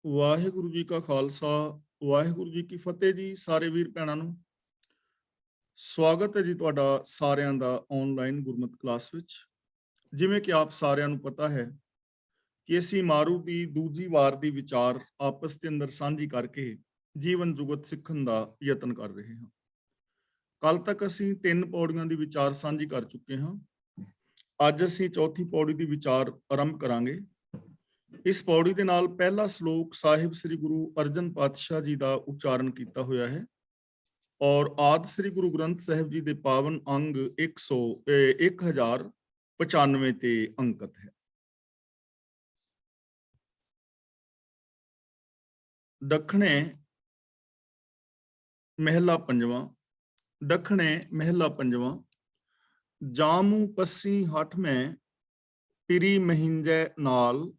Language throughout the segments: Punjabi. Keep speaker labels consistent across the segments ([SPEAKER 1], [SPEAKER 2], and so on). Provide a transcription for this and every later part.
[SPEAKER 1] ਵਾਹਿਗੁਰੂ ਜੀ ਕਾ ਖਾਲਸਾ, ਵਾਹਿਗੁਰੂ ਜੀ ਕੀ ਫਤਿਹ ਜੀ। ਸਾਰੇ ਵੀਰ ਭੈਣਾਂ ਨੂੰ ਸਵਾਗਤ ਹੈ ਜੀ ਤੁਹਾਡਾ ਸਾਰਿਆਂ ਦਾ ਆਨਲਾਈਨ ਗੁਰਮਤਿ ਕਲਾਸ ਵਿੱਚ। ਜਿਵੇਂ ਕਿ ਆਪ ਸਾਰਿਆਂ ਨੂੰ ਪਤਾ ਹੈ ਕਿ ਅਸੀਂ ਮਾਰੂ ਦੀ ਦੂਜੀ ਵਾਰ ਦੀ ਵਿਚਾਰ ਆਪਸ ਦੇ ਅੰਦਰ ਸਾਂਝੀ ਕਰਕੇ ਜੀਵਨ ਜੁਗਤ ਸਿੱਖਣ ਦਾ ਯਤਨ ਕਰ ਰਹੇ ਹਾਂ। ਕੱਲ ਤੱਕ ਅਸੀਂ 3 ਪੌੜੀਆਂ ਦੀ ਵਿਚਾਰ ਸਾਂਝੀ ਕਰ ਚੁੱਕੇ ਹਾਂ। ਅੱਜ ਅਸੀਂ ਚੌਥੀ ਪੌੜੀ ਦੀ ਵਿਚਾਰ ਆਰੰਭ ਕਰਾਂਗੇ। ਇਸ ਪੌੜੀ ਦੇ ਨਾਲ ਪਹਿਲਾ ਸ਼ਲੋਕ ਸਾਹਿਬ ਸ੍ਰੀ ਗੁਰੂ ਅਰਜਨ ਪਾਤਸ਼ਾਹ ਜੀ ਦਾ ਉਚਾਰਨ ਕੀਤਾ ਹੋਇਆ ਹੈ ਔਰ ਆਦਿ ਸ੍ਰੀ ਗੁਰੂ ਗ੍ਰੰਥ ਸਾਹਿਬ ਜੀ ਦੇ ਪਾਵਨ ਅੰਗ 1095 ਤੇ ਅੰਕਿਤ ਹੈ। ਦੱਖਣੇ ਮਹਿਲਾ ਪੰਜਵਾਂ। ਦੱਖਣੇ ਮਹਿਲਾ ਪੰਜਵਾਂ। ਜਾਮੂ ਪੱਸੀ ਹੱਠ ਮੈਂ ਪਿਰੀ ਮਹਿੰਜੈ ਨਾਲ,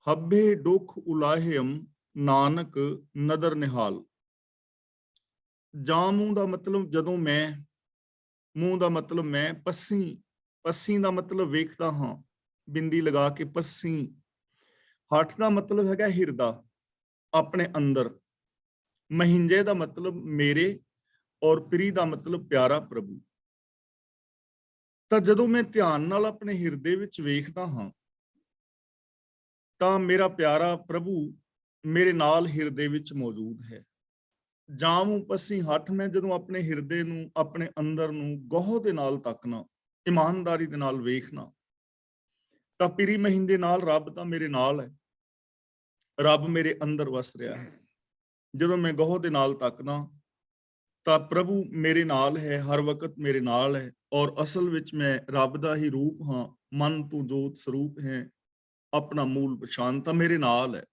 [SPEAKER 1] ਹੱਬੇ ਦੁਖ ਉਲਾਹਿਮ ਨਾਨਕ ਨਦਰ ਨਿਹਾਲ। ਜਾਂ ਮੂੰਹ ਦਾ ਮਤਲਬ ਜਦੋਂ ਮੈਂ, ਮੂੰਹ ਦਾ ਮਤਲਬ ਮੈਂ, ਪੱਸੀ, ਪੱਸੀ ਦਾ ਮਤਲਬ ਵੇਖਦਾ ਹਾਂ, ਬਿੰਦੀ ਲਗਾ ਕੇ ਪੱਸੀ। ਹੱਠ ਦਾ ਮਤਲਬ ਹੈਗਾ ਹਿਰਦਾ, ਆਪਣੇ ਅੰਦਰ। ਮਹਿੰਜੇ ਦਾ ਮਤਲਬ ਮੇਰੇ ਔਰ ਪ੍ਰੀ ਦਾ ਮਤਲਬ ਪਿਆਰਾ ਪ੍ਰਭੂ। ਤਾਂ ਜਦੋਂ ਮੈਂ ਧਿਆਨ ਨਾਲ ਆਪਣੇ ਹਿਰਦੇ ਵਿੱਚ ਵੇਖਦਾ ਹਾਂ ਤਾਂ ਮੇਰਾ ਪਿਆਰਾ ਪ੍ਰਭੂ ਮੇਰੇ ਨਾਲ ਹਿਰਦੇ ਵਿੱਚ ਮੌਜੂਦ ਹੈ। ਜਾਮੂ ਪੱਸੀ ਹੱਠ ਮੈਂ ਜਦੋਂ ਆਪਣੇ ਹਿਰਦੇ ਨੂੰ, ਆਪਣੇ ਅੰਦਰ ਨੂੰ ਗਹੁ ਦੇ ਨਾਲ ਤੱਕਣਾ, ਇਮਾਨਦਾਰੀ ਦੇ ਨਾਲ ਵੇਖਣਾ, ਤਾਂ ਪਿਰੀ ਮਹਿੰਦੇ ਨਾਲ ਰੱਬ ਤਾਂ ਮੇਰੇ ਨਾਲ ਹੈ, ਰੱਬ ਮੇਰੇ ਅੰਦਰ ਵਸ ਰਿਹਾ ਹੈ। ਜਦੋਂ ਮੈਂ ਗਹੁ ਦੇ ਨਾਲ ਤੱਕਦਾ ਤਾਂ ਪ੍ਰਭੂ ਮੇਰੇ ਨਾਲ ਹੈ, ਹਰ ਵਕਤ ਮੇਰੇ ਨਾਲ ਹੈ ਔਰ ਅਸਲ ਵਿੱਚ ਮੈਂ ਰੱਬ ਦਾ ਹੀ ਰੂਪ ਹਾਂ। ਮਨ ਤੂੰ ਜੋਤ ਸਰੂਪ ਹੈ, ਆਪਣਾ ਮੂਲ ਪਛਾਣ ਤਾਂ ਮੇਰੇ ਨਾਲ ਹੈ।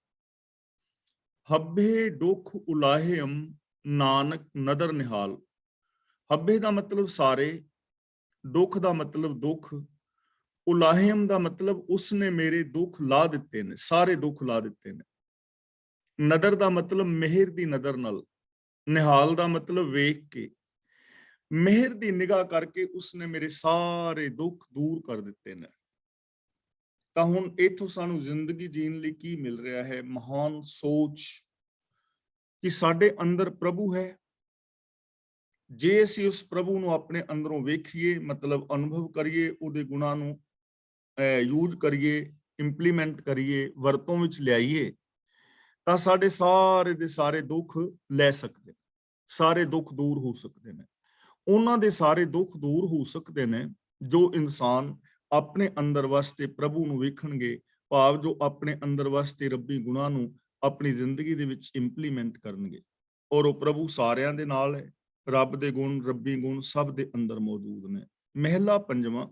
[SPEAKER 1] ਹੱਬੇ ਦੁਖ ਉਲਾਹਿਮ ਨਾਨਕ ਨਦਰ ਨਿਹਾਲ। ਹੱਬੇ ਦਾ ਮਤਲਬ ਸਾਰੇ, ਦੁੱਖ ਦਾ ਮਤਲਬ ਦੁੱਖ, ਉਲਾਹਿਮ ਦਾ ਮਤਲਬ ਉਸਨੇ ਮੇਰੇ ਦੁੱਖ ਲਾ ਦਿੱਤੇ ਨੇ, ਸਾਰੇ ਦੁੱਖ ਲਾ ਦਿੱਤੇ ਨੇ। ਨਦਰ ਦਾ ਮਤਲਬ ਮਿਹਰ ਦੀ ਨਜ਼ਰ ਨਾਲ, ਨਿਹਾਲ ਦਾ ਮਤਲਬ ਵੇਖ ਕੇ, ਮਿਹਰ ਦੀ ਨਿਗਾਹ ਕਰਕੇ ਉਸਨੇ ਮੇਰੇ ਸਾਰੇ ਦੁੱਖ ਦੂਰ ਕਰ ਦਿੱਤੇ ਨੇ। ਤਾਂ ਹੁਣ ਇੱਥੋਂ ਸਾਨੂੰ ਜ਼ਿੰਦਗੀ ਜੀਣ ਲਈ ਕੀ ਮਿਲ ਰਿਹਾ ਹੈ? ਮਹਾਨ ਸੋਚ ਕਿ ਸਾਡੇ ਅੰਦਰ ਪ੍ਰਭੂ ਹੈ। ਜੇ ਅਸੀਂ ਉਸ ਪ੍ਰਭੂ ਨੂੰ ਆਪਣੇ ਅੰਦਰੋਂ ਵੇਖੀਏ, ਮਤਲਬ ਅਨੁਭਵ ਕਰੀਏ, ਉਹਦੇ ਗੁਣਾਂ ਨੂੰ ਯੂਜ਼ ਕਰੀਏ, ਇੰਪਲੀਮੈਂਟ ਕਰੀਏ, ਵਰਤੋਂ ਵਿੱਚ ਲਿਆਈਏ, ਤਾਂ ਸਾਡੇ ਸਾਰੇ ਦੇ ਸਾਰੇ ਦੁੱਖ ਲੈ ਸਕਦੇ, ਸਾਰੇ ਦੁੱਖ ਦੂਰ ਹੋ ਸਕਦੇ ਨੇ। ਉਹਨਾਂ ਦੇ ਸਾਰੇ ਦੁੱਖ ਦੂਰ ਹੋ ਸਕਦੇ ਨੇ ਜੋ ਇਨਸਾਨ ਆਪਣੇ ਅੰਦਰ ਵਸਦੇ ਪ੍ਰਭੂ ਨੂੰ ਵੇਖਣਗੇ, ਭਾਵ ਜੋ ਆਪਣੇ ਅੰਦਰ ਵਸਦੇ ਰੱਬੀ ਗੁਣਾਂ ਨੂੰ ਆਪਣੀ ਜ਼ਿੰਦਗੀ ਦੇ ਵਿੱਚ ਇੰਪਲੀਮੈਂਟ ਕਰਨਗੇ। ਔਰ ਉਹ ਪ੍ਰਭੂ ਸਾਰਿਆਂ ਦੇ ਨਾਲ ਹੈ। ਰੱਬ ਦੇ ਗੁਣ, ਰੱਬੀ ਗੁਣ ਸਭ ਦੇ ਅੰਦਰ ਮੌਜੂਦ ਨੇ। ਮਹਿਲਾ ਪੰਜਵਾਂ।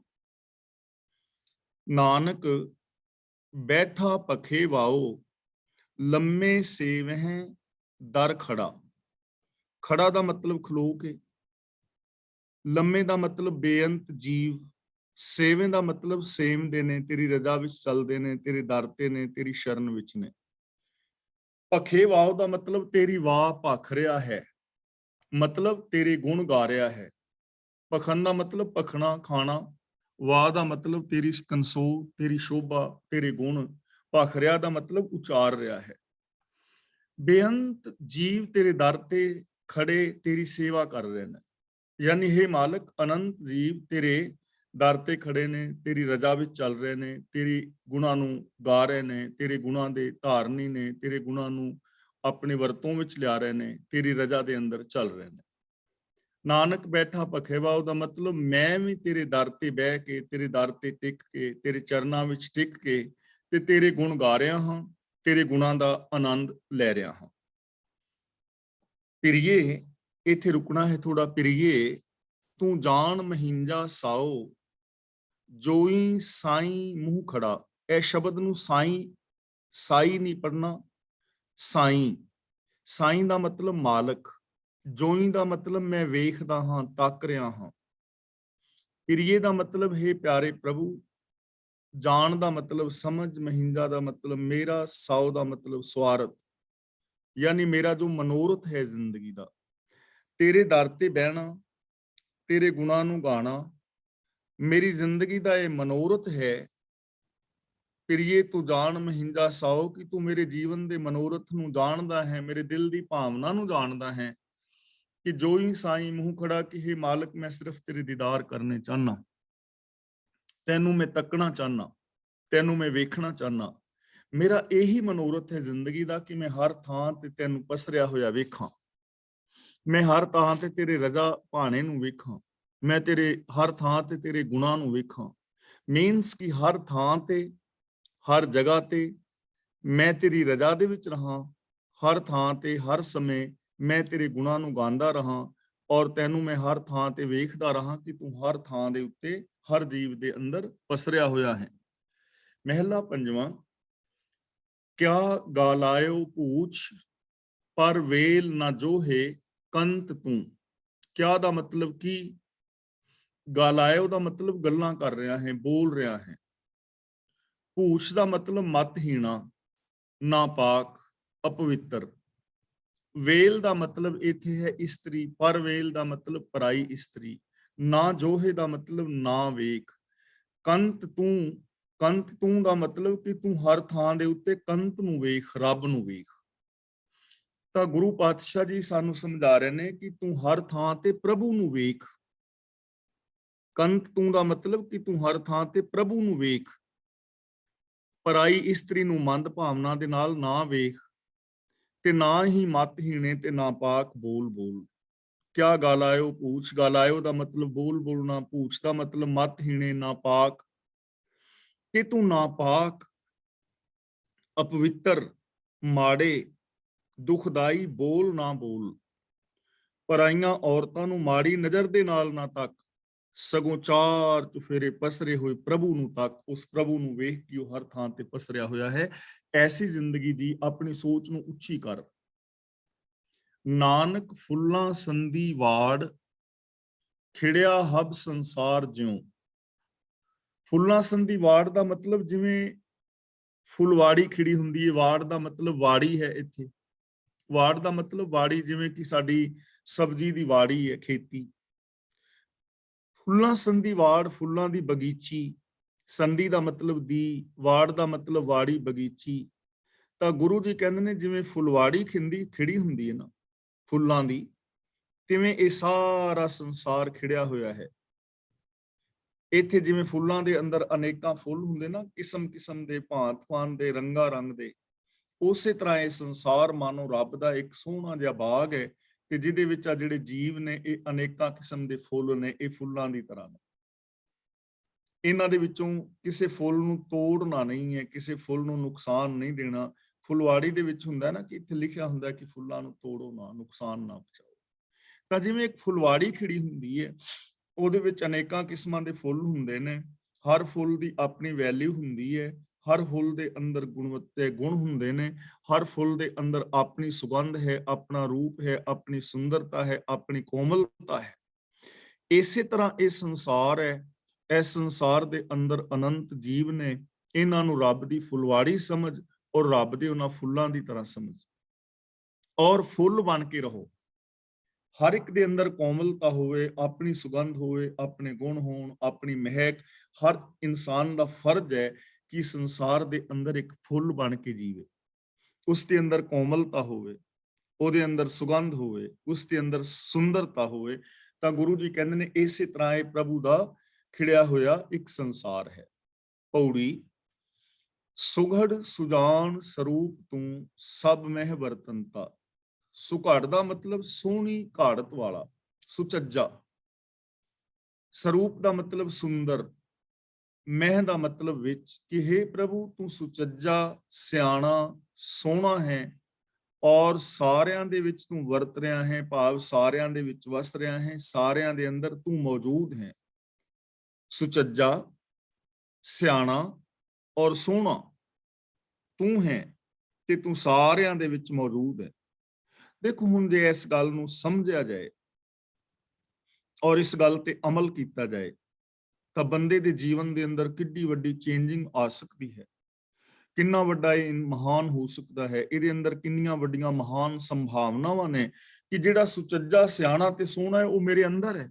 [SPEAKER 1] ਨਾਨਕ ਬੈਠਾ ਪਖੇ ਵਾਓ, ਲੰਮੇ ਸੇਵਹਿ ਦਰ ਖੜਾ। ਖੜਾ ਦਾ ਮਤਲਬ ਖਲੋ ਕੇ, ਲੰਮੇ ਦਾ ਮਤਲਬ ਬੇਅੰਤ ਜੀਵ, ਸੇਵੇਂ ਦਾ ਮਤਲਬ ਸੇਵਦੇ ਨੇ, ਤੇਰੀ ਰਜ਼ਾ ਵਿੱਚ ਚੱਲਦੇ ਨੇ, ਤੇਰੇ ਦਰ ਤੇ ਨੇ, ਤੇਰੀ ਸ਼ਰਨ ਵਿੱਚ ਨੇ। ਪਖੇ ਵਾਓ ਦਾ ਮਤਲਬ ਤੇਰੀ ਵਾਹ ਭਖ ਰਿਹਾ ਹੈ, ਮਤਲਬ ਤੇਰੇ ਗੁਣ ਗਾ ਰਿਹਾ ਹੈ। ਪਖਣ ਦਾ ਮਤਲਬ ਪਖਣਾ, ਖਾਣਾ। ਵਾਹ ਦਾ ਮਤਲਬ ਤੇਰੀ ਕੰਸੋ, ਤੇਰੀ ਸ਼ੋਭਾ, ਤੇਰੇ ਗੁਣ। ਭਖ ਰਿਹਾ ਦਾ ਮਤਲਬ ਉਚਾਰ ਰਿਹਾ ਹੈ। ਬੇਅੰਤ ਜੀਵ ਤੇਰੇ ਦਰ ਤੇ ਖੜੇ ਤੇਰੀ ਸੇਵਾ ਕਰ ਰਹੇ ਨੇ, ਯਾਨੀ ਹੇ ਮਾਲਕ, ਅਨੰਤ ਜੀਵ ਤੇਰੇ ਦਰ ਤੇ ਖੜੇ ਨੇ, ਤੇਰੀ ਰਜ਼ਾ ਵਿੱਚ ਚੱਲ ਰਹੇ ਨੇ, ਤੇਰੀ ਗੁਣਾਂ ਨੂੰ ਗਾ ਰਹੇ ਨੇ, ਤੇਰੇ ਗੁਣਾਂ ਦੇ ਧਾਰਨੀ ਨੇ, ਤੇਰੇ ਗੁਣਾਂ ਨੂੰ ਆਪਣੀ ਵਰਤੋਂ ਵਿੱਚ ਲਿਆ ਰਹੇ ਨੇ, ਤੇਰੀ ਰਜ਼ਾ ਦੇ ਅੰਦਰ ਚੱਲ ਰਹੇ ਨੇ। ਨਾਨਕ ਬੈਠਾ ਪਖੇਵਾ, ਉਹਦਾ ਮਤਲਬ ਮੈਂ ਵੀ ਤੇਰੇ ਦਰ ਤੇ ਬਹਿ ਕੇ, ਤੇਰੇ ਦਰ ਤੇ ਟਿਕ ਕੇ, ਤੇਰੇ ਚਰਨਾਂ ਵਿੱਚ ਟਿਕ ਕੇ ਤੇ ਤੇਰੇ ਗੁਣ ਗਾ ਰਿਹਾ ਹਾਂ, ਤੇਰੇ ਗੁਣਾਂ ਦਾ ਆਨੰਦ ਲੈ ਰਿਹਾ ਹਾਂ। ਪਿਰੀਏ, ਇੱਥੇ ਰੁਕਣਾ ਹੈ ਥੋੜਾ। ਪਿਰੀਏ ਤੂੰ ਜਾਣ ਮਹਿੰਜਾ ਸਾਓ, ਜੋਈ ਸਾਈਂ ਮੂੰਹ ਖੜਾ। ਇਹ ਸ਼ਬਦ ਨੂੰ ਸਾਈਂ, ਸਾਈ ਨਹੀਂ ਪੜਨਾ, ਸਾਈਂ। ਸਾਈਂ ਦਾ ਮਤਲਬ ਮਾਲਕ, ਜੋਈ ਦਾ ਮਤਲਬ ਮੈਂ ਵੇਖਦਾ ਹਾਂ, ਤੱਕ ਰਿਹਾ ਹਾਂ। ਪਿਰੀਏ ਦਾ ਮਤਲਬ ਹੈ ਪਿਆਰੇ ਪ੍ਰਭੂ। ਜਾਣ ਦਾ ਮਤਲਬ ਸਮਝ, ਮਹਿੰਜਾ ਦਾ ਮਤਲਬ ਮੇਰਾ, ਸਾਓ ਦਾ ਮਤਲਬ ਸਵਾਰਥ, ਯਾਨੀ ਮੇਰਾ ਜੋ ਮਨੋਰਥ ਹੈ ਜ਼ਿੰਦਗੀ ਦਾ, ਤੇਰੇ ਦਰ ਤੇ ਬਹਿਣਾ, ਤੇਰੇ ਗੁਣਾਂ ਨੂੰ ਗਾਣਾ। ਮੇਰੀ ਜ਼ਿੰਦਗੀ ਦਾ ਇਹ ਮਨੋਰਥ ਹੈ प्रिये तू जान महिंजा साओ, कि तू मेरे जीवन ਦੇ ਮਨੋਰਥ ਨੂੰ ਜਾਣਦਾ ਹੈ, ਮੇਰੇ ਦਿਲ ਦੀ ਭਾਵਨਾ ਨੂੰ ਜਾਣਦਾ ਹੈ, ਕਿ ਜੋ ਹੀ ਸਾਈਂ ਮੂੰਹ ਖੜਾ ਕਿ हे ਮਾਲਕ ਮੈਂ ਸਿਰਫ ਤੇਰੇ ਦੀਦਾਰ ਕਰਨੇ ਚਾਹਨਾ, ਤੈਨੂੰ ਮੈਂ ਤੱਕਣਾ ਚਾਹਨਾ, ਤੈਨੂੰ ਮੈਂ ਵੇਖਣਾ ਚਾਹਨਾ। ਮੇਰਾ ਇਹੀ ਮਨੋਰਥ ਹੈ ਜ਼ਿੰਦਗੀ ਦਾ ਕਿ ਮੈਂ ਹਰ ਥਾਂ ਤੇ ਤੈਨੂੰ ਪਸਰਿਆ ਹੋਇਆ ਵੇਖਾਂ, ਮੈਂ ਹਰ ਥਾਂ ਤੇ ਤੇਰੇ ਰਜ਼ਾ ਭਾਣੇ ਨੂੰ ਵੇਖਾਂ, ਮੈਂ ਤੇਰੇ ਹਰ ਥਾਂ ਤੇ ਤੇਰੇ ਗੁਣਾਂ ਨੂੰ ਵੇਖਾਂ। ਮੀਨਸ ਕਿ ਹਰ ਥਾਂ ਤੇ ਹਰ ਜਗ੍ਹਾ ਤੇ ਮੈਂ ਤੇਰੀ ਰਜ਼ਾ ਦੇ ਵਿੱਚ ਰਹਾਂ, ਹਰ ਥਾਂ ਤੇ ਹਰ ਸਮੇਂ ਮੈਂ ਤੇਰੇ ਗੁਣਾਂ ਨੂੰ ਗਾਉਂਦਾ ਰਹਾਂ, ਔਰ ਤੈਨੂੰ ਮੈਂ ਹਰ ਥਾਂ ਤੇ ਵੇਖਦਾ ਰਹਾਂ ਕਿ ਤੂੰ ਹਰ ਥਾਂ ਦੇ ਉੱਤੇ ਹਰ ਜੀਵ ਦੇ ਅੰਦਰ ਪਸਰਿਆ ਹੋਇਆ ਹੈ। ਮਹਿਲਾ ਪੰਜਵਾਂ। ਕਿਆ ਗਾਲਾਇਓ ਪੂਛ ਪਰ ਵੇਲ ਨਾ ਜੋਹੇ ਕੰਤ ਤੂੰ। ਕਿਆ ਦਾ ਮਤਲਬ ਕੀ, ਗਾਲਾਇਓ ਦਾ ਮਤਲਬ ਗੱਲਾਂ ਕਰ ਰਿਹਾ ਹੈ, ਬੋਲ ਰਿਹਾ ਹੈ। ਪੂਛ ਦਾ ਮਤਲਬ ਮਤਹੀਣਾ, ਨਾਪਾਕ, ਅਪਵਿੱਤਰ। ਵੇਲ ਦਾ ਮਤਲਬ ਇੱਥੇ ਹੈ ਇਸਤਰੀ, ਪਰ ਵੇਲ ਦਾ ਮਤਲਬ ਪਰਾਈ ਇਸਤਰੀ। ਨਾ ਜੋਹੇ ਦਾ ਮਤਲਬ ਨਾ ਵੇਖ। ਕੰਤ ਤੂੰ, ਕੰਤ ਤੂੰ ਦਾ ਮਤਲਬ ਕਿ ਤੂੰ ਹਰ ਥਾਂ ਦੇ ਉੱਤੇ ਕੰਤ ਨੂੰ ਵੇਖ, ਰੱਬ ਨੂੰ ਵੇਖ। ਤਾਂ ਗੁਰੂ ਪਾਤਸ਼ਾਹ ਜੀ ਸਾਨੂੰ ਸਮਝਾ ਰਹੇ ਨੇ ਕਿ ਤੂੰ ਹਰ ਥਾਂ ਤੇ ਪ੍ਰਭੂ ਨੂੰ ਵੇਖ। ਕੰਤ ਤੂੰ ਦਾ ਮਤਲਬ ਕਿ ਤੂੰ ਹਰ ਥਾਂ ਤੇ ਪ੍ਰਭੂ ਨੂੰ ਵੇਖ, ਪਰਾਈ ਇਸਤਰੀ ਨੂੰ ਮੰਦ ਭਾਵਨਾ ਦੇ ਨਾਲ ਨਾ ਵੇਖ, ਤੇ ਨਾ ਹੀ ਮਤਹੀਣੇ ਤੇ ਨਾਪਾਕ ਬੋਲ ਬੋਲ। ਕਿਆ ਗਾਲਾਇਓ ਪੂਛ, ਗਾਲਾਇਓ ਦਾ ਮਤਲਬ ਬੋਲ ਬੋਲਣਾ, ਪੂਛ ਦਾ ਮਤਲਬ ਮਤਹੀਣੇ, ਨਾਪਾਕ। ਕਿ ਤੂੰ ਨਾਪਾਕ, ਅਪਵਿੱਤਰ, ਮਾੜੇ, ਦੁਖਦਾਈ ਬੋਲ ਨਾ ਬੋਲ। ਪਰਾਈਆਂ ਔਰਤਾਂ ਨੂੰ ਮਾੜੀ ਨਜ਼ਰ ਦੇ ਨਾਲ ਨਾ ਤੱਕ, ਸਗੋਂ ਚਾਰ ਚੁਫੇਰੇ ਪਸਰੇ ਹੋਏ ਪ੍ਰਭੂ ਨੂੰ ਤੱਕ, ਉਸ ਪ੍ਰਭੂ ਨੂੰ ਵੇਖ ਕੇ ਉਹ ਹਰ ਥਾਂ ਤੇ ਪਸਰਿਆ ਹੋਇਆ ਹੈ। ਐਸੀ ਜ਼ਿੰਦਗੀ ਦੀ, ਆਪਣੀ ਸੋਚ ਨੂੰ ਉੱਚੀ ਕਰ। ਨਾਨਕ ਫੁੱਲਾਂ ਸੰਧੀ ਵਾੜ, ਖਿੜਿਆ ਹਬ ਸੰਸਾਰ ਜਿਉ। ਫੁੱਲਾਂ ਸੰਧੀ ਵਾੜ ਦਾ ਮਤਲਬ ਜਿਵੇਂ ਫੁਲਵਾੜੀ ਖਿੜੀ ਹੁੰਦੀ ਹੈ, ਵਾੜ ਦਾ ਮਤਲਬ ਵਾੜੀ ਹੈ। ਇੱਥੇ ਵਾੜ ਦਾ ਮਤਲਬ ਵਾੜੀ, ਜਿਵੇਂ ਕਿ ਸਾਡੀ ਸਬਜ਼ੀ ਦੀ ਵਾੜੀ ਹੈ, ਖੇਤੀ। ਫੁੱਲਾਂ ਸੰਧੀ ਵਾੜ, ਫੁੱਲਾਂ ਦੀ ਬਗੀਚੀ। ਸੰਧੀ ਦਾ ਮਤਲਬ ਦੀ, ਵਾੜ ਦਾ ਮਤਲਬ ਵਾੜੀ, ਬਗੀਚੀ। ਤਾਂ ਗੁਰੂ ਜੀ ਕਹਿੰਦੇ ਨੇ ਜਿਵੇਂ ਫੁਲਵਾੜੀ ਖਿੜੀ ਹੁੰਦੀ ਹੈ ਨਾ ਫੁੱਲਾਂ ਦੀ, ਤਿਵੇਂ ਇਹ ਸਾਰਾ ਸੰਸਾਰ ਖਿੜਿਆ ਹੋਇਆ ਹੈ। ਇੱਥੇ ਜਿਵੇਂ ਫੁੱਲਾਂ ਦੇ ਅੰਦਰ ਅਨੇਕਾਂ ਫੁੱਲ ਹੁੰਦੇ ਨਾ, ਕਿਸਮ ਕਿਸਮ ਦੇ, ਭਾਂਤ ਭਾਂਤ ਦੇ, ਰੰਗਾ ਰੰਗ ਦੇ, ਉਸੇ ਤਰ੍ਹਾਂ ਇਹ ਸੰਸਾਰ ਮਾਨੋ ਰੱਬ ਦਾ ਇੱਕ ਸੋਹਣਾ ਜਿਹਾ ਬਾਗ ਹੈ, ਤੇ ਜਿਹਦੇ ਵਿੱਚ ਆ ਜਿਹੜੇ ਜੀਵ ਨੇ ਇਹ ਅਨੇਕਾਂ ਕਿਸਮ ਦੇ ਫੁੱਲ ਨੇ, ਇਹ ਫੁੱਲਾਂ ਦੀ ਤਰ੍ਹਾਂ ਨੇ। ਇਹਨਾਂ ਦੇ ਵਿੱਚੋਂ ਕਿਸੇ ਫੁੱਲ ਨੂੰ ਤੋੜਨਾ ਨਹੀਂ ਹੈ, ਕਿਸੇ ਫੁੱਲ ਨੂੰ ਨੁਕਸਾਨ ਨਹੀਂ ਦੇਣਾ। ਫੁਲਵਾੜੀ ਦੇ ਵਿੱਚ ਹੁੰਦਾ ਨਾ ਕਿ ਇੱਥੇ ਲਿਖਿਆ ਹੁੰਦਾ ਕਿ ਫੁੱਲਾਂ ਨੂੰ ਤੋੜੋ ਨਾ, ਨੁਕਸਾਨ ਨਾ ਪਹੁੰਚਾਓ। ਤਾਂ ਜਿਵੇਂ ਇੱਕ ਫੁਲਵਾੜੀ ਖਿੜੀ ਹੁੰਦੀ ਹੈ, ਉਹਦੇ ਵਿੱਚ ਅਨੇਕਾਂ ਕਿਸਮਾਂ ਦੇ ਫੁੱਲ ਹੁੰਦੇ ਨੇ, ਹਰ ਫੁੱਲ ਦੀ ਆਪਣੀ ਵੈਲਿਊ ਹੁੰਦੀ ਹੈ, ਹਰ ਫੁੱਲ ਦੇ ਅੰਦਰ ਗੁਣਵੱਤੇ ਗੁਣ ਹੁੰਦੇ ਨੇ, ਹਰ ਫੁੱਲ ਦੇ ਅੰਦਰ ਆਪਣੀ ਸੁਗੰਧ ਹੈ, ਆਪਣਾ ਰੂਪ ਹੈ, ਆਪਣੀ ਸੁੰਦਰਤਾ ਹੈ, ਆਪਣੀ ਕੋਮਲਤਾ ਹੈ। ਇਸੇ ਤਰ੍ਹਾਂ ਇਹ ਸੰਸਾਰ ਹੈ, ਇਸ ਸੰਸਾਰ ਦੇ ਅੰਦਰ ਅਨੰਤ ਜੀਵ ਨੇ, ਇਹਨਾਂ ਨੂੰ ਰੱਬ ਦੀ ਫੁਲਵਾੜੀ ਸਮਝ, ਔਰ ਰੱਬ ਦੇ ਉਹਨਾਂ ਫੁੱਲਾਂ ਦੀ ਤਰ੍ਹਾਂ ਸਮਝ, ਔਰ ਫੁੱਲ ਬਣ ਕੇ ਰਹੋ। ਹਰ ਇੱਕ ਦੇ ਅੰਦਰ ਕੋਮਲਤਾ ਹੋਵੇ, ਆਪਣੀ ਸੁਗੰਧ ਹੋਵੇ, ਆਪਣੇ ਗੁਣ ਹੋਣ, ਆਪਣੀ ਮਹਿਕ। ਹਰ ਇਨਸਾਨ ਦਾ ਫਰਜ਼ ਹੈ ਕਿ ਸੰਸਾਰ ਦੇ ਅੰਦਰ ਇੱਕ ਫੁੱਲ ਬਣ ਕੇ ਜੀਵੇ, ਉਸ ਦੇ ਅੰਦਰ ਕੋਮਲਤਾ ਹੋਵੇ, ਉਹਦੇ ਅੰਦਰ ਸੁਗੰਧ ਹੋਵੇ, ਉਸ ਦੇ ਅੰਦਰ ਸੁੰਦਰਤਾ ਹੋਵੇ। ਤਾਂ ਗੁਰੂ ਜੀ ਕਹਿੰਦੇ ਨੇ ਇਸੇ ਤਰ੍ਹਾਂ ਇਹ ਪ੍ਰਭੂ ਦਾ ਖਿੜਿਆ ਹੋਇਆ ਇੱਕ ਸੰਸਾਰ ਹੈ। ਪੌੜੀ। ਸੁਘੜ ਸੁਜਾਨ ਸਰੂਪ ਤੂੰ, ਸਭ ਮਹਿ ਵਰਤਨਤਾ। ਸੁਘੜ ਦਾ ਮਤਲਬ ਸੋਹਣੀ ਘਾੜਤ ਵਾਲਾ, ਸੁਚੱਜਾ। ਸਰੂਪ ਦਾ ਮਤਲਬ ਸੁੰਦਰ। ਮਹਿ ਦਾ ਮਤਲਬ ਵਿੱਚ, ਕਿ हे ਪ੍ਰਭੂ ਤੂੰ ਸੁਚੱਜਾ, ਸਿਆਣਾ, ਸੋਹਣਾ ਹੈ, ਔਰ ਸਾਰਿਆਂ ਦੇ ਵਿੱਚ ਤੂੰ ਵਰਤ ਰਿਹਾ ਹੈ, ਭਾਵ ਸਾਰਿਆਂ ਦੇ ਵਿੱਚ ਵਸ ਰਿਹਾ ਹੈ, ਸਾਰਿਆਂ ਦੇ ਅੰਦਰ ਤੂੰ ਮੌਜੂਦ ਹੈ। ਸੁਚੱਜਾ, ਸਿਆਣਾ ਔਰ ਸੋਹਣਾ ਤੂੰ ਹੈ, ਤੇ ਤੂੰ ਸਾਰਿਆਂ ਦੇ ਵਿੱਚ ਮੌਜੂਦ ਹੈ। ਦੇਖੋ ਹੁਣ ਜੇ ਇਸ ਗੱਲ ਨੂੰ ਸਮਝਿਆ ਜਾਏ ਔਰ ਇਸ ਗੱਲ ਤੇ ਅਮਲ ਕੀਤਾ ਜਾਏ, ਤਾਂ ਬੰਦੇ ਦੇ ਜੀਵਨ ਦੇ ਅੰਦਰ ਕਿੰਨੀ ਵੱਡੀ ਚੇਂਜਿੰਗ ਆ ਸਕਦੀ ਹੈ, ਕਿੰਨਾ ਵੱਡਾ ਇਹ ਮਹਾਨ ਹੋ ਸਕਦਾ ਹੈ। ਇਹਦੇ ਅੰਦਰ ਕਿੰਨੀਆਂ ਵੱਡੀਆਂ ਮਹਾਨ ਸੰਭਾਵਨਾਵਾਂ ਨੇ ਕਿ ਜਿਹੜਾ ਸੁਚੱਜਾ, ਸਿਆਣਾ ਤੇ ਸੋਹਣਾ ਹੈ ਉਹ ਮੇਰੇ ਅੰਦਰ ਹੈ।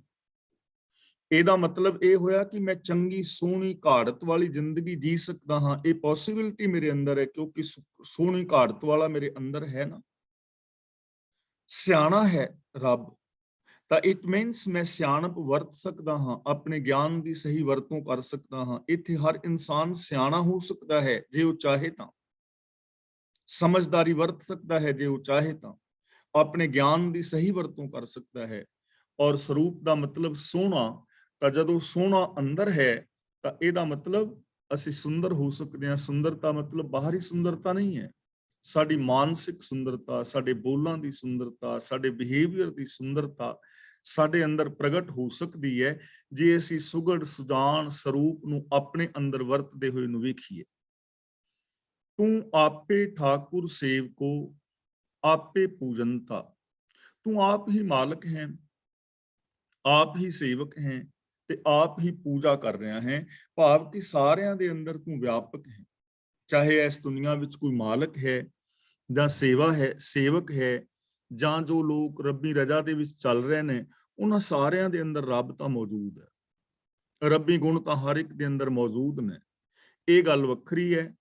[SPEAKER 1] ਇਹਦਾ ਮਤਲਬ ਇਹ ਹੋਇਆ ਕਿ ਮੈਂ ਚੰਗੀ ਸੋਹਣੀ ਘਾੜਤ ਵਾਲੀ ਜ਼ਿੰਦਗੀ ਜੀ ਸਕਦਾ ਹਾਂ। ਇਹ ਪੋਸਿਬਿਲਿਟੀ ਮੇਰੇ ਅੰਦਰ ਹੈ, ਕਿਉਂਕਿ ਸੋਹਣੀ ਘਾੜਤ ਵਾਲਾ ਮੇਰੇ ਅੰਦਰ ਹੈ ਨਾ। ਸਿਆਣਾ ਹੈ ਰੱਬ, ਤਾਂ ਇਟ ਮੀਨਸ ਮੈਂ ਸਿਆਣਪ ਵਰਤ ਸਕਦਾ ਹਾਂ, ਆਪਣੇ ਗਿਆਨ ਦੀ ਸਹੀ ਵਰਤੋਂ ਕਰ ਸਕਦਾ ਹਾਂ। ਇੱਥੇ ਹਰ ਇਨਸਾਨ ਸਿਆਣਾ ਹੋ ਸਕਦਾ ਹੈ ਜੇ ਉਹ ਚਾਹੇ ਤਾਂ, ਸਮਝਦਾਰੀ ਵਰਤ ਸਕਦਾ ਹੈ ਜੇ ਉਹ ਚਾਹੇ ਤਾਂ, ਆਪਣੇ ਗਿਆਨ ਦੀ ਸਹੀ ਵਰਤੋਂ ਕਰ ਸਕਦਾ ਹੈ। ਔਰ ਸਰੂਪ ਦਾ ਮਤਲਬ ਸੋਹਣਾ, ਤਾਂ ਜਦੋਂ ਸੋਹਣਾ ਅੰਦਰ ਹੈ ਤਾਂ ਇਹਦਾ ਮਤਲਬ ਅਸੀਂ ਸੁੰਦਰ ਹੋ ਸਕਦੇ ਹਾਂ। ਸੁੰਦਰਤਾ ਮਤਲਬ ਬਾਹਰੀ ਸੁੰਦਰਤਾ ਨਹੀਂ ਹੈ, ਸਾਡੀ ਮਾਨਸਿਕ ਸੁੰਦਰਤਾ, ਸਾਡੇ ਬੋਲਾਂ ਦੀ ਸੁੰਦਰਤਾ, ਸਾਡੇ ਬਿਹੇਵੀਅਰ ਦੀ ਸੁੰਦਰਤਾ ਸਾਡੇ ਅੰਦਰ ਪ੍ਰਗਟ ਹੋ ਸਕਦੀ ਹੈ ਜੇ ਅਸੀਂ ਸੁਗੜ ਸੁਜਾਨ ਸਰੂਪ ਨੂੰ ਆਪਣੇ ਅੰਦਰ ਵਰਤਦੇ ਹੋਏ ਨੂੰ ਵੇਖੀਏ। ਤੂੰ ਆਪੇ ਠਾਕੁਰ ਸੇਵਕੋ ਆਪੇ ਪੂਜਨਤਾ, ਤੂੰ ਆਪ ਹੀ ਮਾਲਕ ਹੈ, ਆਪ ਹੀ ਸੇਵਕ ਹੈ ਤੇ ਆਪ ਹੀ ਪੂਜਾ ਕਰ ਰਿਹਾ ਹੈ। ਭਾਵ ਕਿ ਸਾਰਿਆਂ ਦੇ ਅੰਦਰ ਤੂੰ ਵਿਆਪਕ ਹੈ। ਚਾਹੇ ਇਸ ਦੁਨੀਆ ਵਿੱਚ ਕੋਈ ਮਾਲਕ ਹੈ ਜਾਂ ਸੇਵਕ ਹੈ, ਜਾਂ ਜੋ ਲੋਕ ਰੱਬੀ ਰਜਾ ਦੇ ਵਿੱਚ ਚੱਲ ਰਹੇ ਨੇ, ਉਹਨਾਂ ਸਾਰਿਆਂ ਦੇ ਅੰਦਰ ਰੱਬ ਤਾਂ ਮੌਜੂਦ ਹੈ। ਰੱਬੀ ਗੁਣ ਤਾਂ ਹਰ ਇੱਕ ਦੇ ਅੰਦਰ ਮੌਜੂਦ ਨੇ। ਇਹ ਗੱਲ ਵੱਖਰੀ ਹੈ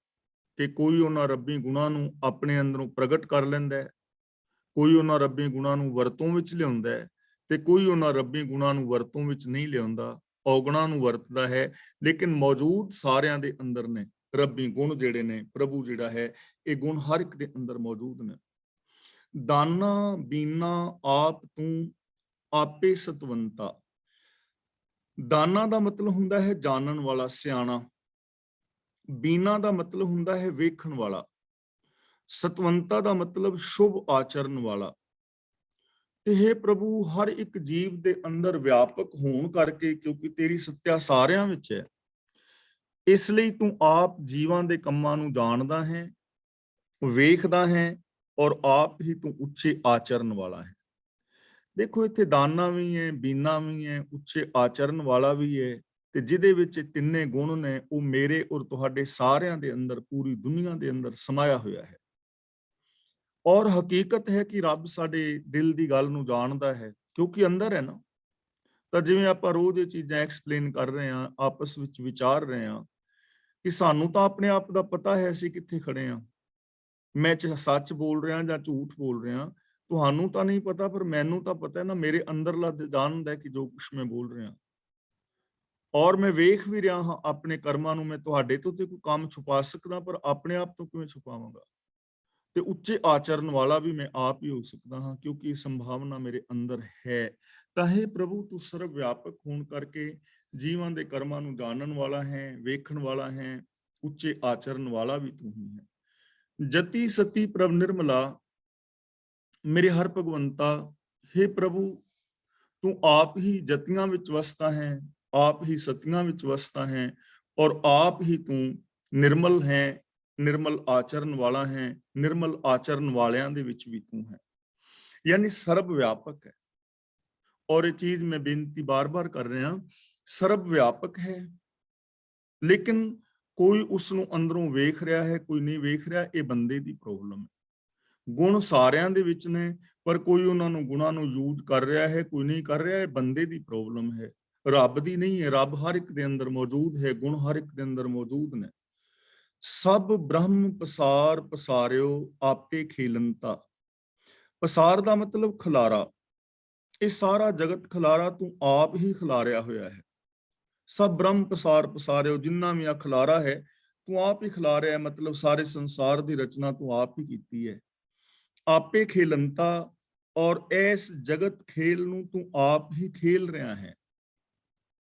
[SPEAKER 1] ਕਿ ਕੋਈ ਉਹਨਾਂ ਰੱਬੀ ਗੁਣਾਂ ਨੂੰ ਆਪਣੇ ਅੰਦਰੋਂ ਪ੍ਰਗਟ ਕਰ ਲੈਂਦਾ ਹੈ, ਕੋਈ ਉਹਨਾਂ ਰੱਬੀ ਗੁਣਾਂ ਨੂੰ ਵਰਤੋਂ ਵਿੱਚ ਲਿਆਉਂਦਾ ਹੈ, ਤੇ ਕੋਈ ਉਹਨਾਂ ਰੱਬੀ ਗੁਣਾਂ ਨੂੰ ਵਰਤੋਂ ਵਿੱਚ ਨਹੀਂ ਲਿਆਉਂਦਾ, ਔਗੁਣਾਂ ਨੂੰ ਵਰਤਦਾ ਹੈ। ਲੇਕਿਨ ਮੌਜੂਦ ਸਾਰਿਆਂ ਦੇ ਅੰਦਰ ਨੇ ਰੱਬੀ ਗੁਣ ਜਿਹੜੇ ਨੇ। ਪ੍ਰਭੂ ਜਿਹੜਾ ਹੈ, ਇਹ ਗੁਣ ਹਰ ਇੱਕ ਦੇ ਅੰਦਰ ਮੌਜੂਦ ਨੇ। ਦਾਨਾ ਬੀਨਾ ਆਪ ਤੂੰ ਆਪੇ ਸਤਵੰਤਾ। ਦਾਨਾ ਦਾ ਮਤਲਬ ਹੁੰਦਾ ਹੈ ਜਾਣਨ ਵਾਲਾ, ਸਿਆਣਾ। ਬੀਨਾ ਦਾ ਮਤਲਬ ਹੁੰਦਾ ਹੈ ਵੇਖਣ ਵਾਲਾ। ਸਤਵੰਤਾ ਦਾ ਮਤਲਬ ਸ਼ੁਭ ਆਚਰਨ ਵਾਲਾ। ਇਹ ਪ੍ਰਭੂ ਹਰ ਇੱਕ ਜੀਵ ਦੇ ਅੰਦਰ ਵਿਆਪਕ ਹੋਣ ਕਰਕੇ, ਕਿਉਂਕਿ ਤੇਰੀ ਸੱਤਿਆ ਸਾਰਿਆਂ ਵਿੱਚ ਹੈ, ਇਸ ਲਈ ਤੂੰ ਆਪ ਜੀਵਾਂ ਦੇ ਕੰਮਾਂ ਨੂੰ ਜਾਣਦਾ ਹੈ, ਵੇਖਦਾ ਹੈ, ਔਰ ਆਪ ਹੀ ਤੂੰ ਉੱਚੇ ਆਚਰਨ ਵਾਲਾ ਹੈ। ਦੇਖੋ, ਇੱਥੇ ਦਾਨਾ ਵੀ ਹੈ, ਬੀਨਾ ਵੀ ਹੈ, ਉੱਚੇ ਆਚਰਨ ਵਾਲਾ ਵੀ ਹੈ, ਤੇ ਜਿਹਦੇ ਵਿੱਚ ਤਿੰਨੇ ਗੁਣ ਨੇ, ਉਹ ਮੇਰੇ ਔਰ ਤੁਹਾਡੇ ਸਾਰਿਆਂ ਦੇ ਅੰਦਰ, ਪੂਰੀ ਦੁਨੀਆ ਦੇ ਅੰਦਰ ਸਮਾਇਆ ਹੋਇਆ ਹੈ। ਔਰ ਹਕੀਕਤ ਹੈ ਕਿ ਰੱਬ ਸਾਡੇ ਦਿਲ ਦੀ ਗੱਲ ਨੂੰ ਜਾਣਦਾ ਹੈ, ਕਿਉਂਕਿ ਅੰਦਰ ਹੈ ਨਾ। ਤਾਂ ਜਿਵੇਂ ਆਪਾਂ ਰੋਜ਼ ਇਹ ਚੀਜ਼ਾਂ ਐਕਸਪਲੇਨ ਕਰ ਰਹੇ ਹਾਂ, ਆਪਸ ਵਿੱਚ ਵਿਚਾਰ ਰਹੇ ਹਾਂ, ਕਿ ਸਾਨੂੰ ਤਾਂ ਆਪਣੇ ਆਪ ਦਾ ਪਤਾ ਹੈ ਅਸੀਂ ਕਿੱਥੇ ਖੜੇ ਹਾਂ। ਮੈਂ ਸੱਚ ਬੋਲ ਰਿਹਾ ਜਾਂ ਝੂਠ ਬੋਲ ਰਿਹਾ, ਤੁਹਾਨੂੰ ਤਾਂ ਨਹੀਂ ਪਤਾ, ਪਰ ਮੈਨੂੰ ਤਾਂ ਪਤਾ ਹੈ ਨਾ। ਮੇਰੇ ਅੰਦਰਲਾ ਜਾਣਦਾ ਕਿ ਜੋ ਕੁਛ ਮੈਂ ਬੋਲ ਰਿਹਾ, ਔਰ ਮੈਂ ਵੇਖ ਵੀ ਰਿਹਾ ਹਾਂ ਆਪਣੇ ਕਰਮਾਂ ਨੂੰ। ਮੈਂ ਤੁਹਾਡੇ ਤੋਂ ਤੇ ਕੋਈ ਕੰਮ ਛੁਪਾ ਸਕਦਾ, ਪਰ ਆਪਣੇ ਆਪ ਤੋਂ ਕਿਵੇਂ ਛੁਪਾਵਾਂਗਾ? ਤੇ ਉੱਚੇ ਆਚਰਨ ਵਾਲਾ ਵੀ ਮੈਂ ਆਪ ਹੀ ਹੋ ਸਕਦਾ ਹਾਂ, ਕਿਉਂਕਿ ਇਹ ਸੰਭਾਵਨਾ ਮੇਰੇ ਅੰਦਰ ਹੈ। ਤਾਂ ਹੈ ਪ੍ਰਭੂ, ਤੂੰ ਸਰਵ ਵਿਆਪਕ ਹੋਣ ਕਰਕੇ ਜੀਵਾਂ ਦੇ ਕਰਮਾਂ ਨੂੰ ਜਾਣਨ ਵਾਲਾ ਹੈ, ਵੇਖਣ ਵਾਲਾ ਹੈ, ਉੱਚੇ ਆਚਰਨ ਵਾਲਾ ਵੀ ਤੂੰ ਹੀ ਹੈ। ਜਤੀ ਸਤੀ ਪ੍ਰਭ ਨਿਰਮਲਾ, ਮੇਰੇ ਹਰ ਭਗਵੰਤਾ, हे ਪ੍ਰਭੂ, ਤੂੰ ਆਪ ਹੀ ਜਤੀਆਂ ਵਿੱਚ ਵਸਦਾ ਹੈ, ਆਪ ਹੀ ਸਤੀਆਂ ਵਿੱਚ ਵਸਦਾ ਹੈ, ਔਰ ਆਪ ਹੀ ਤੂੰ ਨਿਰਮਲ ਹੈ, ਨਿਰਮਲ ਆਚਰਨ ਵਾਲਾ ਹੈ। ਨਿਰਮਲ ਆਚਰਨ ਵਾਲਿਆਂ ਦੇ ਵਿੱਚ ਵੀ ਤੂੰ ਹੈ, ਯਾਨੀ ਸਰਬ ਵਿਆਪਕ ਹੈ। ਔਰ ਇਹ ਚੀਜ਼ ਮੈਂ ਬੇਨਤੀ ਬਾਰ-ਬਾਰ ਕਰ ਰਿਹਾ, ਸਰਬ ਵਿਆਪਕ ਹੈ, ਲੇਕਿਨ ਕੋਈ ਉਸ ਨੂੰ ਅੰਦਰੋਂ ਵੇਖ ਰਿਹਾ ਹੈ, ਕੋਈ ਨਹੀਂ ਵੇਖ ਰਿਹਾ। ਇਹ ਬੰਦੇ ਦੀ ਪ੍ਰੋਬਲਮ ਹੈ। ਗੁਣ ਸਾਰਿਆਂ ਦੇ ਵਿੱਚ ਨੇ, ਪਰ ਕੋਈ ਉਹਨਾਂ ਨੂੰ ਗੁਣਾਂ ਨੂੰ ਯੂਜ਼ ਕਰ ਰਿਹਾ ਹੈ, ਕੋਈ ਨਹੀਂ ਕਰ ਰਿਹਾ। ਇਹ ਬੰਦੇ ਦੀ ਪ੍ਰੋਬਲਮ ਹੈ, ਰੱਬ ਦੀ ਨਹੀਂ ਹੈ। ਰੱਬ ਹਰ ਇੱਕ ਦੇ ਅੰਦਰ ਮੌਜੂਦ ਹੈ, ਗੁਣ ਹਰ ਇੱਕ ਦੇ ਅੰਦਰ ਮੌਜੂਦ ਨੇ। ਸਭ ਬ੍ਰਹਮ ਪਸਾਰ ਪਸਾਰਿਓ ਆਪੇ ਖੇਲੰਤਾ। ਪਸਾਰ ਦਾ ਮਤਲਬ ਖਿਲਾਰਾ। ਇਹ ਸਾਰਾ ਜਗਤ ਖਿਲਾਰਾ ਤੂੰ ਆਪ ਹੀ ਖਿਲਾਰਿਆ ਹੋਇਆ ਹੈ। ਸਭ ਬ੍ਰਹਮ ਪਸਾਰ ਪਸਾਰਿਓ, ਜਿੰਨਾ ਵੀ ਆ ਖਿਲਾਰਾ ਹੈ ਤੂੰ ਆਪ ਹੀ ਖਿਲਾਰਿਆ ਹੈ। ਮਤਲਬ ਸਾਰੇ ਸੰਸਾਰ ਦੀ ਰਚਨਾ ਤੂੰ ਆਪ ਹੀ ਕੀਤੀ ਹੈ। ਆਪੇ ਖੇਲੰਤਾ, ਔਰ ਇਸ ਜਗਤ ਖੇਲ ਨੂੰ ਤੂੰ ਆਪ ਹੀ ਖੇਲ ਰਿਹਾ ਹੈ,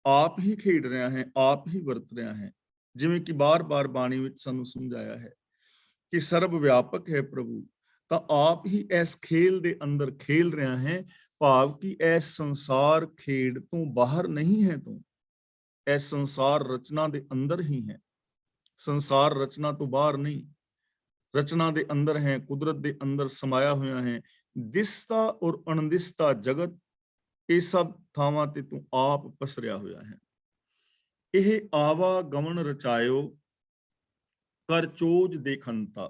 [SPEAKER 1] ਆਪ ਹੀ ਖੇਡ ਰਿਹਾ ਹੈ, ਆਪ ਹੀ ਵਰਤ ਰਿਹਾ ਹੈ। ਜਿਵੇਂ ਕਿ ਬਾਰ-ਬਾਰ ਬਾਣੀ ਵਿੱਚ ਸਾਨੂੰ ਸਮਝਾਇਆ ਹੈ ਕਿ ਸਰਬ ਵਿਆਪਕ ਹੈ ਪ੍ਰਭੂ, ਤਾਂ ਆਪ ਹੀ ਇਸ ਖੇਲ ਦੇ ਅੰਦਰ ਖੇਲ ਰਿਹਾ ਹੈ। ਭਾਵ ਕਿ ਇਸ ਸੰਸਾਰ ਖੇਡ ਤੋਂ ਬਾਹਰ ਨਹੀਂ ਹੈ ਤੂੰ, ਇਸ ਸੰਸਾਰ ਰਚਨਾ ਦੇ ਅੰਦਰ ਹੀ ਹੈ। ਸੰਸਾਰ ਰਚਨਾ ਤੋਂ ਬਾਹਰ ਨਹੀਂ, ਰਚਨਾ ਦੇ ਅੰਦਰ ਹੈ, ਕੁਦਰਤ ਦੇ ਅੰਦਰ ਸਮਾਇਆ ਹੋਇਆ ਹੈ। ਦਿਸਤਾ ਔਰ ਅਣਦਿਸਤਾ ਜਗਤ, ਇਹ ਸਭ ਥਾਵਾਂ ਤੇ ਤੂੰ ਆਪ ਪਸਰਿਆ ਹੋਇਆ ਹੈ। ਇਹ ਆਵਾ ਗਮਨ ਰਚਾਇਓ ਕਰ ਚੋਜ ਦੇਖੰਤਾ।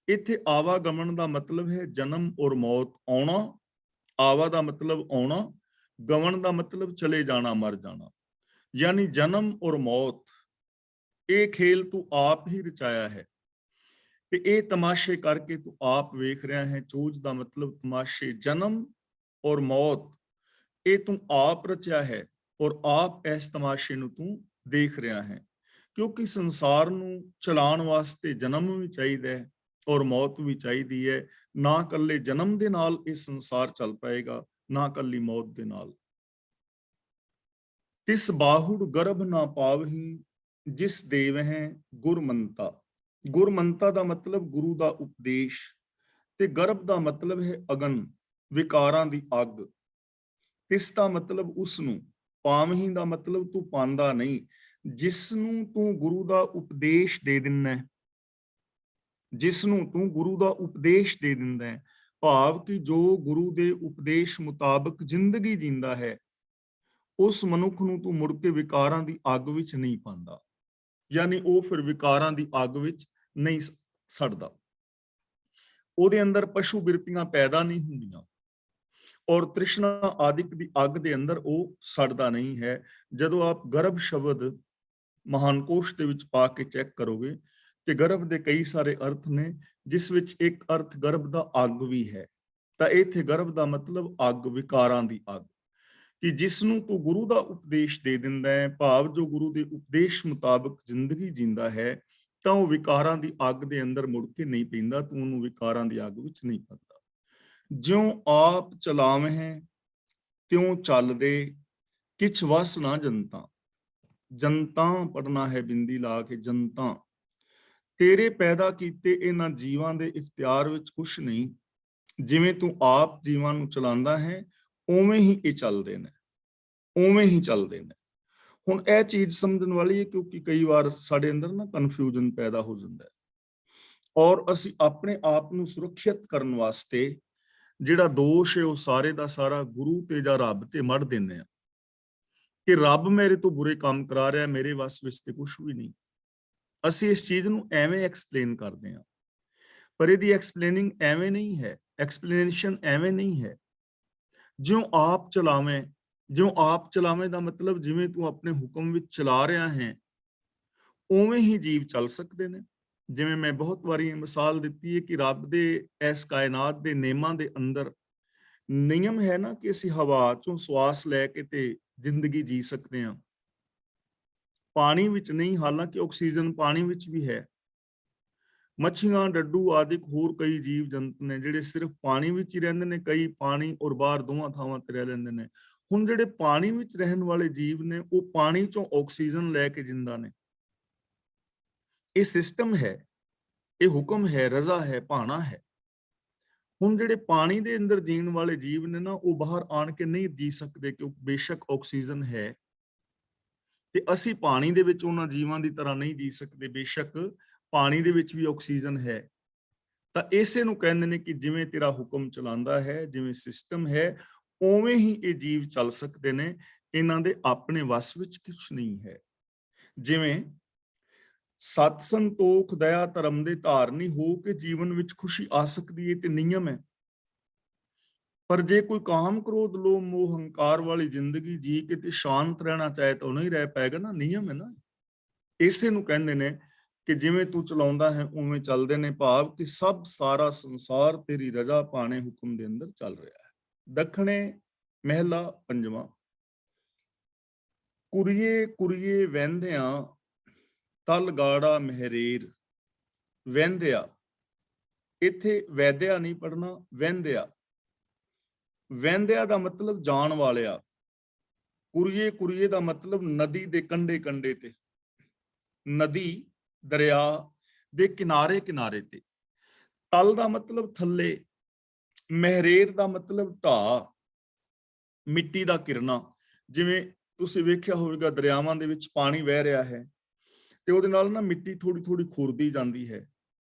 [SPEAKER 1] ਇੱਥੇ ਆਵਾਗਮਨ ਦਾ ਮਤਲਬ ਹੈ ਜਨਮ ਔਰ ਮੌਤ, ਆਉਣਾ। ਆਵਾ ਦਾ ਮਤਲਬ ਆਉਣਾ, ਗਮਨ ਦਾ ਮਤਲਬ ਚਲੇ ਜਾਣਾ, ਮਰ ਜਾਣਾ। यानी जन्म और मौत, ये खेल तू आप ही रचाया है ਤੇ ਇਹ ਤਮਾਸ਼ੇ ਕਰਕੇ ਤੂੰ ਆਪ ਵੇਖ ਰਿਹਾ ਹੈ। ਚੂਜ ਦਾ ਮਤਲਬ ਤਮਾਸ਼ੇ, ਜਨਮ ਔਰ ਮੌਤ ਇਹ ਤੂੰ ਆਪ ਰਚਿਆ ਹੈ ਔਰ ਆਪ ਇਸ ਤਮਾਸ਼ੇ ਨੂੰ ਤੂੰ ਦੇਖ ਰਿਹਾ ਹੈ। ਕਿਉਂਕਿ ਸੰਸਾਰ ਨੂੰ ਚਲਾਉਣ ਵਾਸਤੇ ਜਨਮ ਵੀ ਚਾਹੀਦਾ ਹੈ ਔਰ ਮੌਤ ਵੀ ਚਾਹੀਦੀ ਹੈ। ਨਾ ਇਕੱਲੇ ਜਨਮ ਦੇ ਨਾਲ ਇਹ ਸੰਸਾਰ ਚੱਲ ਪਾਏਗਾ, ਨਾ ਇਕੱਲੀ ਮੌਤ ਦੇ ਨਾਲ। ਤਿਸ ਬਾਹੁੜ ਗਰਭ ਨਾ ਪਾਵਹੀ ਜਿਸ ਦੇਵ ਹੈ ਗੁਰਮੰਤਾ। ਗੁਰਮੰਤਾ ਦਾ ਮਤਲਬ ਗੁਰੂ ਦਾ ਉਪਦੇਸ਼, ਤੇ ਗਰਭ ਦਾ ਮਤਲਬ ਹੈ ਅਗਨ, ਵਿਕਾਰਾਂ ਦੀ ਅੱਗ। ਤਿਸ ਦਾ ਮਤਲਬ ਉਸ ਨੂੰ, ਪਾਵਹੀ ਦਾ ਮਤਲਬ ਤੂੰ ਪਾਉਂਦਾ ਨਹੀਂ, ਜਿਸ ਨੂੰ ਤੂੰ ਗੁਰੂ ਦਾ ਉਪਦੇਸ਼ ਦੇ ਦਿੰਦਾ ਹੈ, ਜਿਸ ਨੂੰ ਤੂੰ ਗੁਰੂ ਦਾ ਉਪਦੇਸ਼ ਦੇ ਦਿੰਦਾ ਹੈ। ਭਾਵ ਕਿ ਜੋ ਗੁਰੂ ਦੇ ਉਪਦੇਸ਼ ਮੁਤਾਬਕ ਜ਼ਿੰਦਗੀ ਜੀਂਦਾ ਹੈ, ਉਸ ਮਨੁੱਖ ਨੂੰ ਤੂੰ ਮੁੜ ਕੇ ਵਿਕਾਰਾਂ ਦੀ ਅੱਗ ਵਿੱਚ ਨਹੀਂ ਪਾਉਂਦਾ, ਯਾਨੀ ਉਹ ਫਿਰ ਵਿਕਾਰਾਂ ਦੀ ਅੱਗ ਵਿੱਚ ਨਹੀਂ ਸੜਦਾ, ਉਹਦੇ ਅੰਦਰ ਪਸ਼ੂ ਬਿਰਤੀਆਂ ਪੈਦਾ ਨਹੀਂ ਹੁੰਦੀਆਂ ਔਰ ਤ੍ਰਿਸ਼ਨਾ ਆਦਿਕ ਦੀ ਅੱਗ ਦੇ ਅੰਦਰ ਉਹ ਸੜਦਾ ਨਹੀਂ ਹੈ। ਜਦੋਂ ਆਪ ਗਰਭ ਸ਼ਬਦ ਮਹਾਨ ਕੋਸ਼ ਦੇ ਵਿੱਚ ਪਾ ਕੇ ਚੈੱਕ ਕਰੋਗੇ ਤੇ ਗਰਭ ਦੇ ਕਈ ਸਾਰੇ ਅਰਥ ਨੇ, ਜਿਸ ਵਿੱਚ ਇੱਕ ਅਰਥ ਗਰਭ ਦਾ ਅੱਗ ਵੀ ਹੈ। ਤਾਂ ਇੱਥੇ ਗਰਭ ਦਾ ਮਤਲਬ ਅੱਗ, ਵਿਕਾਰਾਂ ਦੀ ਅੱਗ, ਕਿ ਜਿਸ ਨੂੰ ਤੂੰ ਗੁਰੂ ਦਾ ਉਪਦੇਸ਼ ਦੇ ਦਿੰਦਾ ਹੈ, ਭਾਵ ਜੋ ਗੁਰੂ ਦੇ ਉਪਦੇਸ਼ ਮੁਤਾਬਕ ਜ਼ਿੰਦਗੀ ਜੀਂਦਾ ਹੈ, ਤਾਂ ਉਹ ਵਿਕਾਰਾਂ ਦੀ ਅੱਗ ਦੇ ਅੰਦਰ ਮੁੜ ਕੇ ਨਹੀਂ ਪੈਂਦਾ, ਤੂੰ ਉਹਨੂੰ ਵਿਕਾਰਾਂ ਦੀ ਅੱਗ ਵਿੱਚ ਨਹੀਂ ਪਾਉਂਦਾ। ਜਿਉਂ ਆਪ ਚਲਾਵਹਿ ਤਿਉਂ ਚੱਲਦੇ, ਕਿਛ ਵਸ ਨਾ ਜਨਤਾ। ਜਨਤਾ ਪੜਨਾ ਹੈ ਬਿੰਦੀ ਲਾ ਕੇ, ਜਨਤਾ। ਤੇਰੇ ਪੈਦਾ ਕੀਤੇ ਇਹਨਾਂ ਜੀਵਾਂ ਦੇ ਇਖਤਿਆਰ ਵਿੱਚ ਕੁਛ ਨਹੀਂ, ਜਿਵੇਂ ਤੂੰ ਆਪ ਜੀਵਾਂ ਨੂੰ ਚਲਾਉਂਦਾ ਹੈ ਉਵੇਂ ਹੀ ਇਹ ਚੱਲਦੇ ਨੇ, ਉਵੇਂ ਹੀ ਚੱਲਦੇ ਨੇ। ਹੁਣ ਇਹ ਚੀਜ਼ ਸਮਝਣ ਵਾਲੀ ਹੈ, ਕਿਉਂਕਿ ਕਈ ਵਾਰ ਸਾਡੇ ਅੰਦਰ ਨਾ ਕਨਫਿਊਜ਼ਨ ਪੈਦਾ ਹੋ ਜਾਂਦਾ ਹੈ ਔਰ ਅਸੀਂ ਆਪਣੇ ਆਪ ਨੂੰ ਸੁਰੱਖਿਅਤ ਕਰਨ ਵਾਸਤੇ ਜਿਹੜਾ ਦੋਸ਼ ਹੈ ਉਹ ਸਾਰੇ ਦਾ ਸਾਰਾ ਗੁਰੂ ਤੇ ਜਾਂ ਰੱਬ ਤੇ ਮੜ ਦਿੰਦੇ ਆ ਕਿ ਰੱਬ ਮੇਰੇ ਤੋਂ ਬੁਰੇ ਕੰਮ ਕਰਾ ਰਿਹਾ, ਮੇਰੇ ਵੱਸ ਵਿੱਚ ਤੇ ਕੁਝ ਵੀ ਨਹੀਂ। ਅਸੀਂ ਇਸ ਚੀਜ਼ ਨੂੰ ਐਵੇਂ ਐਕਸਪਲੇਨ ਕਰਦੇ ਹਾਂ, ਪਰ ਇਹਦੀ ਐਕਸਪਲੇਨਿੰਗ ਐਵੇਂ ਨਹੀਂ ਹੈ, ਐਕਸਪਲੇਨੇਸ਼ਨ ਐਵੇਂ ਨਹੀਂ ਹੈ। ਜਿਉਂ ਆਪ ਚਲਾਵੇਂ, ਜਿਉਂ ਆਪ ਚਲਾਵੇਂ ਦਾ ਮਤਲਬ ਜਿਵੇਂ ਤੂੰ ਆਪਣੇ ਹੁਕਮ ਵਿੱਚ ਚਲਾ ਰਿਹਾ ਹੈ ਉਵੇਂ ਹੀ ਜੀਵ ਚੱਲ ਸਕਦੇ ਨੇ। ਜਿਵੇਂ ਮੈਂ ਬਹੁਤ ਵਾਰੀ ਮਿਸਾਲ ਦਿੱਤੀ ਹੈ ਕਿ ਰੱਬ ਦੇ ਇਸ ਕਾਇਨਾਤ ਦੇ ਨਿਯਮਾਂ ਦੇ ਅੰਦਰ ਨਿਯਮ ਹੈ ਨਾ ਕਿ ਅਸੀਂ ਹਵਾ ਚੋਂ ਸਵਾਸ ਲੈ ਕੇ ਤੇ ਜ਼ਿੰਦਗੀ ਜੀ ਸਕਦੇ ਹਾਂ, ਪਾਣੀ ਵਿੱਚ ਨਹੀਂ। ਹਾਲਾਂਕਿ ਆਕਸੀਜਨ ਪਾਣੀ ਵਿੱਚ ਵੀ ਹੈ। ਮੱਛੀਆਂ, ਡੱਡੂ ਆਦਿਕ ਹੋਰ ਕਈ ਜੀਵ ਜੰਤੂ ਨੇ ਜਿਹੜੇ ਸਿਰਫ ਪਾਣੀ ਵਿੱਚ ਹੀ ਰਹਿੰਦੇ ਨੇ, ਕਈ ਪਾਣੀ ਔਰ ਬਾਹਰ ਦੋਵਾਂ ਥਾਵਾਂ ਤੇ ਰਹਿ ਲੈਂਦੇ ਨੇ। ਹੁਣ ਜਿਹੜੇ ਪਾਣੀ ਵਿੱਚ ਰਹਿਣ ਵਾਲੇ ਜੀਵ ਨੇ ਉਹ ਪਾਣੀ ਚੋਂ ਆਕਸੀਜਨ ਲੈ ਕੇ ਜਿੰਦਾ ਨੇ। ਇਹ ਸਿਸਟਮ ਹੈ, ਇਹ ਹੁਕਮ ਹੈ, ਰਜ਼ਾ ਹੈ, ਭਾਣਾ ਹੈ। ਹੁਣ ਜਿਹੜੇ ਪਾਣੀ ਦੇ ਅੰਦਰ ਜੀਣ ਵਾਲੇ ਜੀਵ ਨੇ ਨਾ, ਉਹ ਬਾਹਰ ਆਣ ਕੇ ਨਹੀਂ ਜੀ ਸਕਦੇ, ਕਿਉਂਕਿ ਬੇਸ਼ੱਕ ਆਕਸੀਜਨ ਹੈ ਤੇ ਅਸੀਂ ਪਾਣੀ ਦੇ ਵਿੱਚ ਉਹਨਾਂ ਜੀਵਾਂ ਦੀ ਤਰ੍ਹਾਂ ਨਹੀਂ ਜੀ ਸਕਦੇ, ਬੇਸ਼ੱਕ ਪਾਣੀ ਦੇ ਵਿੱਚ ਵੀ ਆਕਸੀਜਨ ਹੈ। ਤਾਂ ਇਸੇ ਨੂੰ ਕਹਿੰਦੇ ਨੇ ਕਿ ਜਿਵੇਂ ਤੇਰਾ ਹੁਕਮ ਚਲਾਉਂਦਾ ਹੈ, ਜਿਵੇਂ ਸਿਸਟਮ ਹੈ, ਉਵੇਂ ਹੀ ਇਹ ਜੀਵ ਚੱਲ ਸਕਦੇ ਨੇ। ਇਹਨਾਂ ਦੇ ਆਪਣੇ ਵੱਸ ਵਿੱਚ ਕੁਝ ਨਹੀਂ ਹੈ। ਜਿਵੇਂ ਸਤ ਸੰਤੋਖ ਦਇਆ ਧਰਮ ਦੇ ਧਾਰਨੀ ਹੋ ਕੇ ਜੀਵਨ ਵਿੱਚ ਖੁਸ਼ੀ ਆ ਸਕਦੀ ਹੈ ਤੇ ਨਿਯਮ ਹੈ, ਪਰ ਜੇ ਕੋਈ ਕਾਮ ਕ੍ਰੋਧ ਲੋਭ ਮੋਹ ਹੰਕਾਰ ਵਾਲੀ ਜ਼ਿੰਦਗੀ ਜੀ ਕੇ ਤੇ ਸ਼ਾਂਤ ਰਹਿਣਾ ਚਾਹੇ ਤਾਂ ਉਹ ਨਹੀਂ ਰਹਿ ਪਾਏਗਾ ਨਾ, ਨਿਯਮ ਹੈ ਨਾ। ਇਸੇ ਨੂੰ ਕਹਿੰਦੇ ਨੇ ਕਿ ਜਿਵੇਂ ਤੂੰ ਚਲਾਉਂਦਾ ਹੈ ਉਵੇਂ ਚੱਲਦੇ ਨੇ, ਭਾਵ ਕਿ ਸਭ ਸਾਰਾ ਸੰਸਾਰ ਤੇਰੀ ਰਜ਼ਾ ਪਾਣੇ ਹੁਕਮ ਦੇ ਅੰਦਰ ਚੱਲ ਰਿਹਾ ਹੈ। ਦੱਖਣੇ ਮਹਿਲਾ ਪੰਜਵਾਂ। ਕੁਰੀਏ ਕੁਰੀਏ ਵਹਿੰਦਿਆਂ ਤਲ ਗਾੜਾ ਮਹਿਰੇਰ। ਵਹਿੰਦਿਆ, ਇੱਥੇ ਵੈਦਿਆ ਨਹੀਂ ਪੜਨਾ, ਵਹਿੰਦਿਆ। ਵਹਿੰਦਿਆ ਦਾ ਮਤਲਬ ਜਾਣ ਵਾਲਿਆ। ਕੁਰੀਏ ਕੁਰੀਏ ਦਾ ਮਤਲਬ ਨਦੀ ਦੇ ਕੰਢੇ ਕੰਢੇ ਤੇ, ਨਦੀ ਦਰਿਆ ਦੇ ਕਿਨਾਰੇ ਕਿਨਾਰੇ ਤੇ। ਤਲ ਦਾ ਮਤਲਬ ਥੱਲੇ, ਮਹਿਰੇਰ ਦਾ ਮਤਲਬ ਢਾਹ, ਮਿੱਟੀ ਦਾ ਕਿਰਨਾ। ਜਿਵੇਂ ਤੁਸੀਂ ਵੇਖਿਆ ਹੋਵੇਗਾ ਦਰਿਆਵਾਂ ਦੇ ਵਿੱਚ ਪਾਣੀ ਵਹਿ ਰਿਹਾ ਹੈ ਤੇ ਉਹਦੇ ਨਾਲ ਨਾ ਮਿੱਟੀ ਥੋੜੀ ਥੋੜੀ ਖੁਰਦੀ ਜਾਂਦੀ ਹੈ,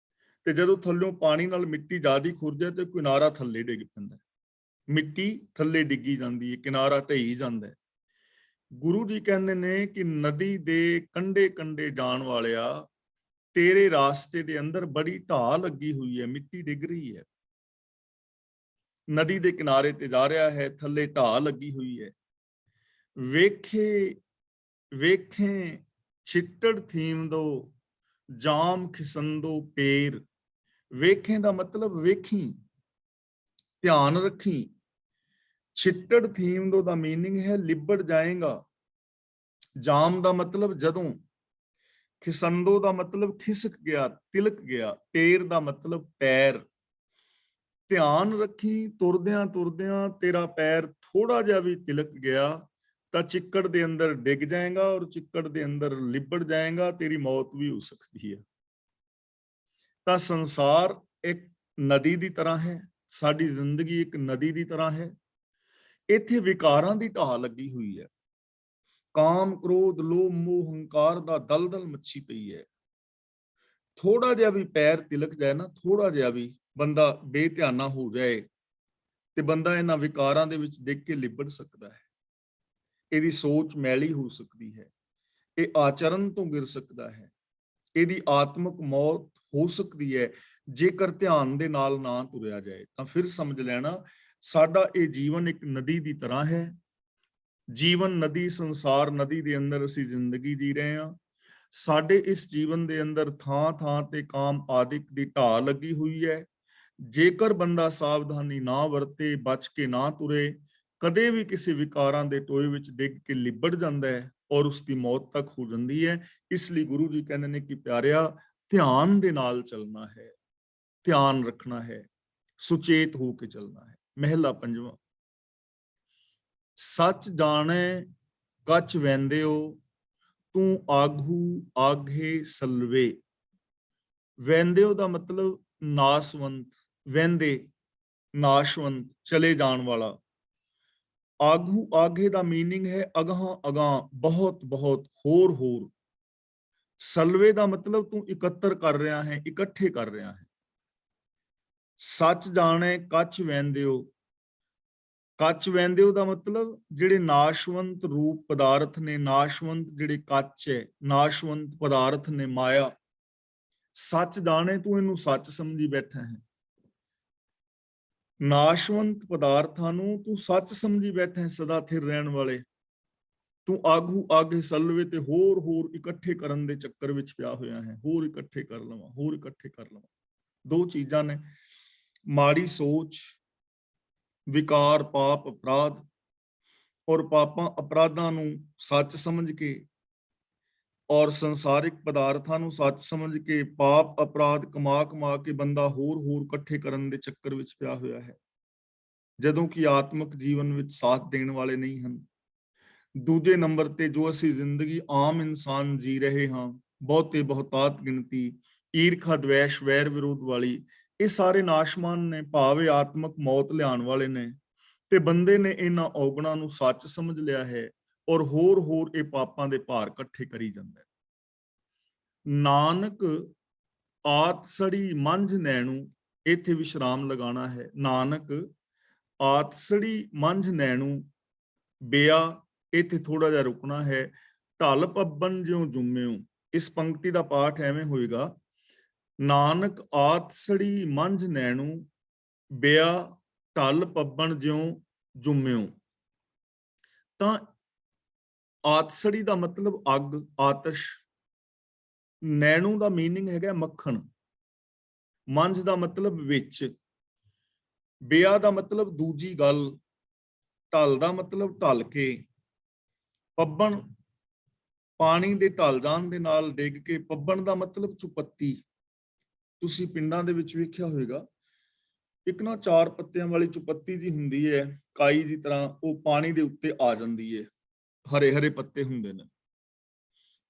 [SPEAKER 1] ਤੇ ਜਦੋਂ ਥੱਲੋਂ ਪਾਣੀ ਨਾਲ ਮਿੱਟੀ ਜ਼ਿਆਦਾ ਖੁਰਦੇ ਤੇ ਕਿਨਾਰਾ ਥੱਲੇ ਡਿੱਗ ਪੈਂਦਾ, ਮਿੱਟੀ ਥੱਲੇ ਡਿੱਗੀ ਜਾਂਦੀ ਹੈ, ਕਿਨਾਰਾ ਢਹਿ ਜਾਂਦਾ ਹੈ। ਗੁਰੂ ਜੀ ਕਹਿੰਦੇ ਨੇ ਕਿ ਨਦੀ ਦੇ ਕੰਢੇ ਕੰਢੇ ਜਾਣ ਵਾਲਿਆ, ਤੇਰੇ ਰਾਸਤੇ ਦੇ ਅੰਦਰ ਬੜੀ ਢਾਹ ਲੱਗੀ ਹੋਈ ਹੈ, ਮਿੱਟੀ ਡਿੱਗ ਰਹੀ ਹੈ। ਨਦੀ ਦੇ ਕਿਨਾਰੇ ਤੇ ਜਾ ਰਿਹਾ ਹੈ, ਥੱਲੇ ਢਾਹ ਲੱਗੀ ਹੋਈ ਹੈ। ਵੇਖੇ ਵੇਖੇ ਛਿੱਟੜ ਥੀਮਦੋ ਜਾਮ ਖਿਸੰਦੋ ਪੇਰ। ਵੇਖੇ ਦਾ ਮਤਲਬ ਵੇਖੀ, ਧਿਆਨ ਰੱਖੀ। ਛਿੱਟੜ ਥੀਮਦੋ ਦਾ ਮੀਨਿੰਗ ਹੈ ਲਿਬੜ ਜਾਏਗਾ। ਜਾਮ ਦਾ ਮਤਲਬ ਜਦੋਂ, ਖਿਸੰਦੋ ਦਾ ਮਤਲਬ ਖਿਸਕ ਗਿਆ, ਤਿਲਕ ਗਿਆ, ਪੇਰ ਦਾ ਮਤਲਬ ਪੈਰ। ਧਿਆਨ ਰੱਖੀ, ਤੁਰਦਿਆਂ ਤੁਰਦਿਆਂ ਤੇਰਾ ਪੈਰ ਥੋੜਾ ਜਿਹਾ ਵੀ ਤਿਲਕ ਗਿਆ ਤਾਂ ਚਿੱਕੜ ਦੇ ਅੰਦਰ ਡਿੱਗ ਜਾਏਗਾ ਔਰ ਚਿੱਕੜ ਦੇ ਅੰਦਰ ਲਿਬੜ ਜਾਏਗਾ, ਤੇਰੀ ਮੌਤ ਵੀ ਹੋ ਸਕਦੀ ਹੈ। ਤਾਂ ਸੰਸਾਰ ਇੱਕ ਨਦੀ ਦੀ ਤਰ੍ਹਾਂ ਹੈ, ਸਾਡੀ ਜ਼ਿੰਦਗੀ ਇੱਕ ਨਦੀ ਦੀ ਤਰ੍ਹਾਂ ਹੈ। ਇੱਥੇ ਵਿਕਾਰਾਂ ਦੀ ਢਾਹ ਲੱਗੀ ਹੋਈ ਹੈ। ਕਾਮ, ਕ੍ਰੋਧ, ਲੋਭ, ਮੋਹ, ਹੰਕਾਰ ਦਾ ਦਲਦਲ ਮੱਛੀ ਪਈ ਹੈ। ਥੋੜਾ ਜਿਹਾ ਵੀ ਪੈਰ ਤਿਲਕ ਜਾਏ ਨਾ, ਥੋੜਾ ਜਿਹਾ ਵੀ ਬੰਦਾ ਬੇਧਿਆਨਾ ਹੋ ਜਾਏ ਤੇ ਬੰਦਾ ਇਹਨਾਂ ਵਿਕਾਰਾਂ ਦੇ ਵਿੱਚ ਡਿੱਗ ਕੇ ਲਿਬੜ ਸਕਦਾ ਹੈ। ਇਹਦੀ ਸੋਚ ਮੈਲੀ ਹੋ ਸਕਦੀ ਹੈ, ਇਹ ਆਚਰਨ ਤੋਂ ਗਿਰ ਸਕਦਾ ਹੈ, ਇਹਦੀ ਆਤਮਿਕ ਮੌਤ ਹੋ ਸਕਦੀ ਹੈ ਜੇਕਰ ਧਿਆਨ ਦੇ ਨਾਲ ਨਾ ਤੁਰਿਆ ਜਾਏ। ਤਾਂ ਫਿਰ ਸਮਝ ਲੈਣਾ ਸਾਡਾ ਇਹ ਜੀਵਨ ਇੱਕ ਨਦੀ ਦੀ ਤਰ੍ਹਾਂ ਹੈ। ਜੀਵਨ ਨਦੀ, ਸੰਸਾਰ ਨਦੀ ਦੇ ਅੰਦਰ ਅਸੀਂ ਜ਼ਿੰਦਗੀ ਜੀ ਰਹੇ ਹਾਂ। ਸਾਡੇ ਇਸ ਜੀਵਨ ਦੇ ਅੰਦਰ ਥਾਂ ਥਾਂ ਤੇ ਕਾਮ ਆਦਿਕ ਦੀ ਢਾਹ ਲੱਗੀ ਹੋਈ ਹੈ। ਜੇਕਰ ਬੰਦਾ ਸਾਵਧਾਨੀ ਨਾ ਵਰਤੇ, ਬਚ ਕੇ ਨਾ ਤੁਰੇ, ਕਦੇ ਵੀ ਕਿਸੇ ਵਿਕਾਰਾਂ ਦੇ ਟੋਏ ਵਿੱਚ ਡਿੱਗ ਕੇ ਲਿਬੜ ਜਾਂਦਾ ਹੈ ਔਰ ਉਸ ਦੀ ਮੌਤ ਤੱਕ ਹੋ ਜਾਂਦੀ ਹੈ। ਇਸ ਲਈ ਗੁਰੂ ਜੀ ਕਹਿੰਦੇ ਨੇ ਕਿ ਪਿਆਰਿਆ, ਧਿਆਨ ਦੇ ਨਾਲ ਚੱਲਣਾ ਹੈ, ਧਿਆਨ ਰੱਖਣਾ ਹੈ, ਸੁਚੇਤ ਹੋ ਕੇ ਚੱਲਣਾ ਹੈ। ਮਹਿਲਾ ਪੰਜਵਾਂ। ਸੱਚ ਜਾਣੇ ਕੱਚ ਵੈਂਦਿਓ, ਤੂੰ ਆਗੂ ਆਗੇ ਸਲਵੇ। ਵੈਂਦਿਓ ਦਾ ਮਤਲਬ ਨਾਸਵੰਤ, ਵਹਿੰਦੇ, ਨਾਸ਼ਵੰਤ, ਚਲੇ ਜਾਣ ਵਾਲਾ। ਆਗੂ ਆਗੇ ਦਾ ਮੀਨਿੰਗ ਹੈ ਅਗਾਂਹ ਅਗਾਂਹ, ਬਹੁਤ ਬਹੁਤ, ਹੋਰ ਹੋਰ। ਸਲਵੇ ਦਾ ਮਤਲਬ ਤੂੰ ਇਕੱਤਰ ਕਰ ਰਿਹਾ ਹੈ, ਇਕੱਠੇ ਕਰ ਰਿਹਾ ਹੈ। ਸੱਚ ਜਾਣੇ ਕੱਚ ਵੈਂਦਿਓ। ਕੱਚ ਵੈਂਦਿਓ ਦਾ ਮਤਲਬ ਜਿਹੜੇ ਨਾਸ਼ਵੰਤ ਰੂਪ ਪਦਾਰਥ ਨੇ, ਨਾਸ਼ਵੰਤ ਜਿਹੜੇ ਕੱਚ ਹੈ, ਨਾਸ਼ਵੰਤ ਪਦਾਰਥ ਨੇ, ਮਾਇਆ। ਸੱਚ ਜਾਣੇ, ਤੂੰ ਇਹਨੂੰ ਸੱਚ ਸਮਝੀ ਬੈਠਾ ਹੈ। ਨਾਸ਼ਵੰਤ ਪਦਾਰਥਾਂ ਨੂੰ ਤੂੰ ਸੱਚ ਸਮਝੀ ਬੈਠਾ ਹੈ, ਸਦਾ ਥਿਰ ਰਹਿਣ ਵਾਲੇ। ਤੂੰ ਆਗੂ ਆਗੇ ਸਲਵੇ ਤੇ ਹੋਰ ਹੋਰ ਇਕੱਠੇ ਕਰਨ ਦੇ ਚੱਕਰ ਵਿੱਚ ਪਿਆ ਹੋਇਆ ਹੈ। ਹੋਰ ਇਕੱਠੇ ਕਰ ਲਵਾਂ, ਹੋਰ ਇਕੱਠੇ ਕਰ ਲਵਾਂ। ਦੋ ਚੀਜ਼ਾਂ ਨੇ, ਮਾੜੀ ਸੋਚ, ਵਿਕਾਰ, ਪਾਪ, ਅਪਰਾਧ, ਔਰ ਪਾਪਾਂ ਅਪਰਾਧਾਂ ਨੂੰ ਸੱਚ ਸਮਝ ਕੇ ਔਰ ਸੰਸਾਰਿਕ ਪਦਾਰਥਾਂ ਨੂੰ ਸੱਚ ਸਮਝ ਕੇ ਪਾਪ ਅਪਰਾਧ ਕਮਾ ਕਮਾ ਕੇ ਬੰਦਾ ਹੋਰ ਹੋਰ ਇਕੱਠੇ ਕਰਨ ਦੇ ਚੱਕਰ ਵਿੱਚ ਪਿਆ ਹੋਇਆ ਹੈ, ਜਦੋਂ ਕਿ ਆਤਮਿਕ ਜੀਵਨ ਵਿੱਚ ਸਾਥ ਦੇਣ ਵਾਲੇ ਨਹੀਂ ਹਨ। ਦੂਜੇ ਨੰਬਰ ਤੇ ਜੋ ਅਸੀਂ ਜ਼ਿੰਦਗੀ ਆਮ ਇਨਸਾਨ ਜੀ ਰਹੇ ਹਾਂ, ਬਹੁਤੇ ਬਹੁਤਾਤ ਗਿਣਤੀ, ਈਰਖਾ, ਦਵੇਸ਼, ਵੈਰ ਵਿਰੋਧ ਵਾਲੀ, ਇਹ ਸਾਰੇ ਨਾਸ਼ਮਾਨ ਨੇ, ਭਾਵੇਂ ਆਤਮਿਕ ਮੌਤ ਲਿਆਉਣ ਵਾਲੇ ਨੇ। ਤੇ ਬੰਦੇ ਨੇ ਇਹਨਾਂ ਔਗਣਾਂ ਨੂੰ ਸੱਚ ਸਮਝ ਲਿਆ ਹੈ ਔਰ ਹੋਰ ਹੋਰ ਇਹ ਪਾਪਾਂ ਦੇ ਭਾਰ ਇਕੱਠੇ ਕਰੀ ਜਾਂਦਾ ਹੈ। ਨਾਨਕ ਆਤਸੜੀ ਮੰਝ ਨੈਣੂ, ਇੱਥੇ ਵਿਸ਼ਰਾਮ ਲਗਾਉਣਾ ਹੈ। ਨਾਨਕ ਆਤਸੜੀ ਮੰਝ ਨੈਣੂ ਬਿਆ, ਇੱਥੇ ਥੋੜਾ ਜਿਹਾ ਰੁਕਣਾ ਹੈ। ਢਲ ਪੱਬਨ ਜਿਉ ਜੁੰਮਿਓ, ਇਸ ਪੰਕਤੀ ਦਾ ਪਾਠ ਐਵੇਂ ਹੋਏਗਾ, ਨਾਨਕ ਆਤਸੜੀ ਮੰਝ ਨੈਣੂ ਬਿਆ ਢਲ ਪੱਬਨ ਜਿਉ ਜੁੰਮਿਓ। ਤਾਂ ਆਤਸੜੀ ਦਾ ਮਤਲਬ ਅੱਗ, ਆਤਸ਼। ਨੈਣੂ ਦਾ ਮੀਨਿੰਗ ਹੈਗਾ ਮੱਖਣ। ਮੰਝ ਦਾ ਮਤਲਬ ਵਿੱਚ। ਬਿਆ ਦਾ ਮਤਲਬ ਦੂਜੀ ਗੱਲ। ਢਲ ਦਾ ਮਤਲਬ ਢਲ ਕੇ। ਪੱਬਣ, ਪਾਣੀ ਦੇ ਢਲ ਜਾਣ ਦੇ ਨਾਲ ਡਿੱਗ ਕੇ। ਪੱਬਣ ਦਾ ਮਤਲਬ ਚੁਪੱਤੀ। ਤੁਸੀਂ ਪਿੰਡਾਂ ਦੇ ਵਿੱਚ ਵੇਖਿਆ ਹੋਵੇਗਾ, ਇੱਕ ਨਾ 4 ਪੱਤਿਆਂ ਵਾਲੀ ਚੁਪੱਤੀ ਜੀ ਹੁੰਦੀ ਹੈ, ਕਾਈ ਦੀ ਤਰ੍ਹਾਂ, ਉਹ ਪਾਣੀ ਦੇ ਉੱਤੇ ਆ ਜਾਂਦੀ ਹੈ, ਹਰੇ ਹਰੇ ਪੱਤੇ ਹੁੰਦੇ ਨੇ।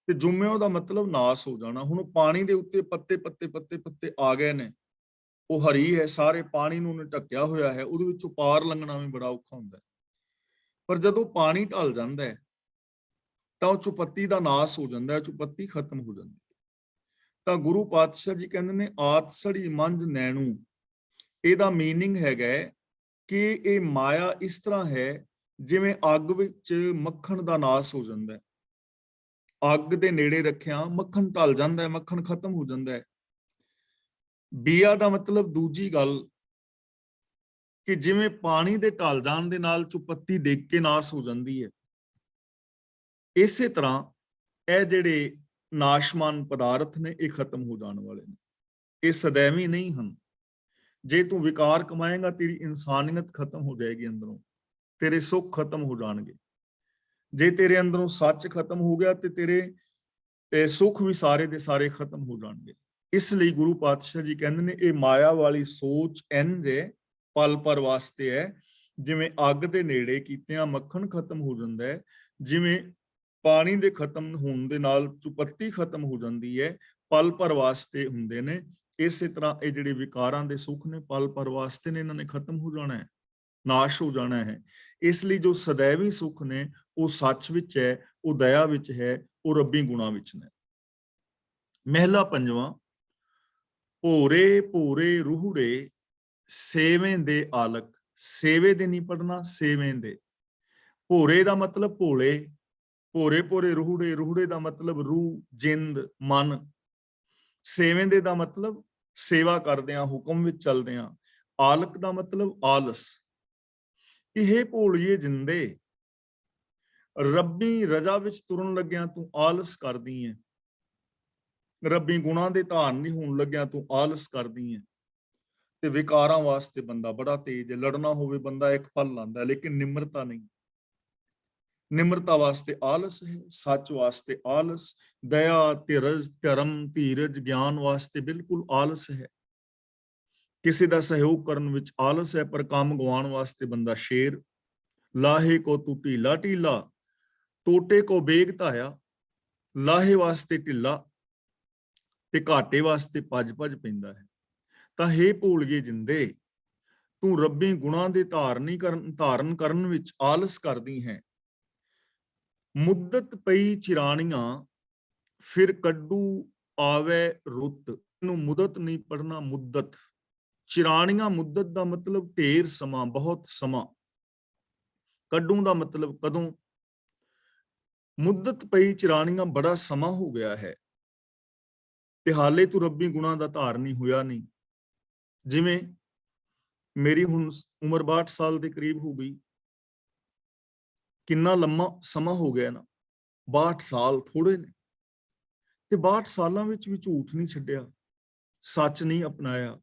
[SPEAKER 1] ਤੇ ਜੁੰਮਿਓ ਦਾ ਮਤਲਬ ਨਾਸ ਹੋ ਜਾਣਾ। ਹੁਣ ਪਾਣੀ ਦੇ ਉੱਤੇ ਪੱਤੇ ਪੱਤੇ ਪੱਤੇ ਪੱਤੇ ਆ ਗਏ ਨੇ, ਉਹ ਹਰੀ ਹੈ, ਸਾਰੇ ਪਾਣੀ ਨੂੰ ਉਹਨੇ ਢੱਕਿਆ ਹੋਇਆ ਹੈ, ਉਹਦੇ ਵਿੱਚੋਂ ਪਾਰ ਲੰਘਣਾ ਵੀ ਬੜਾ ਔਖਾ ਹੁੰਦਾ ਹੈ। ਪਰ ਜਦੋਂ ਪਾਣੀ ਢਲ ਜਾਂਦਾ ਹੈ ਤਾਂ ਉਹ ਚੁਪੱਤੀ ਦਾ ਨਾਸ ਹੋ ਜਾਂਦਾ ਹੈ, ਚੁਪੱਤੀ ਖਤਮ ਹੋ ਜਾਂਦੀ ਹੈ। ਤਾਂ ਗੁਰੂ ਪਾਤਸ਼ਾਹ ਜੀ ਕਹਿੰਦੇ ਨੇ ਆਤਸੜੀ ਮੰਝ ਨੈਣੂ, ਇਹਦਾ ਮੀਨਿੰਗ ਹੈਗਾ ਕਿ ਇਹ ਮਾਇਆ ਇਸ ਤਰ੍ਹਾਂ ਹੈ ਜਿਵੇਂ ਅੱਗ ਵਿੱਚ ਮੱਖਣ ਦਾ ਨਾਸ ਹੋ ਜਾਂਦਾ ਹੈ। ਅੱਗ ਦੇ ਨੇੜੇ ਰੱਖਿਆ ਮੱਖਣ ਢਲ ਜਾਂਦਾ ਹੈ, ਮੱਖਣ ਖਤਮ ਹੋ ਜਾਂਦਾ ਹੈ। ਬੀਆ ਦਾ ਮਤਲਬ ਦੂਜੀ ਗੱਲ, ਕਿ ਜਿਵੇਂ ਪਾਣੀ ਦੇ ਢਲ ਜਾਣ ਦੇ ਨਾਲ ਚੁਪੱਤੀ ਡਿੱਗ ਕੇ ਨਾਸ ਹੋ ਜਾਂਦੀ ਹੈ, ਇਸੇ ਤਰ੍ਹਾਂ ਇਹ ਜਿਹੜੇ ਨਾਸ਼ਮਾਨ ਪਦਾਰਥ ਨੇ ਇਹ ਖਤਮ ਹੋ ਜਾਣ ਵਾਲੇ ਨੇ, ਇਹ ਸदैवी ਨਹੀਂ ਹਨ। ਜੇ ਤੂੰ ਵਿਕਾਰ ਕਮਾਏਗਾ ਤੇਰੀ ਇਨਸਾਨੀਅਤ ਖਤਮ ਹੋ ਜਾਏਗੀ ਅੰਦਰੋਂ, ਤੇਰੇ ਸੁੱਖ ਖਤਮ ਹੋ ਜਾਣਗੇ। ਜੇ ਤੇਰੇ ਅੰਦਰੋਂ ਸੱਚ ਖਤਮ ਹੋ ਗਿਆ ਤੇ ਤੇਰੇ ਸੁੱਖ ਵੀ ਸਾਰੇ ਦੇ ਸਾਰੇ ਖਤਮ ਹੋ ਜਾਣਗੇ। ਇਸ ਲਈ ਗੁਰੂ ਪਾਤਸ਼ਾਹ ਜੀ ਕਹਿੰਦੇ ਨੇ ਇਹ ਮਾਇਆ ਵਾਲੀ ਸੋਚ ਇੰਝ ਹੈ, ਪਲ ਪਰ ਵਾਸਤੇ ਹੈ, ਜਿਵੇਂ ਅੱਗ ਦੇ ਨੇੜੇ ਕੀਤਿਆਂ ਮੱਖਣ ਖਤਮ ਹੋ ਜਾਂਦਾ ਹੈ, ਜਿਵੇਂ ਪਾਣੀ ਦੇ ਖਤਮ ਹੋਣ ਦੇ ਨਾਲ ਚੁਪੱਤੀ ਖਤਮ ਹੋ ਜਾਂਦੀ ਹੈ, ਪਲ ਪਰ ਵਾਸਤੇ ਹੁੰਦੇ ਨੇ। ਇਸੇ ਤਰ੍ਹਾਂ ਇਹ ਜਿਹੜੇ ਵਿਕਾਰਾਂ ਦੇ ਸੁੱਖ ਨੇ ਪਲ ਪਰ ਵਾਸਤੇ ਨੇ, ਇਹਨਾਂ ਨੇ ਖਤਮ ਹੋ ਜਾਣਾ ਹੈ, ਨਾਸ਼ ਹੋ ਜਾਣਾ ਹੈ। ਇਸ ਲਈ ਜੋ ਸदैवी ਸੁੱਖ ਨੇ ਉਹ ਸੱਚ ਵਿੱਚ ਹੈ, ਉਹ ਦਇਆ ਵਿੱਚ ਹੈ, ਉਹ ਰੱਬੀ ਗੁਣਾਂ ਵਿੱਚ ਨੇ। ਮਹਿਲਾ ਪੰਜਵਾਂ, ਭੋਰੇ ਭੋਰੇ ਰੂਹੜੇ ਸੇਵੇਂ ਦੇ ਆਲਕ। ਸੇਵੇ ਦੇ ਨਹੀਂ ਪੜਨਾ, ਸੇਵੇਂ ਦੇ। ਭੋਰੇ ਦਾ ਮਤਲਬ ਭੋਲੇ, ਭੋਰੇ ਭੋਰੇ ਰੂਹੜੇ, ਰੂਹੜੇ ਦਾ ਮਤਲਬ ਰੂਹ, ਜਿੰਦ, ਮਨ। ਸੇਵੇਂ ਦੇ ਦਾ ਮਤਲਬ ਸੇਵਾ ਕਰਦੇ ਆ, ਹੁਕਮ ਵਿੱਚ ਚੱਲਦੇ ਆ। ਆਲਕ ਦਾ ਮਤਲਬ ਆਲਸ। ਇਹ ਭੋਲੀਏ ਜਿੰਦੇ, ਰੱਬੀ ਰਜਾ ਵਿੱਚ ਤੁਰਨ ਲੱਗਿਆ ਤੂੰ ਆਲਸ ਕਰਦੀ ਹੈ, ਰੱਬੀ ਗੁਣਾਂ ਦੇ ਧਾਰਨ ਨਹੀਂ ਹੋਣ ਲੱਗਿਆ ਤੂੰ ਆਲਸ ਕਰਦੀ ਹੈ। ਤੇ ਵਿਕਾਰਾਂ ਵਾਸਤੇ ਬੰਦਾ ਬੜਾ ਤੇਜ਼ ਹੈ, ਲੜਨਾ ਹੋਵੇ ਬੰਦਾ ਇੱਕ ਪਲ ਲਾਂਦਾ, ਲੇਕਿਨ ਨਿਮਰਤਾ ਨਹੀਂ। ਨਿਮਰਤਾ ਵਾਸਤੇ ਆਲਸ ਹੈ, ਸੱਚ ਵਾਸਤੇ ਆਲਸ, ਦਇਆ, ਧੀਰਜ, ਧਰਮ, ਧੀਰਜ, ਗਿਆਨ ਵਾਸਤੇ ਬਿਲਕੁਲ ਆਲਸ ਹੈ। ਕਿਸੇ ਦਾ ਸਹਿਯੋਗ ਕਰਨ ਵਿੱਚ ਆਲਸ ਹੈ, ਪਰ ਕੰਮ ਗਵਾਉਣ ਵਾਸਤੇ ਬੰਦਾ ਸ਼ੇਰ। ਲਾਹੇ ਕੋ ਤੂੰ ਢੀਲਾ ਢੀਲਾ, ਟੋਟੇ ਕੋ ਬੇਗ ਧਾਇਆ। ਲਾਹੇ ਵਾਸਤੇ ਢਿੱਲਾ ਤੇ ਘਾਟੇ ਵਾਸਤੇ ਭੱਜ ਭੱਜ ਪੈਂਦਾ ਹੈ। ਤਾਂ ਹੇ ਭੋਲੀਏ ਜਿੰਦੇ, ਤੂੰ ਰੱਬੀ ਗੁਣਾਂ ਦੇ ਧਾਰਨ ਕਰਨ ਵਿੱਚ ਆਲਸ ਕਰਦੀ ਹੈ। ਮੁੱਦਤ ਪਈ ਚਿਰਾਣੀਆਂ, ਫਿਰ ਕੱਢੂ ਆਵੇ ਰੁੱਤ। ਇਹਨੂੰ ਮੁੱਦਤ ਨਹੀਂ ਪੜਨਾ, ਮੁੱਦਤ। ਚਿਰਾਣੀਆਂ, ਮੁੱਦਤ ਦਾ ਮਤਲਬ ਢੇਰ ਸਮਾਂ, ਬਹੁਤ ਸਮਾਂ। ਕੱਢੂ ਦਾ ਮਤਲਬ ਕਦੋਂ। ਮੁੱਦਤ ਪਈ ਚਿਰਾਣੀਆਂ, ਬੜਾ ਸਮਾਂ ਹੋ ਗਿਆ ਹੈ ਤੇ ਹਾਲੇ ਤੂੰ ਰੱਬੀ ਗੁਣਾਂ ਦਾ ਧਾਰਨੀ ਹੋਇਆ ਨਹੀਂ। ਜਿਵੇਂ ਮੇਰੀ ਹੁਣ ਉਮਰ 62 ਸਾਲ ਦੇ ਕਰੀਬ ਹੋ ਗਈ। ਕਿੰਨਾ ਲੰਮਾ ਸਮਾਂ ਹੋ ਗਿਆ ਨਾ, 62 ਸਾਲ ਥੋੜੇ ਨੇ। ਤੇ 62 ਸਾਲਾਂ ਵਿੱਚ ਵੀ ਝੂਠ ਨਹੀਂ ਛੱਡਿਆ, ਸੱਚ ਨਹੀਂ ਅਪਣਾਇਆ,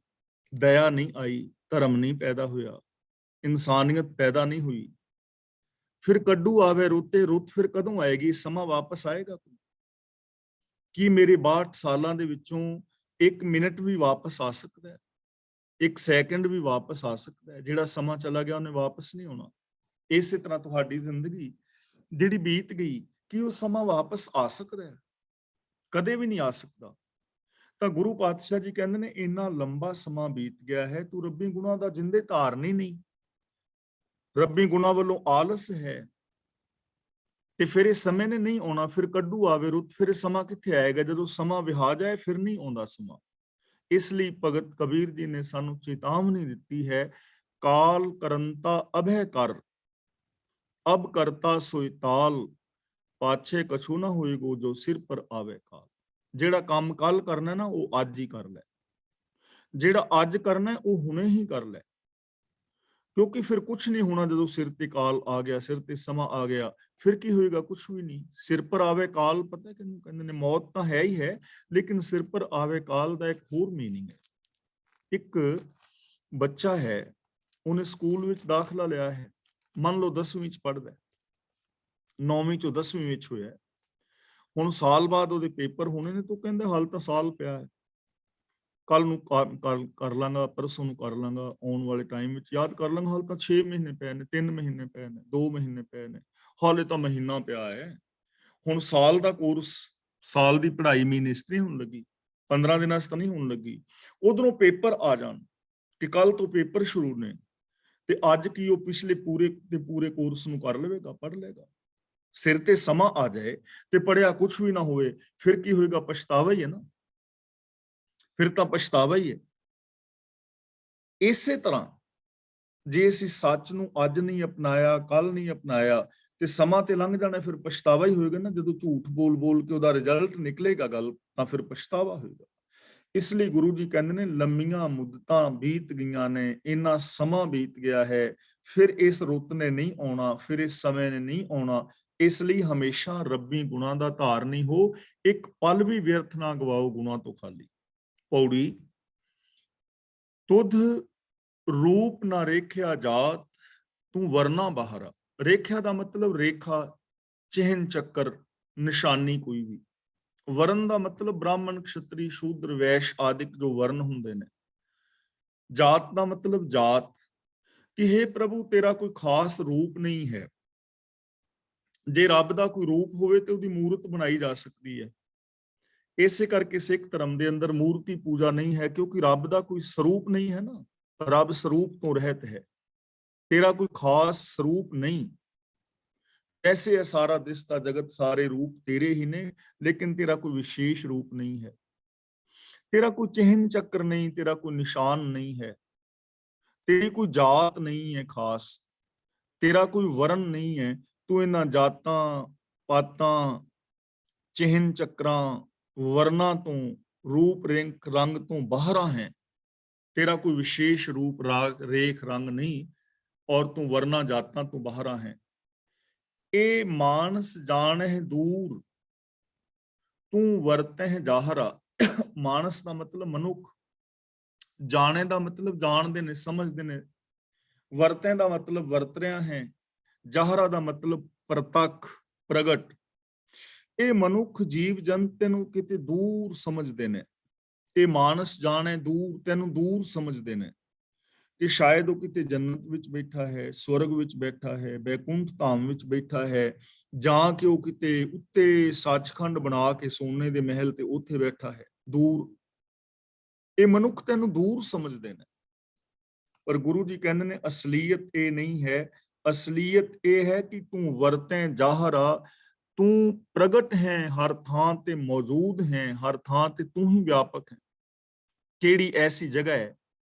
[SPEAKER 1] ਦਇਆ ਨਹੀਂ ਆਈ, ਧਰਮ ਨਹੀਂ ਪੈਦਾ ਹੋਇਆ, ਇਨਸਾਨੀਅਤ ਪੈਦਾ ਨਹੀਂ ਹੋਈ। ਫਿਰ ਕੱਢੂ ਆਵੇ ਰੁੱਤੇ, ਰੁੱਤ ਫਿਰ ਕਦੋਂ ਆਏਗੀ? ਸਮਾਂ ਵਾਪਸ ਆਏਗਾ? ਕੀ ਮੇਰੇ 62 ਸਾਲਾਂ ਦੇ ਵਿੱਚੋਂ 1 ਮਿੰਟ ਵੀ ਵਾਪਸ ਆ ਸਕਦਾ ਹੈ? 1 ਸੈਕਿੰਡ ਵੀ ਵਾਪਸ ਆ ਸਕਦਾ ਹੈ? ਜਿਹੜਾ ਸਮਾਂ ਚਲਾ ਗਿਆ ਉਹਨੇ ਵਾਪਸ ਨਹੀਂ ਆਉਣਾ। ਇਸੇ ਤਰ੍ਹਾਂ ਤੁਹਾਡੀ ਜ਼ਿੰਦਗੀ ਜਿਹੜੀ ਬੀਤ ਗਈ, ਕੀ ਉਹ ਸਮਾਂ ਵਾਪਸ ਆ ਸਕਦਾ ਹੈ? ਕਦੇ ਵੀ ਨਹੀਂ ਆ ਸਕਦਾ। ਤਾਂ ਗੁਰੂ ਪਾਤਸ਼ਾਹ ਜੀ ਕਹਿੰਦੇ ਨੇ ਇੰਨਾ ਲੰਬਾ ਸਮਾਂ ਬੀਤ ਗਿਆ ਹੈ, ਤੂੰ ਰੱਬੀ ਗੁਣਾਂ ਦਾ ਜਿੰਦੇ ਧਾਰਨੀ ਨਹੀਂ, ਰੱਬੀ ਗੁਣਾਂ ਵੱਲੋਂ ਆਲਸ ਹੈ, ਤੇ ਫਿਰ ਇਹ ਸਮੇਂ ਨੇ ਨਹੀਂ ਆਉਣਾ। ਫਿਰ ਕੱਢੂ ਆਵੇ ਰੁੱਤ, ਫਿਰ ਸਮਾਂ ਕਿੱਥੇ ਆਏਗਾ? ਜਦੋਂ ਸਮਾਂ ਵਿਹਾ ਜਾਏ ਫਿਰ ਨਹੀਂ ਆਉਂਦਾ ਸਮਾਂ। ਇਸ ਲਈ ਭਗਤ ਕਬੀਰ ਜੀ ਨੇ ਸਾਨੂੰ ਚੇਤਾਵਨੀ ਦਿੱਤੀ ਹੈ, ਕਾਲ ਕਰੰਤਾ ਅਭੈ ਕਰ, ਅਬ ਕਰਤਾ ਸੋਇ ਤਾਲ, ਪਾਛੇ ਕਛੂ ਨਾ ਹੋਏਗੋ ਜੋ ਸਿਰ ਪਰ ਆਵੇ ਕਾਲ। ਜਿਹੜਾ ਕੰਮ ਕੱਲ ਕਰਨਾ ਨਾ ਉਹ ਅੱਜ ਹੀ ਕਰ ਲੈ, ਜਿਹੜਾ ਅੱਜ ਕਰਨਾ ਉਹ ਹੁਣੇ ਹੀ ਕਰ ਲੈ, ਕਿਉਂਕਿ ਫਿਰ ਕੁਝ ਨਹੀਂ ਹੋਣਾ। ਜਦੋਂ ਸਿਰ ਤੇ ਕਾਲ ਆ ਗਿਆ, ਸਿਰ ਤੇ ਸਮਾਂ ਆ ਗਿਆ, ਫਿਰ ਕੀ ਹੋਏਗਾ? ਕੁਝ ਵੀ ਨਹੀਂ। ਸਿਰ ਪਰ ਆਵੇ ਕਾਲ, ਪਤਾ ਕਿਹਨੂੰ ਕਹਿੰਦੇ ਨੇ? ਮੌਤ ਤਾਂ ਹੈ ਹੀ ਹੈ, ਲੇਕਿਨ ਸਿਰ ਪਰ ਆਵੇ ਕਾਲ ਦਾ ਇੱਕ ਹੋਰ ਮੀਨਿੰਗ ਹੈ। ਇੱਕ ਬੱਚਾ ਹੈ, ਉਹਨੇ ਸਕੂਲ ਵਿੱਚ ਦਾਖਲਾ ਲਿਆ ਹੈ, ਮੰਨ ਲਓ 10ਵੀਂ ਚ ਪੜ੍ਹਦਾ, 9ਵੀਂ ਚੋਂ 10ਵੀਂ ਵਿੱਚ ਹੋਇਆ। ਹੁਣ ਸਾਲ ਬਾਅਦ ਉਹਦੇ ਪੇਪਰ ਹੋਣੇ ਨੇ, ਤਾਂ ਕਹਿੰਦਾ ਹਾਲ ਤਾਂ ਸਾਲ ਪਿਆ ਹੈ, ਕੱਲ ਨੂੰ ਕਰ ਲਾਂਗਾ, ਪਰਸੋਂ ਨੂੰ ਕਰ ਲਾਂਗਾ, ਆਉਣ ਵਾਲੇ ਟਾਈਮ ਵਿੱਚ ਯਾਦ ਕਰ ਲਾਂਗਾ। ਹਾਲ ਤਾਂ 6 ਮਹੀਨੇ ਪਏ ਨੇ, 3 ਮਹੀਨੇ ਪਏ ਨੇ, 2 ਮਹੀਨੇ ਪਏ ਨੇ, ਹਾਲੇ ਤਾਂ ਮਹੀਨਾ ਪਿਆ ਹੈ। ਹੁਣ ਸਾਲ ਦਾ ਕੋਰਸ, ਸਾਲ ਦੀ ਪੜ੍ਹਾਈ ਮਹੀਨੇ ਚ ਨਹੀਂ ਹੋਣ ਲੱਗੀ, 15 ਦਿਨਾਂ ਚ ਤਾਂ ਨਹੀਂ ਹੋਣ ਲੱਗੀ। ਉਧਰੋਂ ਪੇਪਰ ਆ ਜਾਣ ਕਿ ਕੱਲ ਤੋਂ ਪੇਪਰ ਸ਼ੁਰੂ ਨੇ, ਤੇ ਅੱਜ ਕੀ ਉਹ ਪਿਛਲੇ ਪੂਰੇ ਦੇ ਪੂਰੇ ਕੋਰਸ ਨੂੰ ਕਰ ਲਵੇਗਾ, ਪੜ੍ਹ ਲਏਗਾ। ਸਿਰ ਤੇ ਸਮਾਂ ਆ ਜਾਏ ਤੇ ਪੜਿਆ ਕੁਝ ਵੀ ਨਾ ਹੋਵੇ, ਫਿਰ ਕੀ ਹੋਏਗਾ? ਪਛਤਾਵਾ ਹੀ ਹੈ ਨਾ, ਫਿਰ ਤਾਂ ਪਛਤਾਵਾ ਹੀ ਹੈ। ਇਸੇ ਤਰ੍ਹਾਂ ਜੇ ਅਸੀਂ ਸੱਚ ਨੂੰ ਅੱਜ ਨਹੀਂ ਅਪਣਾਇਆ, ਕੱਲ ਨਹੀਂ ਅਪਣਾਇਆ, ਤੇ ਸਮਾਂ ਤੇ ਲੰਘ ਜਾਣਾ, ਫਿਰ ਪਛਤਾਵਾ ਹੀ ਹੋਏਗਾ ਨਾ। ਜਦੋਂ ਝੂਠ ਬੋਲ ਬੋਲ ਕੇ ਉਹਦਾ ਰਿਜ਼ਲਟ ਨਿਕਲੇਗਾ ਗੱਲ, ਤਾਂ ਫਿਰ ਪਛਤਾਵਾ ਹੋਏਗਾ। ਇਸ ਲਈ ਗੁਰੂ ਜੀ ਕਹਿੰਦੇ ਨੇ ਲੰਮੀਆਂ ਮੁੱਦਤਾਂ ਬੀਤ ਗਈਆਂ ਨੇ, ਇੰਨਾ ਸਮਾਂ ਬੀਤ ਗਿਆ ਹੈ, ਫਿਰ ਇਸ ਰੁੱਤ ਨੇ ਨਹੀਂ ਆਉਣਾ, ਫਿਰ ਇਸ ਸਮੇਂ ਨੇ ਨਹੀਂ ਆਉਣਾ। ਇਸ ਲਈ ਹਮੇਸ਼ਾ ਰੱਬੀ ਗੁਣਾਂ ਦਾ ਧਾਰਨੀ ਹੋ, ਇੱਕ ਪਲ ਵੀ ਵਿਅਰਥ ਨਾ ਗਵਾਓ ਗੁਣਾਂ ਤੋਂ ਖਾਲੀ। ਪੌੜੀ। ਤੁਧ ਰੂਪ ਨਾ ਰੇਖਿਆ ਜਾਤ, ਤੂੰ ਵਰਨਾ ਬਾਹਰਾ। ਰੇਖਿਆ ਦਾ ਮਤਲਬ ਰੇਖਾ, ਚਿਹਨ ਚੱਕਰ, ਨਿਸ਼ਾਨੀ ਕੋਈ ਵੀ। ਵਰਨ ਦਾ ਮਤਲਬ ਬ੍ਰਾਹਮਣ, ਕਸ਼ਤਰੀ, ਸ਼ੂਦਰ, ਵੈਸ਼ ਆਦਿਕ ਜੋ ਵਰਨ ਹੁੰਦੇ ਨੇ। ਜਾਤ ਦਾ ਮਤਲਬ ਜਾਤ, ਕਿ ਹੇ ਪ੍ਰਭੂ ਤੇਰਾ ਕੋਈ ਖਾਸ ਰੂਪ ਨਹੀਂ ਹੈ। ਜੇ ਰੱਬ ਦਾ ਕੋਈ ਰੂਪ ਹੋਵੇ ਤੇ ਉਹਦੀ ਮੂਰਤ ਬਣਾਈ ਜਾ ਸਕਦੀ ਹੈ। ਇਸੇ ਕਰਕੇ ਸਿੱਖ ਧਰਮ ਦੇ ਅੰਦਰ ਮੂਰਤੀ ਪੂਜਾ ਨਹੀਂ ਹੈ, ਕਿਉਂਕਿ ਰੱਬ ਦਾ ਕੋਈ ਸਰੂਪ ਨਹੀਂ ਹੈ ਨਾ। ਰੱਬ ਸਰੂਪ ਤੋਂ ਰਹਿਤ ਹੈ, ਤੇਰਾ ਕੋਈ ਖਾਸ ਸਰੂਪ ਨਹੀਂ। ਐਸੇ ਹੈ ਸਾਰਾ ਦਿਸਦਾ ਜਗਤ, ਸਾਰੇ ਰੂਪ ਤੇਰੇ ਹੀ ਨੇ, ਲੇਕਿਨ ਤੇਰਾ ਕੋਈ ਵਿਸ਼ੇਸ਼ ਰੂਪ ਨਹੀਂ ਹੈ। ਤੇਰਾ ਕੋਈ ਚਿਹਨ ਚੱਕਰ ਨਹੀਂ, ਤੇਰਾ ਕੋਈ ਨਿਸ਼ਾਨ ਨਹੀਂ ਹੈ, ਤੇਰੀ ਕੋਈ ਜਾਤ ਨਹੀਂ ਹੈ ਖਾਸ, ਤੇਰਾ ਕੋਈ ਵਰਨ ਨਹੀਂ ਹੈ। ਤੂੰ ਇਹਨਾਂ ਜਾਤਾਂ, ਪਾਤਾਂ, ਚਿਹਨ ਚੱਕਰਾਂ, ਵਰਨਾਂ ਤੋਂ, ਰੂਪ ਰੰਗ ਤੋਂ ਬਾਹਰਾਂ ਹੈ। ਤੇਰਾ ਕੋਈ ਵਿਸ਼ੇਸ਼ ਰੂਪ ਰੇਖ ਰੰਗ ਨਹੀਂ, ਔਰ ਤੂੰ ਵਰਨਾ ਜਾਤਾਂ ਤੋਂ ਬਾਹਰਾਂ ਹੈ। ਇਹ ਮਾਨਸ ਜਾਣਹਿ ਦੂਰ, ਤੂੰ ਵਰਤਹਿ ਜਾਹਰਾ। ਮਾਨਸ ਦਾ ਮਤਲਬ ਮਨੁੱਖ, ਜਾਣੇ ਦਾ ਮਤਲਬ ਜਾਣਦੇ ਨੇ, ਸਮਝਦੇ ਨੇ। ਵਰਤੈ ਦਾ ਮਤਲਬ ਵਰਤ ਰਿਹਾ ਹੈ, ਜਾਹਰਾ ਦਾ ਮਤਲਬ ਪ੍ਰਤੱਖ, ਪ੍ਰਗਟ। ਇਹ ਮਨੁੱਖ ਜੀਵ ਜੰਤ ਨੂੰ ਕਿਤੇ ਦੂਰ ਸਮਝਦੇ ਨੇ। ਇਹ ਮਾਨਸ ਜਾਣੇ ਦੂਰ, ਤੈਨੂੰ ਦੂਰ ਸਮਝਦੇ ਨੇ ਕਿ ਸ਼ਾਇਦ ਉਹ ਕਿਤੇ ਜੰਨਤ ਵਿੱਚ ਬੈਠਾ ਹੈ, ਸਵਰਗ ਵਿੱਚ ਬੈਠਾ ਹੈ, ਬੈਕੁੰਠ ਧਾਮ ਵਿੱਚ ਬੈਠਾ ਹੈ, ਜਾਂ ਕਿ ਉਹ ਕਿਤੇ ਉੱਤੇ ਸੱਚਖੰਡ ਬਣਾ ਕੇ ਸੋਨੇ ਦੇ ਮਹਿਲ ਤੇ ਉੱਥੇ ਬੈਠਾ ਹੈ, ਦੂਰ। ਇਹ ਮਨੁੱਖ ਤੈਨੂੰ ਦੂਰ ਸਮਝਦੇ ਨੇ। ਪਰ ਗੁਰੂ ਜੀ ਕਹਿੰਦੇ ਨੇ ਅਸਲੀਅਤ ਇਹ ਨਹੀਂ ਹੈ। ਅਸਲੀਅਤ ਇਹ ਹੈ ਕਿ ਤੂੰ ਵਰਤੈ ਜਾਹਰਾ, ਤੂੰ ਪ੍ਰਗਟ ਹੈ, ਹਰ ਥਾਂ ਤੇ ਮੌਜੂਦ ਹੈ, ਹਰ ਥਾਂ ਤੇ ਤੂੰ ਹੀ ਵਿਆਪਕ ਹੈ। ਕਿਹੜੀ ਐਸੀ ਜਗ੍ਹਾ ਹੈ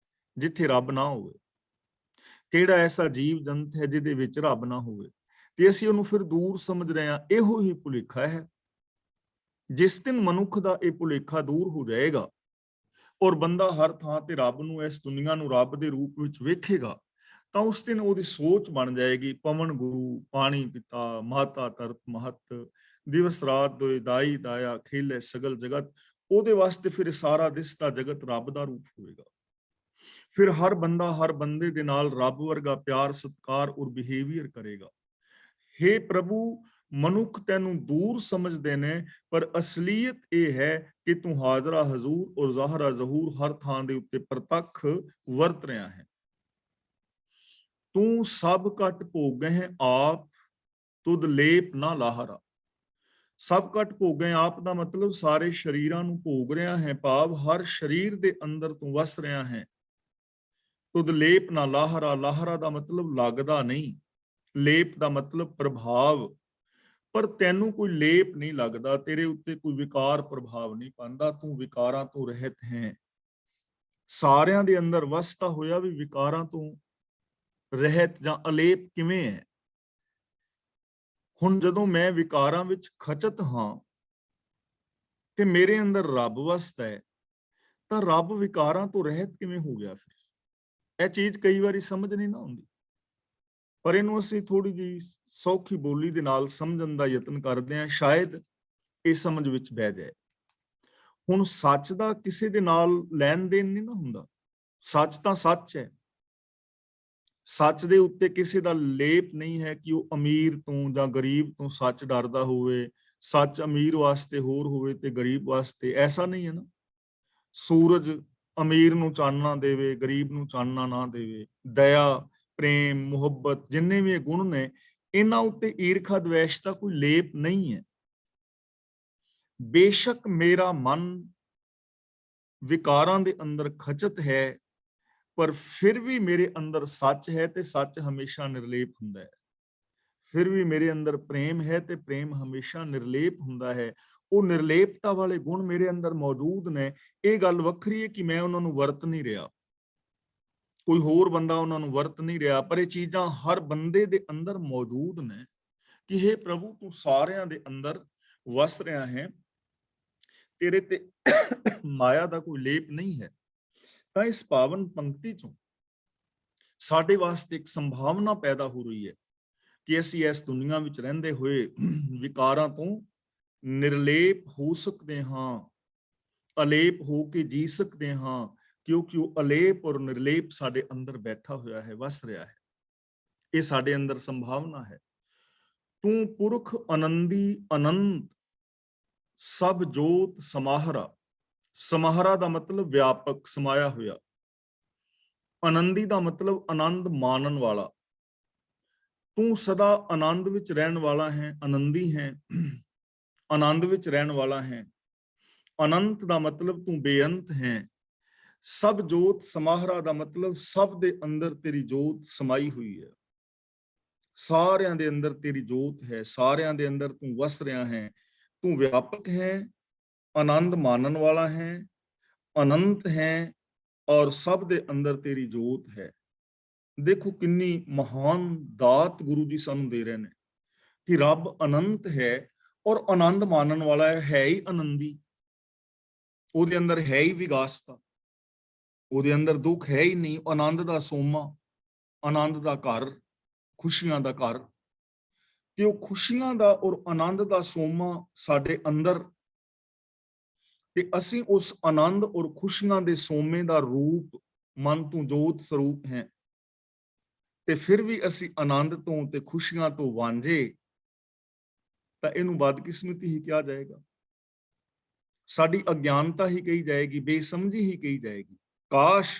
[SPEAKER 1] ਜਿੱਥੇ ਰੱਬ ਨਾ ਹੋਵੇ? ਕਿਹੜਾ ਐਸਾ ਜੀਵ ਜੰਤ ਹੈ ਜਿਹਦੇ ਵਿੱਚ ਰੱਬ ਨਾ ਹੋਵੇ? ਤੇ ਅਸੀਂ ਉਹਨੂੰ ਫਿਰ ਦੂਰ ਸਮਝ ਰਹੇ ਹਾਂ। ਇਹੋ ਹੀ ਭੁਲੇਖਾ ਹੈ। ਜਿਸ ਦਿਨ ਮਨੁੱਖ ਦਾ ਇਹ ਭੁਲੇਖਾ ਦੂਰ ਹੋ ਜਾਏਗਾ ਔਰ ਬੰਦਾ ਹਰ ਥਾਂ ਤੇ ਰੱਬ ਨੂੰ, ਇਸ ਦੁਨੀਆ ਨੂੰ ਰੱਬ ਦੇ ਰੂਪ ਵਿੱਚ ਵੇਖੇਗਾ, ਤਾਂ ਉਸ ਦਿਨ ਉਹਦੀ ਸੋਚ ਬਣ ਜਾਏਗੀ, ਪਵਨ ਗੁਰੂ, ਪਾਣੀ ਪਿਤਾ, ਮਾਤਾ ਧਰਤ ਮਹਤ, ਦਿਵਸ ਰਾਤ ਦੋਇ ਦਾਈ ਦਾਇਆ, ਖੇਲੇ ਸਗਲ ਜਗਤ। ਉਹਦੇ ਵਾਸਤੇ ਫਿਰ ਸਾਰਾ ਦਿਸਦਾ ਜਗਤ ਰੱਬ ਦਾ ਰੂਪ ਹੋਵੇਗਾ। ਫਿਰ ਹਰ ਬੰਦਾ ਹਰ ਬੰਦੇ ਦੇ ਨਾਲ ਰੱਬ ਵਰਗਾ ਪਿਆਰ, ਸਤਿਕਾਰ ਔਰ ਬਿਹੇਵੀਅਰ ਕਰੇਗਾ। ਹੇ ਪ੍ਰਭੂ, ਮਨੁੱਖ ਤੈਨੂੰ ਦੂਰ ਸਮਝਦੇ ਨੇ, ਪਰ ਅਸਲੀਅਤ ਇਹ ਹੈ ਕਿ ਤੂੰ ਹਾਜ਼ਰਾ ਹਜ਼ੂਰ ਔਰ ਜ਼ਾਹਰਾ ਜ਼ਹੂਰ ਹਰ ਥਾਂ ਦੇ ਉੱਤੇ ਪ੍ਰਤੱਖ ਵਰਤ ਰਿਹਾ ਹੈ। ਤੂੰ ਸਭ ਘਟ ਭੋਗਹਿ ਆਪ, ਤੁਧ ਲੇਪ ਨਾ ਲਾਹਰਾ। ਸਭ ਘਟ ਭੋਗਹਿ ਆਪ ਦਾ ਮਤਲਬ ਸਾਰੇ ਸ਼ਰੀਰਾਂ ਨੂੰ ਭੋਗ ਰਿਹਾ ਹੈ, ਭਾਵ ਹਰ ਸ਼ਰੀਰ ਦੇ ਅੰਦਰ ਤੂੰ ਵਸ ਰਿਹਾ ਹੈ। ਤੁਧ ਲੇਪ ਨਾ ਲਾਹਰਾ, ਲਾਹਰਾ ਦਾ ਮਤਲਬ ਲੱਗਦਾ ਨਹੀਂ, ਲੇਪ ਦਾ ਮਤਲਬ ਪ੍ਰਭਾਵ। ਪਰ ਤੈਨੂੰ ਕੋਈ ਲੇਪ ਨਹੀਂ ਲੱਗਦਾ, ਤੇਰੇ ਉੱਤੇ ਕੋਈ ਵਿਕਾਰ ਪ੍ਰਭਾਵ ਨਹੀਂ ਪਾਉਂਦਾ, ਤੂੰ ਵਿਕਾਰਾਂ ਤੋਂ ਰਹਿਤ ਹੈ। ਸਾਰਿਆਂ ਦੇ ਅੰਦਰ ਵਸਦਾ ਹੋਇਆ ਵੀ ਵਿਕਾਰਾਂ ਤੋਂ ਰਹਿਤ ਜਾਂ ਅਲੇਪ ਕਿਵੇਂ ਹੈ? ਹੁਣ ਜਦੋਂ ਮੈਂ ਵਿਕਾਰਾਂ ਵਿੱਚ ਖਚਤ ਹਾਂ ਤੇ ਮੇਰੇ ਅੰਦਰ ਰੱਬ ਵਸਦਾ ਹੈ, ਤਾਂ ਰੱਬ ਵਿਕਾਰਾਂ ਤੋਂ ਰਹਿਤ ਕਿਵੇਂ ਹੋ ਗਿਆ? ਫਿਰ ਇਹ ਚੀਜ਼ ਕਈ ਵਾਰੀ ਸਮਝ ਨਹੀਂ ਨਾ ਆਉਂਦੀ, ਪਰ ਇਹਨੂੰ ਅਸੀਂ ਥੋੜੀ ਜਿਹੀ ਸੌਖੀ ਬੋਲੀ ਦੇ ਨਾਲ ਸਮਝਣ ਦਾ ਯਤਨ ਕਰਦੇ ਹਾਂ, ਸ਼ਾਇਦ ਇਹ ਸਮਝ ਵਿੱਚ ਬਹਿ ਜਾਏ। ਹੁਣ ਸੱਚ ਦਾ ਕਿਸੇ ਦੇ ਨਾਲ ਲੈਣ ਦੇਣ ਨਹੀਂ ਨਾ ਹੁੰਦਾ। ਸੱਚ ਤਾਂ ਸੱਚ ਹੈ। ਸੱਚ ਦੇ ਉੱਤੇ ਕਿਸੇ ਦਾ ਲੇਪ ਨਹੀਂ ਹੈ ਕਿ ਉਹ ਅਮੀਰ ਤੋਂ ਜਾਂ ਗਰੀਬ ਤੋਂ ਸੱਚ ਡਰਦਾ ਹੋਵੇ, ਸੱਚ ਅਮੀਰ ਵਾਸਤੇ ਹੋਰ ਹੋਵੇ ਤੇ ਗਰੀਬ ਵਾਸਤੇ ਐਸਾ ਨਹੀਂ ਹੈ ਨਾ। ਸੂਰਜ ਅਮੀਰ ਨੂੰ ਚਾਨਣਾ ਦੇਵੇ, ਗਰੀਬ ਨੂੰ ਚਾਨਣਾ ਨਾ ਦੇਵੇ। ਦਇਆ, ਪ੍ਰੇਮ, ਮੁਹੱਬਤ, ਜਿੰਨੇ ਵੀ ਇਹ ਗੁਣ ਨੇ, ਇਹਨਾਂ ਉੱਤੇ ਈਰਖਾ ਦਵੇਸ਼ ਦਾ ਕੋਈ ਲੇਪ ਨਹੀਂ ਹੈ। ਬੇਸ਼ੱਕ ਮੇਰਾ ਮਨ ਵਿਕਾਰਾਂ ਦੇ ਅੰਦਰ ਖਚਤ ਹੈ, ਪਰ ਫਿਰ ਵੀ ਮੇਰੇ ਅੰਦਰ ਸੱਚ ਹੈ ਤੇ ਸੱਚ ਹਮੇਸ਼ਾ ਨਿਰਲੇਪ ਹੁੰਦਾ ਹੈ। ਫਿਰ ਵੀ ਮੇਰੇ ਅੰਦਰ ਪ੍ਰੇਮ ਹੈ ਤੇ ਪ੍ਰੇਮ ਹਮੇਸ਼ਾ ਨਿਰਲੇਪ ਹੁੰਦਾ ਹੈ। ਉਹ ਨਿਰਲੇਪਤਾ ਵਾਲੇ ਗੁਣ ਮੇਰੇ ਅੰਦਰ ਮੌਜੂਦ ਨੇ। ਇਹ ਗੱਲ ਵੱਖਰੀ ਹੈ ਕਿ ਮੈਂ ਉਹਨਾਂ ਨੂੰ ਵਰਤ ਨਹੀਂ ਰਿਹਾ, ਕੋਈ ਹੋਰ ਬੰਦਾ ਉਹਨਾਂ ਨੂੰ ਵਰਤ ਨਹੀਂ ਰਿਹਾ, ਪਰ ਇਹ ਚੀਜ਼ਾਂ ਹਰ ਬੰਦੇ ਦੇ ਅੰਦਰ ਮੌਜੂਦ ਨੇ ਕਿ ਹੇ ਪ੍ਰਭੂ, ਤੂੰ ਸਾਰਿਆਂ ਦੇ ਅੰਦਰ ਵਸ ਰਿਹਾ ਹੈ, ਤੇਰੇ ਤੇ ਮਾਇਆ ਦਾ ਕੋਈ ਲੇਪ ਨਹੀਂ ਹੈ। ਤਾਂ ਇਸ ਪਾਵਨ ਪੰਕਤੀ ਚੋਂ ਸਾਡੇ ਵਾਸਤੇ ਇੱਕ ਸੰਭਾਵਨਾ ਪੈਦਾ ਹੋ ਰਹੀ ਹੈ। ਕਿ ਅਸੀਂ ਇਸ ਦੁਨੀਆ ਵਿੱਚ ਰਹਿੰਦੇ ਹੋਏ ਵਿਕਾਰਾਂ ਤੋਂ ਨਿਰਲੇਪ ਹੋ ਸਕਦੇ ਹਾਂ, ਅਲੇਪ ਹੋ ਕੇ ਜੀ ਸਕਦੇ ਹਾਂ, ਕਿਉਂਕਿ ਉਹ ਅਲੇਪ ਔਰ ਨਿਰਲੇਪ ਸਾਡੇ ਅੰਦਰ ਬੈਠਾ ਹੋਇਆ ਹੈ, ਵਸ ਰਿਹਾ ਹੈ। ਇਹ ਸਾਡੇ ਅੰਦਰ ਸੰਭਾਵਨਾ ਹੈ। ਤੂੰ ਪੁਰਖ ਆਨੰਦੀ ਅਨੰਤ ਸਭ ਜੋਤ ਸਮਾਹਰਾ। ਸਮਾਹਰਾ ਦਾ ਮਤਲਬ ਵਿਆਪਕ, ਸਮਾਇਆ ਹੋਇਆ। ਆਨੰਦੀ ਦਾ ਮਤਲਬ ਆਨੰਦ ਮਾਣਨ ਵਾਲਾ। ਤੂੰ ਸਦਾ ਆਨੰਦ ਵਿੱਚ ਰਹਿਣ ਵਾਲਾ ਹੈ, ਆਨੰਦੀ ਹੈ, ਆਨੰਦ ਵਿੱਚ ਰਹਿਣ ਵਾਲਾ ਹੈ। ਅਨੰਤ ਦਾ ਮਤਲਬ ਤੂੰ ਬੇਅੰਤ ਹੈ। ਸਭ ਜੋਤ ਸਮਾਹਰਾ ਦਾ ਮਤਲਬ ਸਭ ਦੇ ਅੰਦਰ ਤੇਰੀ ਜੋਤ ਸਮਾਈ ਹੋਈ ਹੈ। ਸਾਰਿਆਂ ਦੇ ਅੰਦਰ ਤੇਰੀ ਜੋਤ ਹੈ, ਸਾਰਿਆਂ ਦੇ ਅੰਦਰ ਤੂੰ ਵਸ ਰਿਹਾ ਹੈ। ਤੂੰ ਵਿਆਪਕ ਹੈ, ਆਨੰਦ ਮਾਣਨ ਵਾਲਾ ਹੈ, ਅਨੰਤ ਹੈ ਔਰ ਸਭ ਦੇ ਅੰਦਰ ਤੇਰੀ ਜੋਤ ਹੈ। ਦੇਖੋ ਕਿੰਨੀ ਮਹਾਨ ਦਾਤ ਗੁਰੂ ਜੀ ਸਾਨੂੰ ਦੇ ਰਹੇ ਨੇ ਕਿ ਰੱਬ ਅਨੰਤ ਹੈ ਔਰ ਆਨੰਦ ਮਾਣਨ ਵਾਲਾ ਹੈ ਹੀ ਆਨੰਦੀ। ਉਹਦੇ ਅੰਦਰ ਹੈ ਹੀ ਵਿਗਾਸਤਾ, ਉਹਦੇ ਅੰਦਰ ਦੁੱਖ ਹੈ ਹੀ ਨਹੀਂ। ਆਨੰਦ ਦਾ ਸੋਮਾ, ਆਨੰਦ ਦਾ ਘਰ, ਖੁਸ਼ੀਆਂ ਦਾ ਘਰ। ਤੇ ਉਹ ਖੁਸ਼ੀਆਂ ਦਾ ਔਰ ਆਨੰਦ ਦਾ ਸੋਮਾ ਸਾਡੇ ਅੰਦਰ, ਤੇ ਅਸੀਂ ਉਸ ਆਨੰਦ ਔਰ ਖੁਸ਼ੀਆਂ ਦੇ ਸੋਮੇ ਦਾ ਰੂਪ ਮਨ ਤੋਂ ਜੋਤ ਸਰੂਪ ਹੈ। ਤੇ ਫਿਰ ਵੀ ਅਸੀਂ ਆਨੰਦ ਤੋਂ ਤੇ ਖੁਸ਼ੀਆਂ ਤੋਂ ਵਾਂਝੇ, ਤਾਂ ਇਹਨੂੰ ਬਦਕਿਸਮਤੀ ਹੀ ਕਿਹਾ ਜਾਏਗਾ, ਸਾਡੀ ਅਗਿਆਨਤਾ ਹੀ ਕਹੀ ਜਾਏਗੀ, ਬੇਸਮਝੀ ਹੀ ਕਹੀ ਜਾਏਗੀ। ਕਾਸ਼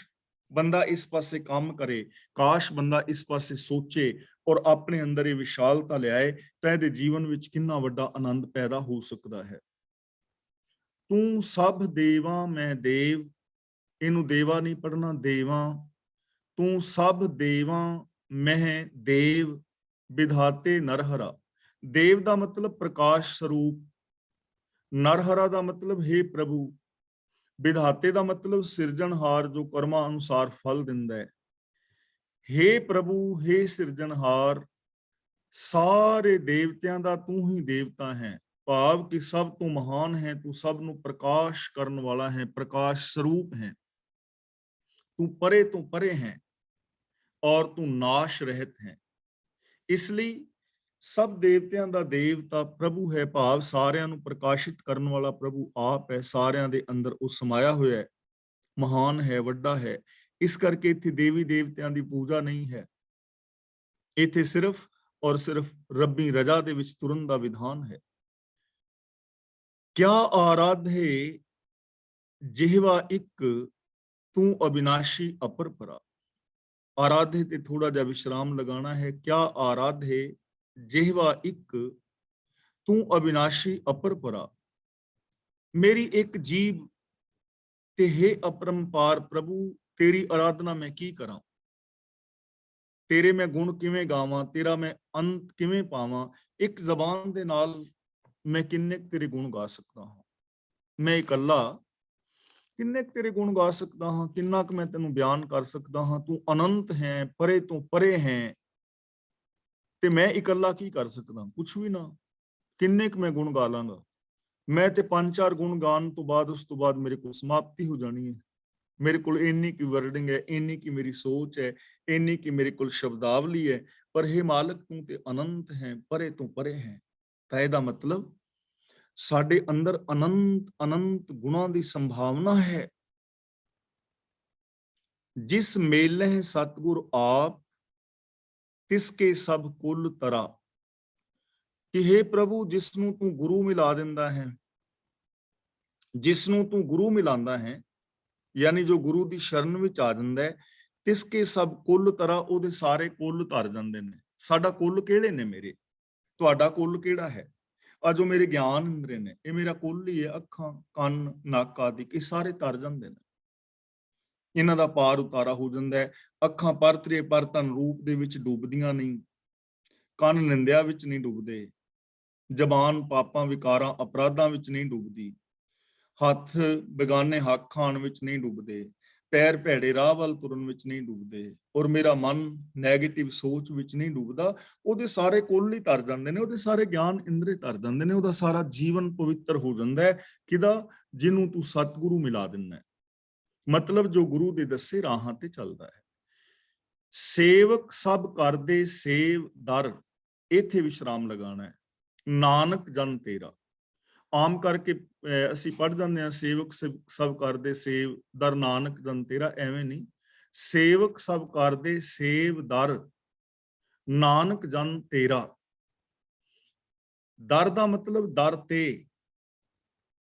[SPEAKER 1] ਬੰਦਾ ਇਸ ਪਾਸੇ ਕੰਮ ਕਰੇ, ਕਾਸ਼ ਬੰਦਾ ਇਸ ਪਾਸੇ ਸੋਚੇ ਔਰ ਆਪਣੇ ਅੰਦਰ ਇਹ ਵਿਸ਼ਾਲਤਾ ਲਿਆਏ, ਤਾਂ ਇਹਦੇ ਜੀਵਨ ਵਿੱਚ ਕਿੰਨਾ ਵੱਡਾ ਆਨੰਦ ਪੈਦਾ ਹੋ ਸਕਦਾ ਹੈ। ਤੂੰ ਸਭ ਦੇਵਾਂ ਮੈਂ ਦੇਵ, ਇਹਨੂੰ ਦੇਵਾ ਨਹੀਂ ਪੜ੍ਹਨਾ, ਦੇਵਾਂ। ਤੂੰ ਸਭ ਦੇਵਾਂ ਮੈਂ ਦੇਵ, ਵਿਧਾਤੇ ਨਰਹਰਾ। ਦੇਵ ਦਾ ਮਤਲਬ ਪ੍ਰਕਾਸ਼ ਸਰੂਪ, ਨਰਹਰਾ ਦਾ ਮਤਲਬ ਹੈ ਪ੍ਰਭੂ, ਵਿਧਾਤੇ ਦਾ ਮਤਲਬ ਸਿਰਜਣਹਾਰ ਜੋ ਕਰਮਾਂ ਅਨੁਸਾਰ ਫਲ ਦਿੰਦਾ ਹੈ। ਹੇ ਪ੍ਰਭੂ, ਹੇ ਸਿਰਜਣਹਾਰ, ਸਾਰੇ ਦੇਵਤਿਆਂ ਦਾ ਤੂੰ ਹੀ ਦੇਵਤਾ ਹੈ, ਭਾਵ ਕਿ ਸਭ ਤੋਂ ਮਹਾਨ ਹੈ, ਤੂੰ ਸਭ ਨੂੰ ਪ੍ਰਕਾਸ਼ ਕਰਨ ਵਾਲਾ ਹੈ, ਪ੍ਰਕਾਸ਼ ਸਰੂਪ ਹੈ। ਤੂੰ ਪਰੇ ਤੋਂ ਪਰੇ ਹੈ ਔਰ ਤੂੰ ਨਾਸ਼ ਰਹਿਤ ਹੈ। ਇਸ ਲਈ ਸਭ ਦੇਵਤਿਆਂ ਦਾ ਦੇਵਤਾ ਪ੍ਰਭੂ ਹੈ, ਭਾਵ ਸਾਰਿਆਂ ਨੂੰ ਪ੍ਰਕਾਸ਼ਿਤ ਕਰਨ ਵਾਲਾ ਪ੍ਰਭੂ ਆਪ ਹੈ। ਸਾਰਿਆਂ ਦੇ ਅੰਦਰ ਉਹ ਸਮਾਇਆ ਹੋਇਆ ਹੈ, ਮਹਾਨ ਹੈ, ਵੱਡਾ ਹੈ। ਇਸ ਕਰਕੇ ਇੱਥੇ ਦੇਵੀ ਦੇਵਤਿਆਂ ਦੀ ਪੂਜਾ ਨਹੀਂ ਹੈ, ਇੱਥੇ ਸਿਰਫ ਔਰ ਸਿਰਫ ਰੱਬੀ ਰਜਾ ਦੇ ਵਿੱਚ ਤੁਰਨ ਦਾ ਵਿਧਾਨ ਹੈ। ਕਿਆ ਆਰਾਧੇ ਜਿਹਵਾ ਇੱਕ, ਤੂੰ ਅਬਿਨਾਸ਼ੀ ਅਪਰਪਰਾ। ਆਰਾਧੇ ਤੇ ਥੋੜਾ ਜਿਹਾ ਵਿਸ਼ਰਾਮ ਲਗਾਣਾ ਹੈ। ਕਿਆ ਆਰਾਧੇ ਜਿਹਵਾ ਇੱਕ, ਤੂੰ ਅਬਿਨਾਸ਼ੀ ਅਪਰਪਰਾ। ਮੇਰੀ ਇੱਕ ਜੀਵ ਤੇ ਹੈ ਅਪਰੰਪਾਰ ਪ੍ਰਭੂ, ਤੇਰੀ ਆਰਾਧਨਾ ਮੈਂ ਕੀ ਕਰਾਂ, ਤੇਰੇ ਮੈਂ ਗੁਣ ਕਿਵੇਂ ਗਾਵਾਂ, ਤੇਰਾ ਮੈਂ ਅੰਤ ਕਿਵੇਂ ਪਾਵਾਂ। ਇੱਕ ਜ਼ਬਾਨ ਦੇ ਨਾਲ ਮੈਂ ਕਿੰਨੇ ਤੇਰੇ ਗੁਣ ਗਾ ਸਕਦਾ ਹਾਂ, ਮੈਂ ਇਕੱਲਾ ਕਿੰਨੇ ਤੇਰੇ ਗੁਣ ਗਾ ਸਕਦਾ ਹਾਂ, ਕਿੰਨਾ ਕੁ ਮੈਂ ਤੈਨੂੰ ਬਿਆਨ ਕਰ ਸਕਦਾ ਹਾਂ। ਤੂੰ ਅਨੰਤ ਹੈ, ਪਰੇ ਤੋਂ ਪਰੇ ਹੈ, ਤੇ ਮੈਂ ਇਕੱਲਾ ਕੀ ਕਰ ਸਕਦਾ, ਕੁਛ ਵੀ ਨਾ। ਕਿੰਨੇ ਕੁ ਮੈਂ ਗੁਣ ਗਾ ਲਾਂਗਾ, ਮੈਂ ਤੇ 5-4 ਗੁਣ ਗਾਣ ਤੋਂ ਬਾਅਦ ਉਸ ਤੋਂ ਬਾਅਦ ਮੇਰੇ ਕੋਲ ਸਮਾਪਤੀ ਹੋ ਜਾਣੀ ਹੈ। ਮੇਰੇ ਕੋਲ ਇੰਨੀ ਕੀ ਵਰਡਿੰਗ ਹੈ, ਇੰਨੀ ਕੀ ਮੇਰੀ ਸੋਚ ਹੈ, ਇੰਨੀ ਕੀ ਮੇਰੇ ਕੋਲ ਸ਼ਬਦਾਵਲੀ ਹੈ। ਪਰ ਹੇ ਮਾਲਕ, ਤੂੰ ਤੇ ਅਨੰਤ ਹੈ, ਪਰੇ ਤੋਂ ਪਰੇ ਹੈ। ਤਾਂ ਇਹਦਾ ਮਤਲਬ ਸਾਡੇ ਅੰਦਰ ਅਨੰਤ ਅਨੰਤ ਗੁਣਾਂ ਦੀ ਸੰਭਾਵਨਾ ਹੈ। ਜਿਸ ਮੇਲੇ ਸਤਿਗੁਰ ਆਪ, ਤਿਸਕੇ ਸਭ ਕੁਲ ਤਰਾ। ਕਿ ਹੇ ਪ੍ਰਭੂ, ਜਿਸ ਨੂੰ ਤੂੰ ਗੁਰੂ ਮਿਲਾ ਦਿੰਦਾ ਹੈ, ਜਿਸ ਨੂੰ ਤੂੰ ਗੁਰੂ ਮਿਲਾਉਂਦਾ ਹੈ, ਯਾਨੀ ਜੋ ਗੁਰੂ ਦੀ ਸ਼ਰਨ ਵਿੱਚ ਆ ਜਾਂਦਾ ਹੈ, ਤਿਸਕੇ ਸਭ ਕੁੱਲ ਤਰਾ, ਉਹਦੇ ਸਾਰੇ ਕੁੱਲ ਤਰ ਜਾਂਦੇ ਨੇ। ਸਾਡਾ ਕੁੱਲ ਕਿਹੜੇ ਨੇ ਮੇਰੇ, ਤੁਹਾਡਾ ਕੁੱਲ ਕਿਹੜਾ ਹੈ? ਆ ਜੋ ਮੇਰੇ ਗਿਆਨ ਇੰਦਰੀ ਨੇ, ਇਹ ਮੇਰਾ ਕੁੱਲ ਹੀ ਹੈ। ਅੱਖਾਂ, ਕੰਨ, ਨੱਕ ਆਦਿ ਇਹ ਸਾਰੇ ਤਰ ਜਾਂਦੇ ਨੇ, ਇਹਨਾਂ ਦਾ ਪਾਰ ਉਤਾਰਾ ਹੋ ਜਾਂਦਾ ਹੈ। ਅੱਖਾਂ ਪਰਤਰੇ ਪਰ ਧਨ ਰੂਪ ਦੇ ਵਿੱਚ ਡੁੱਬਦੀਆਂ ਨਹੀਂ, ਕੰਨ ਨਿੰਦਿਆ ਵਿੱਚ ਨਹੀਂ ਡੁੱਬਦੇ, ਜ਼ਬਾਨ ਪਾਪਾਂ ਵਿਕਾਰਾਂ ਅਪਰਾਧਾਂ ਵਿੱਚ ਨਹੀਂ ਡੁੱਬਦੀ, ਹੱਥ ਬੇਗਾਨੇ ਹੱਕ ਖਾਣ ਵਿੱਚ ਨਹੀਂ ਡੁੱਬਦੇ, ਪੈਰ ਭੈੜੇ ਰਾਹ ਵੱਲ ਤੁਰਨ ਵਿੱਚ ਨਹੀਂ ਡੁੱਬਦੇ, ਔਰ ਮੇਰਾ ਮਨ ਨੈਗੇਟਿਵ ਸੋਚ ਵਿੱਚ ਨਹੀਂ ਡੁੱਬਦਾ। ਉਹਦੇ ਸਾਰੇ ਕੁੱਲ ਹੀ ਤਰ ਜਾਂਦੇ ਨੇ, ਉਹਦੇ ਸਾਰੇ ਗਿਆਨ ਇੰਦਰੇ ਤਰ ਜਾਂਦੇ ਨੇ, ਉਹਦਾ ਸਾਰਾ ਜੀਵਨ ਪਵਿੱਤਰ ਹੋ ਜਾਂਦਾ ਹੈ। ਕਿਹਦਾ? ਜਿਹਨੂੰ ਤੂੰ ਸਤਿਗੁਰੂ ਮਿਲਾ ਦਿੰਦਾ ਹੈ, ਮਤਲਬ ਜੋ ਗੁਰੂ ਦੇ ਦੱਸੇ ਰਾਹਾਂ ਤੇ ਚੱਲਦਾ ਹੈ। ਸੇਵਕ ਸਭ ਕਰਦੇ ਸੇਵ ਦਰ। ਇੱਥੇ ਵਿਸ਼ਰਾਮ ਲਗਾਉਣਾ ਹੈ। ਨਾਨਕ ਜਨ ਤੇਰਾ, ਆਮ ਕਰਕੇ ਅਸੀਂ ਪੜ੍ਹ ਜਾਂਦੇ ਹਾਂ ਸੇਵਕ ਸਭ ਕਰਦੇ ਸੇਵ ਦਰ ਨਾਨਕ ਜਨ ਤੇਰਾ, ਐਵੇਂ ਨਹੀਂ, ਸੇਵਕ ਸਭ ਕਰਦੇ ਸੇਵ ਦਰ ਨਾਨਕ ਜਨ ਤੇਰਾ। ਦਰ ਦਾ ਮਤਲਬ ਦਰ ਤੇ,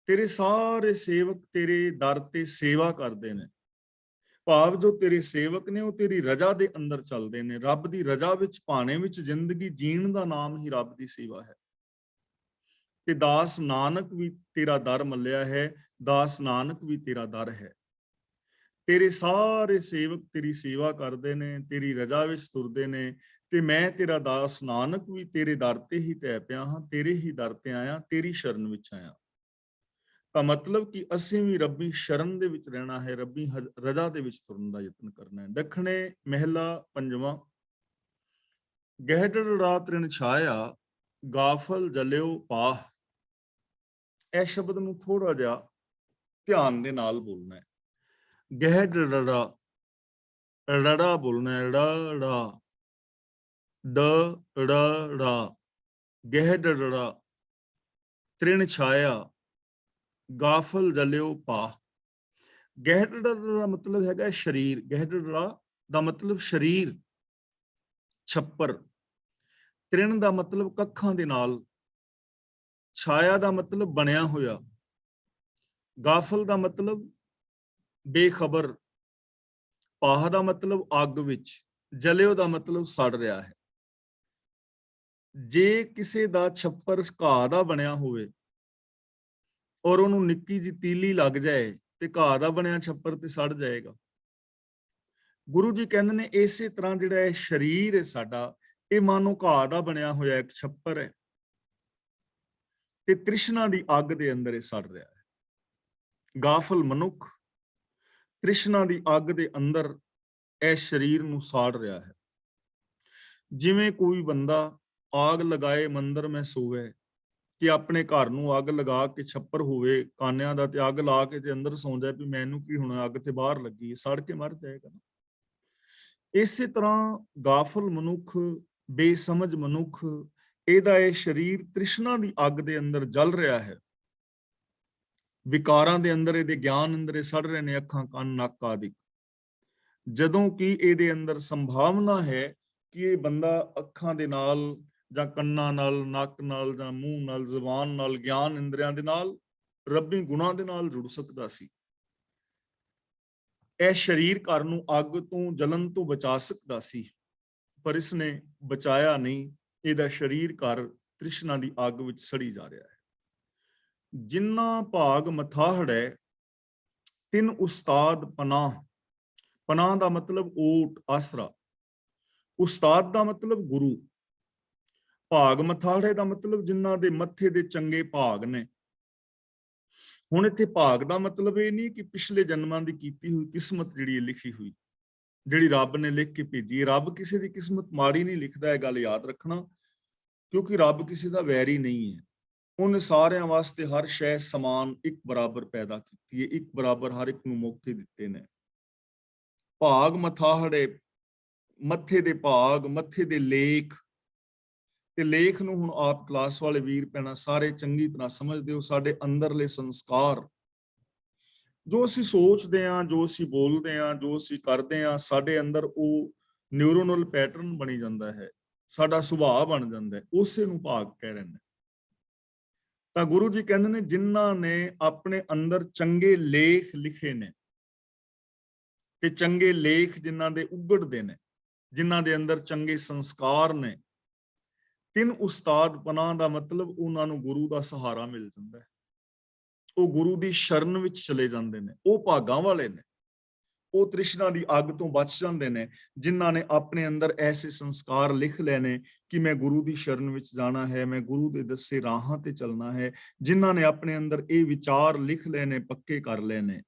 [SPEAKER 1] ਤੇਰੇ ਸਾਰੇ ਸੇਵਕ ਤੇਰੇ ਦਰ ਤੇ ਸੇਵਾ ਕਰਦੇ ਨੇ, ਭਾਵ ਜੋ ਤੇਰੇ ਸੇਵਕ ਨੇ ਉਹ ਤੇਰੀ ਰਜ਼ਾ ਦੇ ਅੰਦਰ ਚੱਲਦੇ ਨੇ, ਰੱਬ ਦੀ ਰਜ਼ਾ ਵਿੱਚ ਭਾਣੇ ਵਿੱਚ ਜ਼ਿੰਦਗੀ ਜੀਣ ਦਾ ਨਾਮ ਹੀ ਰੱਬ ਦੀ ਸੇਵਾ ਹੈ। ਤੇ ਦਾਸ ਨਾਨਕ ਵੀ ਤੇਰਾ ਦਰ ਮੱਲਿਆ ਹੈ, ਦਾਸ ਨਾਨਕ ਵੀ ਤੇਰਾ ਦਰ ਹੈ। ਤੇਰੇ ਸਾਰੇ ਸੇਵਕ ਤੇਰੀ ਸੇਵਾ ਕਰਦੇ ਨੇ, ਤੇਰੀ ਰਜ਼ਾ ਵਿੱਚ ਤੁਰਦੇ ਨੇ, ਤੇ ਮੈਂ ਤੇਰਾ ਦਾਸ ਨਾਨਕ ਵੀ ਤੇਰੇ ਦਰ ਤੇ ਹੀ ਟਹਿ ਪਿਆ ਹਾਂ, ਤੇਰੇ ਹੀ ਦਰ ਤੇ ਆਇਆ, ਤੇਰੀ ਸ਼ਰਨ ਵਿੱਚ ਆਇਆ। ਤਾਂ ਮਤਲਬ ਕਿ ਅਸੀਂ ਵੀ ਰੱਬੀ ਸ਼ਰਨ ਦੇ ਵਿੱਚ ਰਹਿਣਾ ਹੈ, ਰੱਬੀ ਰਜ਼ਾ ਦੇ ਵਿੱਚ ਤੁਰਨ ਦਾ ਯਤਨ ਕਰਨਾ ਹੈ। ਦੱਖਣੇ ਮਹਿਲਾ ਪੰਜਵਾਂ। ਗਹਿੜੜ ਰਾਤ ਰਿਣ ਛਾਇਆ, ਗਾਫਲ ਜਲਿਓ ਪਾਹ। ਇਹ ਸ਼ਬਦ ਨੂੰ ਥੋੜਾ ਜਿਹਾ ਧਿਆਨ ਦੇ ਨਾਲ ਬੋਲਣਾ ਹੈ। ਗਹਿੜੜਾ, ਰੜਾ ਬੋਲਣਾ ਹੈ, ੜਾ ਡ ੜਾ, ਗਹਿੜੜਾ ਤ੍ਰਿਣ ਛਾਇਆ, ਗਾਫਲ ਜਲਿਓ ਪਾਹ। ਗਹਿੜੜਾ ਦਾ ਮਤਲਬ ਹੈਗਾ ਸਰੀਰ, ਗਹਿੜੜਾ ਦਾ ਮਤਲਬ ਸਰੀਰ, ਛੱਪਰ। ਤ੍ਰਿਣ ਦਾ ਮਤਲਬ ਕੱਖਾਂ ਦੇ ਨਾਲ, ਛਾਇਆ ਦਾ ਮਤਲਬ ਬਣਿਆ ਹੋਇਆ, ਗਾਫਲ ਦਾ ਮਤਲਬ ਬੇਖਬਰ, ਪਾਹ ਦਾ ਮਤਲਬ ਅੱਗ ਵਿੱਚ, ਜਲਿਓ ਦਾ ਮਤਲਬ ਸੜ ਰਿਹਾ ਹੈ। ਜੇ ਕਿਸੇ ਦਾ ਛੱਪਰ ਘਾਹ ਦਾ ਬਣਿਆ ਹੋਵੇ ਔਰ ਉਹਨੂੰ ਨਿੱਕੀ ਜਿਹੀ ਤੀਲੀ ਲੱਗ ਜਾਏ ਤੇ ਘਾਹ ਦਾ ਬਣਿਆ ਛੱਪਰ ਤੇ ਸੜ ਜਾਏਗਾ। ਗੁਰੂ ਜੀ ਕਹਿੰਦੇ ਨੇ ਇਸੇ ਤਰ੍ਹਾਂ ਜਿਹੜਾ ਇਹ ਸਰੀਰ ਹੈ ਸਾਡਾ, ਇਹ ਮਾਨੋ ਘਾਹ ਦਾ ਬਣਿਆ ਹੋਇਆ ਇੱਕ ਛੱਪਰ ਹੈ ਤੇ ਤ੍ਰਿਸ਼ਨਾ ਦੀ ਅੱਗ ਦੇ ਅੰਦਰ ਇਹ ਸੜ ਰਿਹਾ ਹੈ। ਗਾਫਲ ਮਨੁੱਖ ਤ੍ਰਿਸ਼ਨਾ ਦੀ ਅੱਗ ਦੇ ਅੰਦਰ ਇਸ ਸਰੀਰ ਨੂੰ ਸਾੜ ਰਿਹਾ ਹੈ। ਜਿਵੇਂ ਕੋਈ ਬੰਦਾ ਆਗ ਲਗਾਏ ਮੰਦਰ ਮੈਂ ਸੋਵੇ, ਕਿ ਆਪਣੇ ਘਰ ਨੂੰ ਅੱਗ ਲਗਾ ਕੇ, ਛੱਪਰ ਹੋਵੇ ਕਾਨਿਆਂ ਦਾ, ਤੇ ਅੱਗ ਲਾ ਕੇ ਤੇ ਅੰਦਰ ਸੌਂ ਜਾਏ ਵੀ ਮੈਨੂੰ ਕੀ ਹੋਣਾ, ਅੱਗ ਤੇ ਬਾਹਰ ਲੱਗੀ, ਸੜ ਕੇ ਮਰ ਜਾਏਗਾ। ਇਸੇ ਤਰ੍ਹਾਂ ਗਾਫਲ ਮਨੁੱਖ, ਬੇਸਮਝ ਮਨੁੱਖ, ਇਹਦਾ ਇਹ ਸਰੀਰ ਤ੍ਰਿਸ਼ਨਾ ਦੀ ਅੱਗ ਦੇ ਅੰਦਰ ਜਲ ਰਿਹਾ ਹੈ, ਵਿਕਾਰਾਂ ਦੇ ਅੰਦਰ, ਇਹਦੇ ਗਿਆਨ ਅੰਦਰ ਇਹ ਸੜ ਰਹੇ ਨੇ, ਅੱਖਾਂ, ਕੰਨ, ਨੱਕ ਆਦਿ। ਜਦੋਂ ਕਿ ਇਹਦੇ ਅੰਦਰ ਸੰਭਾਵਨਾ ਹੈ ਕਿ ਇਹ ਬੰਦਾ ਅੱਖਾਂ ਦੇ ਨਾਲ ਜਾਂ ਕੰਨਾਂ ਨਾਲ, ਨੱਕ ਨਾਲ, ਜਾਂ ਮੂੰਹ ਨਾਲ, ਜ਼ੁਬਾਨ ਨਾਲ, ਗਿਆਨ ਇੰਦਰੀਆਂ ਦੇ ਨਾਲ, ਰੱਬੀ ਗੁਣਾਂ ਦੇ ਨਾਲ ਜੁੜ ਸਕਦਾ ਸੀ। ਇਹ ਸਰੀਰ ਘਰ ਨੂੰ ਅੱਗ ਤੋਂ, ਜਲਨ ਤੋਂ ਬਚਾ ਸਕਦਾ ਸੀ, ਪਰ ਇਸਨੇ ਬਚਾਇਆ ਨਹੀਂ। ਇਹਦਾ ਸਰੀਰ ਘਰ ਤ੍ਰਿਸ਼ਨਾ ਦੀ ਅੱਗ ਵਿੱਚ ਸੜੀ ਜਾ ਰਿਹਾ ਹੈ। ਜਿੰਨਾ ਭਾਗ ਮਥਾਹੜੈ, ਤਿੰਨ ਉਸਤਾਦ ਪਨਾਹ। ਪਨਾਹ ਦਾ ਮਤਲਬ ਓਟ, ਆਸਰਾ। ਉਸਤਾਦ ਦਾ ਮਤਲਬ ਗੁਰੂ। ਭਾਗ ਮਥਾੜੇ ਦਾ ਮਤਲਬ ਜਿਨ੍ਹਾਂ ਦੇ ਮੱਥੇ ਦੇ ਚੰਗੇ ਭਾਗ ਨੇ। ਹੁਣ ਇੱਥੇ ਭਾਗ ਦਾ ਮਤਲਬ ਇਹ ਨਹੀਂ ਕਿ ਪਿਛਲੇ ਜਨਮਾਂ ਦੀ ਕੀਤੀ ਹੋਈ ਕਿਸਮਤ ਜਿਹੜੀ ਲਿਖੀ ਹੋਈ, ਜਿਹੜੀ ਰੱਬ ਨੇ ਲਿਖ ਕੇ ਭੇਜੀ। ਰੱਬ ਕਿਸੇ ਦੀ ਕਿਸਮਤ ਮਾੜੀ ਨਹੀਂ ਲਿਖਦਾ, ਇਹ ਗੱਲ ਯਾਦ ਰੱਖਣਾ, ਕਿਉਂਕਿ ਰੱਬ ਕਿਸੇ ਦਾ ਵੈਰੀ ਨਹੀਂ ਹੈ। ਉਹਨੇ ਸਾਰਿਆਂ ਵਾਸਤੇ ਹਰ ਸ਼ੈ ਸਮਾਨ, ਇੱਕ ਬਰਾਬਰ ਪੈਦਾ ਕੀਤੀ ਹੈ, ਇੱਕ ਬਰਾਬਰ ਹਰ ਇੱਕ ਨੂੰ ਮੌਕੇ ਦਿੱਤੇ ਨੇ। ਭਾਗ ਮਥਾਹੜੇ, ਮੱਥੇ ਦੇ ਭਾਗ, ਮੱਥੇ ਦੇ ਲੇਖ। ਤੇ ਲੇਖ ਨੂੰ ਹੁਣ ਆਪ ਕਲਾਸ ਵਾਲੇ ਵੀਰ ਭੈਣਾਂ ਸਾਰੇ ਚੰਗੀ ਤਰ੍ਹਾਂ ਸਮਝਦੇ ਹੋ। ਸਾਡੇ ਅੰਦਰਲੇ ਸੰਸਕਾਰ, ਜੋ ਅਸੀਂ ਸੋਚਦੇ ਹਾਂ, ਜੋ ਅਸੀਂ ਬੋਲਦੇ ਹਾਂ, ਜੋ ਅਸੀਂ ਕਰਦੇ ਹਾਂ, ਸਾਡੇ ਅੰਦਰ ਉਹ ਨਿਊਰੋਨਲ ਪੈਟਰਨ ਬਣੀ ਜਾਂਦਾ ਹੈ, ਸਾਡਾ ਸੁਭਾਅ ਬਣ ਜਾਂਦਾ ਹੈ, ਉਸੇ ਨੂੰ ਭਾਗ ਕਹਿ ਰਹੇ ਨੇ। ਤਾਂ ਗੁਰੂ ਜੀ ਕਹਿੰਦੇ ਨੇ ਜਿਨ੍ਹਾਂ ਨੇ ਆਪਣੇ ਅੰਦਰ ਚੰਗੇ ਲੇਖ ਲਿਖੇ ਨੇ, ਤੇ ਚੰਗੇ ਲੇਖ ਜਿਨ੍ਹਾਂ ਦੇ ਉਗੜਦੇ ਨੇ, ਜਿਨ੍ਹਾਂ ਦੇ ਅੰਦਰ ਚੰਗੇ ਸੰਸਕਾਰ ਨੇ, ਤਿੰਨ ਉਸਤਾਦ ਪਨਾਹ ਦਾ ਮਤਲਬ ਉਹਨਾਂ ਨੂੰ ਗੁਰੂ ਦਾ ਸਹਾਰਾ ਮਿਲ ਜਾਂਦਾ ਹੈ। ਉਹ ਗੁਰੂ ਦੀ ਸ਼ਰਨ ਵਿੱਚ ਚਲੇ ਜਾਂਦੇ ਨੇ, ਉਹ ਭਾਗਾਂ ਵਾਲੇ ਨੇ, ਉਹ ਤ੍ਰਿਸ਼ਨਾ ਦੀ ਅੱਗ ਤੋਂ ਬਚ ਜਾਂਦੇ ਨੇ, ਜਿਨ੍ਹਾਂ ਨੇ ਆਪਣੇ ਅੰਦਰ ਐਸੇ ਸੰਸਕਾਰ ਲਿਖ ਲਏ ਨੇ ਕਿ ਮੈਂ ਗੁਰੂ ਦੀ ਸ਼ਰਨ ਵਿੱਚ ਜਾਣਾ ਹੈ, ਮੈਂ ਗੁਰੂ ਦੇ ਦੱਸੇ ਰਾਹਾਂ ਤੇ ਚੱਲਣਾ ਹੈ। ਜਿਨ੍ਹਾਂ ਨੇ ਆਪਣੇ ਅੰਦਰ ਇਹ ਵਿਚਾਰ ਲਿਖ ਲਏ ਨੇ, ਪੱਕੇ ਕਰ ਲਏ ਨੇ,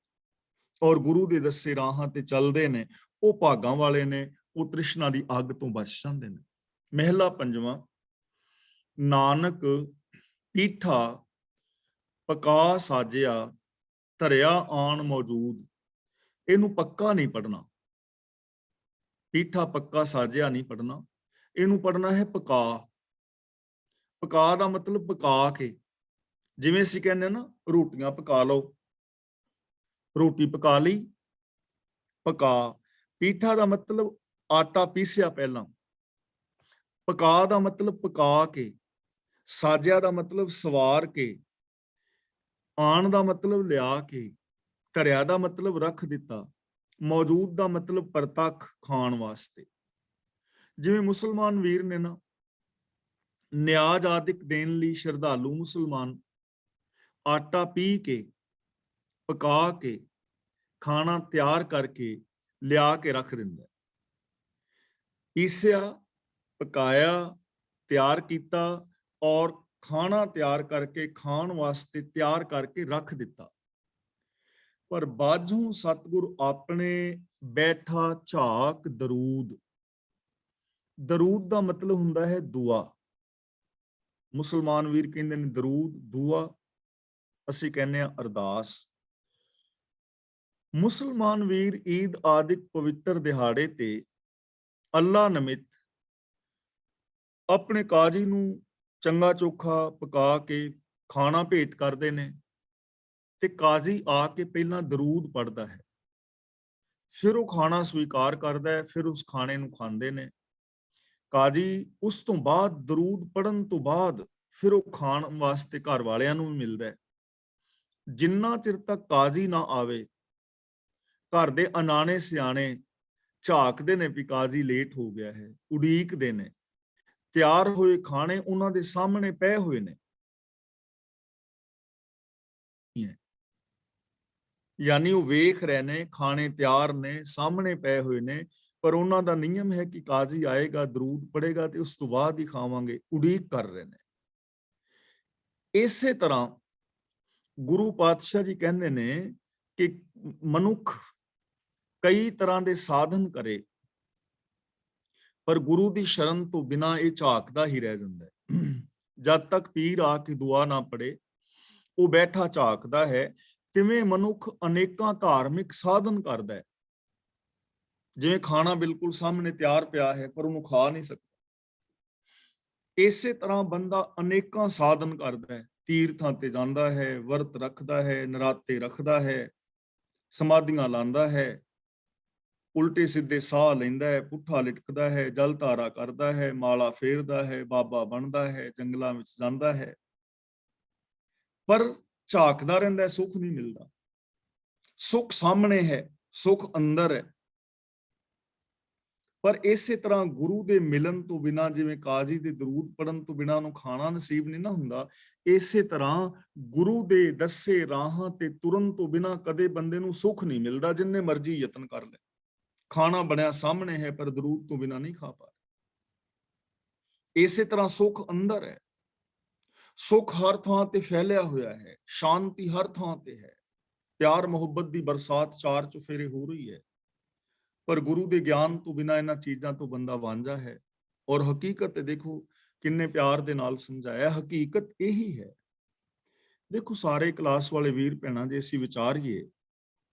[SPEAKER 1] ਔਰ ਗੁਰੂ ਦੇ ਦੱਸੇ ਰਾਹਾਂ ਤੇ ਚੱਲਦੇ ਨੇ, ਉਹ ਭਾਗਾਂ ਵਾਲੇ ਨੇ, ਉਹ ਤ੍ਰਿਸ਼ਨਾ ਦੀ ਅੱਗ ਤੋਂ ਬਚ ਜਾਂਦੇ ਨੇ। ਮਹਿਲਾ ਪੰਜਵਾਂ। ਨਾਨਕ ਪੀਠਾ ਪਕਾ ਸਾਜਿਆ, ਧਰਿਆ ਆਣ ਮੌਜੂਦ। ਇਹਨੂੰ ਪੱਕਾ ਨਹੀਂ ਪੜਨਾ, ਪੀਠਾ ਪੱਕਾ ਸਾਜਿਆ ਨਹੀਂ ਪੜਨਾ, ਇਹਨੂੰ ਪੜਨਾ ਹੈ ਪਕਾ। ਪਕਾ ਦਾ ਮਤਲਬ ਪਕਾ ਕੇ, ਜਿਵੇਂ ਅਸੀਂ ਕਹਿੰਦੇ ਨਾ ਰੋਟੀਆਂ ਪਕਾ ਲਓ, ਰੋਟੀ ਪਕਾ ਲਈ, ਪਕਾ। ਪੀਠਾ ਦਾ ਮਤਲਬ ਆਟਾ ਪੀਸਿਆ ਪਹਿਲਾਂ, ਪਕਾ ਦਾ ਮਤਲਬ ਪਕਾ ਕੇ, ਸਾਜਿਆ ਦਾ ਮਤਲਬ ਸਵਾਰ ਕੇ, ਆਣ ਦਾ ਮਤਲਬ ਲਿਆ ਕੇ, ਧਰਿਆ ਦਾ ਮਤਲਬ ਰੱਖ ਦਿੱਤਾ, ਮੌਜੂਦ ਦਾ ਮਤਲਬ ਪ੍ਰਤੱਖ ਖਾਣ ਵਾਸਤੇ। ਜਿਵੇਂ ਮੁਸਲਮਾਨ ਵੀਰ ਨੇ ਨਾ, ਨਿਆਜ਼ ਆਦਿਕ ਦੇਣ ਲਈ ਸ਼ਰਧਾਲੂ ਮੁਸਲਮਾਨ ਆਟਾ ਪੀ ਕੇ, ਪਕਾ ਕੇ, ਖਾਣਾ ਤਿਆਰ ਕਰਕੇ ਲਿਆ ਕੇ ਰੱਖ ਦਿੰਦਾ। ਪੀਸਿਆ, ਪਕਾਇਆ, ਤਿਆਰ ਕੀਤਾ ਔਰ ਖਾਣਾ ਤਿਆਰ ਕਰਕੇ ਖਾਣ ਵਾਸਤੇ ਤਿਆਰ ਕਰਕੇ ਰੱਖ ਦਿੱਤਾ। ਪਰ ਬਾਝੋਂ ਸਤਿਗੁਰ ਆਪਣੇ ਬੈਠਾ ਝਾਕ ਦਰੂਦ। ਦਰੂਦ ਦਾ ਮਤਲਬ ਹੁੰਦਾ ਹੈ ਦੁਆ। ਮੁਸਲਮਾਨ ਵੀਰ ਕਹਿੰਦੇ ਨੇ ਦਰੂਦ, ਦੁਆ, ਅਸੀਂ ਕਹਿੰਦੇ ਹਾਂ ਅਰਦਾਸ। ਮੁਸਲਮਾਨ ਵੀਰ ਈਦ ਆਦਿਕ ਪਵਿੱਤਰ ਦਿਹਾੜੇ ਤੇ ਅੱਲਾ ਨਮਿਤ ਆਪਣੇ ਕਾਜੀ ਨੂੰ ਚੰਗਾ ਚੋਖਾ ਪਕਾ ਕੇ ਖਾਣਾ ਭੇਟ ਕਰਦੇ ਨੇ, ਤੇ ਕਾਜ਼ੀ ਆ ਕੇ ਪਹਿਲਾਂ ਦਰੂਦ ਪੜ੍ਹਦਾ ਹੈ, ਫਿਰ ਉਹ ਖਾਣਾ ਸਵੀਕਾਰ ਕਰਦਾ ਹੈ, ਫਿਰ ਉਸ ਖਾਣੇ ਨੂੰ ਖਾਂਦੇ ਨੇ। ਕਾਜ਼ੀ ਉਸ ਤੋਂ ਬਾਅਦ ਦਰੂਦ ਪੜ੍ਹਨ ਤੋਂ ਬਾਅਦ ਫਿਰ ਉਹ ਖਾਣ ਵਾਸਤੇ ਘਰ ਵਾਲਿਆਂ ਨੂੰ ਵੀ ਮਿਲਦਾ ਹੈ। ਜਿੰਨਾ ਚਿਰ ਤੱਕ ਕਾਜ਼ੀ ਨਾ ਆਵੇ, ਘਰ ਦੇ ਅਨਾਣੇ ਸਿਆਣੇ ਝਾਕਦੇ ਨੇ ਵੀ ਕਾਜ਼ੀ ਲੇਟ ਹੋ ਗਿਆ ਹੈ, ਉਡੀਕਦੇ ਨੇ। ਤਿਆਰ ਹੋਏ ਖਾਣੇ ਉਹਨਾਂ ਦੇ ਸਾਹਮਣੇ ਪਏ ਹੋਏ ਨੇ, ਯਾਨੀ ਉਹ ਵੇਖ ਰਹੇ ਨੇ, ਖਾਣੇ ਤਿਆਰ ਨੇ, ਸਾਹਮਣੇ ਪਏ ਹੋਏ ਨੇ, ਪਰ ਉਹਨਾਂ ਦਾ ਨਿਯਮ ਹੈ ਕਿ ਕਾਜ਼ੀ ਆਏਗਾ, ਦਰੂਦ ਪੜੇਗਾ ਤੇ ਉਸ ਤੋਂ ਬਾਅਦ ਹੀ ਖਾਵਾਂਗੇ, ਉਡੀਕ ਕਰ ਰਹੇ ਨੇ। ਇਸੇ ਤਰ੍ਹਾਂ ਗੁਰੂ ਪਾਤਸ਼ਾਹ ਜੀ ਕਹਿੰਦੇ ਨੇ ਕਿ ਮਨੁੱਖ ਕਈ ਤਰ੍ਹਾਂ ਦੇ ਸਾਧਨ ਕਰੇ, ਪਰ ਗੁਰੂ ਦੀ ਸ਼ਰਨ ਤੋਂ ਬਿਨਾਂ ਇਹ ਝਾਕਦਾ ਹੀ ਰਹਿ ਜਾਂਦਾ ਹੈ। ਜਦ ਤੱਕ ਪੀਰ ਆ ਕੇ ਦੁਆ ਨਾ ਪੜੇ, ਉਹ ਬੈਠਾ ਝਾਕਦਾ ਹੈ। ਤਿਵੇਂ ਮਨੁੱਖ ਅਨੇਕਾਂ ਧਾਰਮਿਕ ਸਾਧਨ ਕਰਦਾ ਹੈ, ਜਿਵੇਂ ਖਾਣਾ ਬਿਲਕੁਲ ਸਾਹਮਣੇ ਤਿਆਰ ਪਿਆ ਹੈ ਪਰ ਉਹਨੂੰ ਖਾ ਨਹੀਂ ਸਕਦਾ। ਇਸੇ ਤਰ੍ਹਾਂ ਬੰਦਾ ਅਨੇਕਾਂ ਸਾਧਨ ਕਰਦਾ ਹੈ, ਤੀਰਥਾਂ ਤੇ ਜਾਂਦਾ ਹੈ, ਵਰਤ ਰੱਖਦਾ ਹੈ, ਨਰਾਤੇ ਰੱਖਦਾ ਹੈ, ਸਮਾਧੀਆਂ ਲਾਉਂਦਾ ਹੈ, ਉਲਟੇ ਸਿੱਧੇ ਸਾਹ ਲੈਂਦਾ ਹੈ, ਪੁੱਠਾ ਲਿਟਕਦਾ ਹੈ, ਜਲ ਧਾਰਾ ਕਰਦਾ ਹੈ, ਮਾਲਾ ਫੇਰਦਾ ਹੈ, ਬਾਬਾ ਬਣਦਾ ਹੈ, ਜੰਗਲਾਂ ਵਿੱਚ ਜਾਂਦਾ ਹੈ, ਪਰ ਝਾਕਦਾ ਰਹਿੰਦਾ, ਸੁੱਖ ਨਹੀਂ ਮਿਲਦਾ। ਸੁੱਖ ਸਾਹਮਣੇ ਹੈ, ਸੁੱਖ ਅੰਦਰ ਹੈ। ਪਰ ਇਸੇ ਤਰ੍ਹਾਂ ਗੁਰੂ ਦੇ ਮਿਲਣ ਤੋਂ ਬਿਨਾਂ, ਜਿਵੇਂ ਕਾਜ਼ੀ ਦੇ ਦਰੂਦ ਪੜਨ ਤੋਂ ਬਿਨਾਂ ਉਹਨੂੰ ਖਾਣਾ ਨਸੀਬ ਨਹੀਂ ਨਾ ਹੁੰਦਾ, ਇਸੇ ਤਰ੍ਹਾਂ ਗੁਰੂ ਦੇ ਦੱਸੇ ਰਾਹਾਂ ਤੇ ਤੁਰਨ ਤੋਂ ਬਿਨਾਂ ਕਦੇ ਬੰਦੇ ਨੂੰ ਸੁੱਖ ਨਹੀਂ ਮਿਲਦਾ, ਜਿੰਨੇ ਮਰਜ਼ੀ ਯਤਨ ਕਰ ਲੈ। ਖਾਣਾ ਬਣਿਆ ਸਾਹਮਣੇ ਹੈ ਪਰ ਦਰੂਦ ਤੋਂ ਬਿਨਾਂ ਨਹੀਂ ਖਾ ਪਾ ਰਹੇ। ਇਸੇ ਤਰ੍ਹਾਂ ਸੁੱਖ ਅੰਦਰ ਹੈ, ਸੁੱਖ ਹਰ ਥਾਂ ਤੇ ਫੈਲਿਆ ਹੋਇਆ ਹੈ, ਸ਼ਾਂਤੀ ਹਰ ਥਾਂ ਤੇ ਹੈ, ਪਿਆਰ ਮੁਹੱਬਤ ਦੀ ਬਰਸਾਤ ਚਾਰ ਚੁਫੇਰੇ ਹੋ ਰਹੀ ਹੈ, ਪਰ ਗੁਰੂ ਦੇ ਗਿਆਨ ਤੋਂ ਬਿਨਾਂ ਇਹਨਾਂ ਚੀਜ਼ਾਂ ਤੋਂ ਬੰਦਾ ਵਾਂਝਾ ਹੈ। ਔਰ ਹਕੀਕਤ ਦੇਖੋ ਕਿੰਨੇ ਪਿਆਰ ਦੇ ਨਾਲ ਸਮਝਾਇਆ, ਹਕੀਕਤ ਇਹੀ ਹੈ। ਦੇਖੋ ਸਾਰੇ ਕਲਾਸ ਵਾਲੇ ਵੀਰ ਭੈਣਾਂ, ਜੇ ਅਸੀਂ ਵਿਚਾਰੀਏ